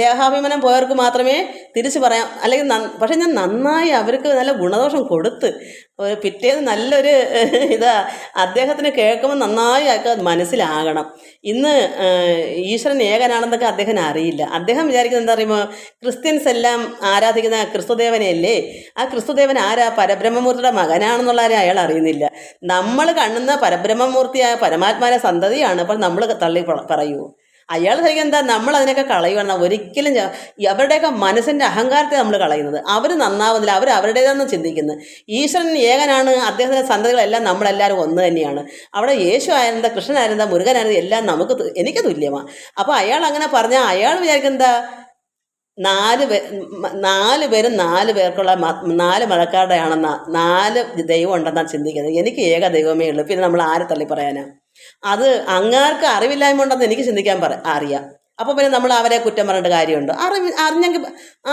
ദേഹാഭിമാനം പോയവർക്ക് മാത്രമേ തിരിച്ച് പറയാം. അല്ലെങ്കിൽ പക്ഷെ ഞാൻ നന്നായി അവർക്ക് നല്ല ഗുണദോഷം കൊടുത്ത് പിറ്റേന്ന് നല്ലൊരു അദ്ദേഹത്തിന് കേൾക്കുമ്പോൾ നന്നായി അയാൾക്ക് മനസ്സിലാകണം. ഇന്ന് ഈശ്വരൻ ഏകനാണെന്നൊക്കെ അദ്ദേഹത്തിന് അറിയില്ല. അദ്ദേഹം വിചാരിക്കുന്നത് എന്താ പറയുമ്പോൾ, ക്രിസ്ത്യൻസ് എല്ലാം ആരാധിക്കുന്ന ക്രിസ്തുദേവനെയല്ലേ, ആ ക്രിസ്തുദേവൻ ആരാ, പരബ്രഹ്മമൂർത്തിയുടെ മകനാണെന്നുള്ള കാര്യം അയാൾ അറിയുന്നില്ല. നമ്മൾ കാണുന്ന പരബ്രഹ്മമൂർത്തിയായ പരമാത്മാവിന്റെ സന്തതിയാണ്. അപ്പോൾ നമ്മൾ തള്ളി പറയൂ. അയാൾ ശരിക്കും എന്താ, നമ്മൾ അതിനൊക്കെ കളയുകയാണ്. ഒരിക്കലും അവരുടെയൊക്കെ മനസ്സിൻ്റെ അഹങ്കാരത്തെ നമ്മൾ കളയുന്നത്. അവർ നന്നാവുന്നില്ല, അവർ അവരുടേതെന്ന് ചിന്തിക്കുന്നത്. ഈശ്വരൻ ഏകനാണ്, അദ്ദേഹത്തിൻ്റെ സന്തതികളെല്ലാം നമ്മളെല്ലാവരും ഒന്ന് തന്നെയാണ്. അവിടെ യേശു ആയിരുന്ന, കൃഷ്ണനായിരുന്ന, മുരുകനായിരുന്ന എല്ലാം എനിക്ക് തുല്യമാണ്. അപ്പോൾ അയാൾ അങ്ങനെ പറഞ്ഞാൽ അയാൾ വിചാരിക്കുന്നത് നാല് പേരും 4 പേർക്കുള്ള 4 മതക്കാരുടെ ആണെന്നാ, 4 ദൈവം ഉണ്ടെന്നാണ് ചിന്തിക്കുന്നത്. എനിക്ക് ഏക ദൈവമേ ഉള്ളൂ, പിന്നെ നമ്മൾ ആരെ തള്ളി പറയാനാ? അത് അങ്ങാർക്ക് അറിവില്ലായ്മ ഉണ്ടെന്ന് എനിക്ക് ചിന്തിക്കാൻ അറിയാം. അപ്പോൾ പിന്നെ നമ്മൾ അവരെ കുറ്റം പറഞ്ഞിട്ട് കാര്യമുണ്ട്? അറിഞ്ഞെങ്കിൽ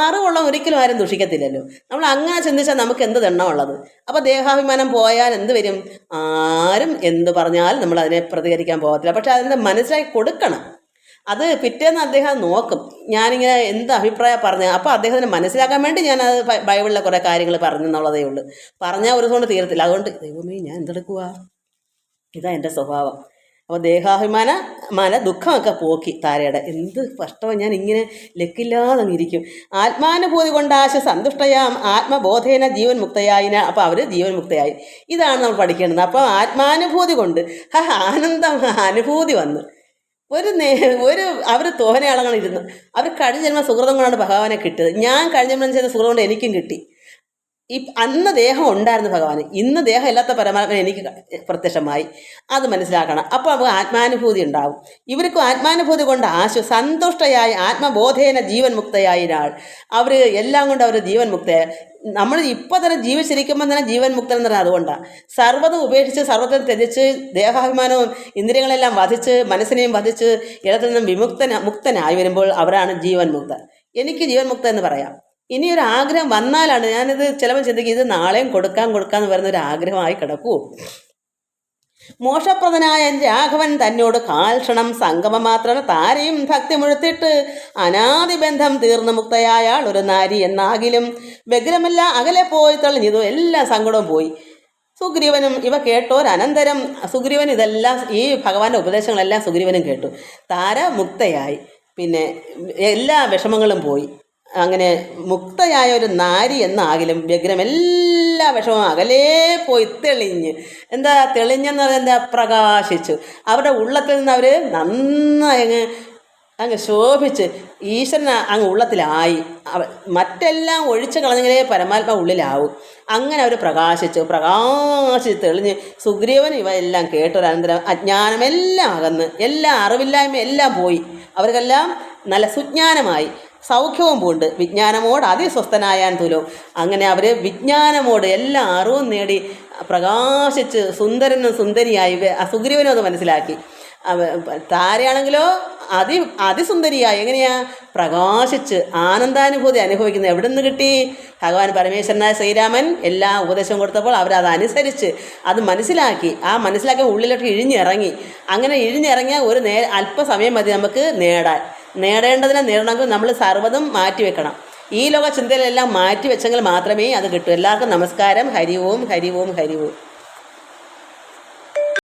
അറിവുള്ള ഒരിക്കലും ആരും ദുഷിക്കത്തില്ലല്ലോ. നമ്മൾ അങ്ങനെ ചിന്തിച്ചാൽ നമുക്ക് എന്ത് ദണ്ണമുള്ളത്? അപ്പോൾ ദേഹാഭിമാനം പോയാൽ എന്ത് വരും? ആരും എന്ത് പറഞ്ഞാലും നമ്മൾ അതിനെ പ്രതികരിക്കാൻ പോകത്തില്ല. പക്ഷെ അതിനെ മനസ്സിലാക്കി കൊടുക്കണം. അത് പിറ്റേന്ന് അദ്ദേഹം നോക്കും, ഞാനിങ്ങനെ എന്ത് അഭിപ്രായം പറഞ്ഞു. അപ്പോൾ അദ്ദേഹത്തിന് മനസ്സിലാക്കാൻ വേണ്ടി ഞാനത് ബൈബിളിലെ കുറേ കാര്യങ്ങൾ പറഞ്ഞു എന്നുള്ളതേ ഉള്ളൂ. പറഞ്ഞാൽ ഒരു കൊണ്ട് തീരത്തില്ല. അതുകൊണ്ട് ദൈവമേ ഞാൻ എന്തെടുക്കുക, ഇതാ എൻ്റെ സ്വഭാവം. അപ്പോൾ ദേഹാഭിമാന ദുഃഖമൊക്കെ പോക്കി താരയുടെ. എന്ത് കഷ്ടമാണ്, ഞാൻ ഇങ്ങനെ ലക്കില്ലാതെ ഇരിക്കും. ആത്മാനുഭൂതി കൊണ്ടാശ സന്തുഷ്ടയാം ആത്മബോധേന ജീവൻ മുക്തയായിന. അപ്പോൾ അവർ ജീവൻ മുക്തയായി. ഇതാണ് നമ്മൾ പഠിക്കേണ്ടത്. അപ്പോൾ ആത്മാനുഭൂതി കൊണ്ട് ആനന്ദം അനുഭൂതി വന്ന് അവർ തോനയാളങ്ങളിരുന്നു. അവർ കഴിഞ്ഞ ജന്മ സുഹൃതം കൊണ്ടാണ് ഭഗവാനെ കിട്ടിയത്. ഞാൻ കഴിഞ്ഞ ജന്മം ചെയ്ത സുഹൃതം കൊണ്ട് എനിക്കും കിട്ടി. അന്ന് ദേഹം ഉണ്ടായിരുന്നു ഭഗവാന്, ഇന്ന് ദേഹം ഇല്ലാത്ത പരമാത്മ എനിക്ക് പ്രത്യക്ഷമായി. അത് മനസ്സിലാക്കണം. അപ്പോൾ നമുക്ക് ആത്മാനുഭൂതി ഉണ്ടാവും. ഇവർക്കും ആത്മാനുഭൂതി കൊണ്ട് സന്തുഷ്ടയായി ആത്മബോധേന ജീവൻ മുക്തയായ ഒരാൾ. അവർ എല്ലാം കൊണ്ട് അവർ ജീവൻ മുക്തയായി. നമ്മൾ ഇപ്പോൾ തന്നെ ജീവിച്ചിരിക്കുമ്പോൾ തന്നെ ജീവൻ മുക്തൻ എന്ന് പറഞ്ഞാൽ അതുകൊണ്ടാണ്. സർവ്വതും ഉപേക്ഷിച്ച് സർവ്വത്തെ ത്യജിച്ച് ദേഹാഭിമാനവും ഇന്ദ്രിയങ്ങളെല്ലാം വധിച്ച് മനസ്സിനെയും വധിച്ച് ഇടത്തിൽ നിന്നും മുക്തനായി വരുമ്പോൾ അവരാണ് ജീവൻ മുക്തൻ. എനിക്ക് ജീവൻ മുക്തൻ എന്ന് പറയാം. ഇനിയൊരു ആഗ്രഹം വന്നാലാണ് ഞാനിത് ചിലപ്പോൾ ചിന്തിക്കും, ഇത് നാളെയും കൊടുക്കാമെന്ന് വരുന്നൊരു ആഗ്രഹമായി കിടക്കൂ. മോക്ഷപ്രദനായ രാഘവൻ തന്നോട് കാൽക്ഷണം സംഗമം മാത്രം താരയും ഭക്തി മുഴുത്തിട്ട് അനാദിബന്ധം തീർന്നു മുക്തയായ ഒരു നാരി എന്നാകിലും വ്യഗ്രമെല്ലാം അകലെ പോയി തെളിഞ്ഞതു. എല്ലാ സങ്കടവും പോയി. സുഗ്രീവനും ഇവ കേട്ടോരനന്തരം സുഗ്രീവൻ ഇതെല്ലാം ഈ ഭഗവാന്റെ ഉപദേശങ്ങളെല്ലാം സുഗ്രീവനും കേട്ടു. താര മുക്തയായി, പിന്നെ എല്ലാ വിഷമങ്ങളും പോയി. അങ്ങനെ മുക്തയായ ഒരു നാരി എന്നാകിലും വ്യഗ്രമെല്ലാം എല്ലാ വിഷമവും അകലേ പോയി തെളിഞ്ഞ്. എന്താ തെളിഞ്ഞെന്ന് പറഞ്ഞാൽ എന്താ? പ്രകാശിച്ചു. അവരുടെ ഉള്ളത്തിൽ നിന്ന് അവർ നന്നായി അങ്ങ് ശോഭിച്ച് ഈശ്വരൻ അങ്ങ് ഉള്ളത്തിലായി. മറ്റെല്ലാം ഒഴിച്ചു കളഞ്ഞെങ്കിലേ പരമാത്മ ഉള്ളിലാവും. അങ്ങനെ അവർ പ്രകാശിച്ച് തെളിഞ്ഞ് സുഗ്രീവൻ ഇവയെല്ലാം കേട്ടൊരനന്തരം അജ്ഞാനമെല്ലാം അകന്ന്, എല്ലാ അറിവില്ലായ്മ എല്ലാം പോയി. അവർക്കെല്ലാം നല്ല സുജ്ഞാനമായി, സൗഖ്യവും പൂണ്ട്. വിജ്ഞാനമോട് അതിസ്വസ്ഥനായാൻ തുലവും. അങ്ങനെ അവർ വിജ്ഞാനമോട് എല്ലാ അറിവും നേടി പ്രകാശിച്ച് സുന്ദരനും സുന്ദരിയായി. സുഗ്രീവനും അത് മനസ്സിലാക്കി. താരയാണെങ്കിലോ അതിസുന്ദരിയായി. എങ്ങനെയാ? പ്രകാശിച്ച് ആനന്ദാനുഭൂതി അനുഭവിക്കുന്നത്. എവിടെ നിന്ന് കിട്ടി? ഭഗവാൻ പരമേശ്വരനായ ശ്രീരാമൻ എല്ലാ ഉപദേശം കൊടുത്തപ്പോൾ അവരതനുസരിച്ച് അത് മനസ്സിലാക്കി. ആ മനസ്സിലാക്കിയ ഉള്ളിലോട്ട് ഇഴിഞ്ഞിറങ്ങി. അങ്ങനെ ഇഴിഞ്ഞിറങ്ങിയ ഒരു അല്പസമയം മതി നമുക്ക് നേടേണ്ടതിനെ നമ്മൾ സർവ്വതും മാറ്റിവെക്കണം. ഈ ലോക ചിന്തയിലെല്ലാം മാറ്റിവെച്ചെങ്കിൽ മാത്രമേ അത് കിട്ടൂ. എല്ലാവർക്കും നമസ്കാരം. ഹരി ഓം, ഹരി ഓം, ഹരി ഓം.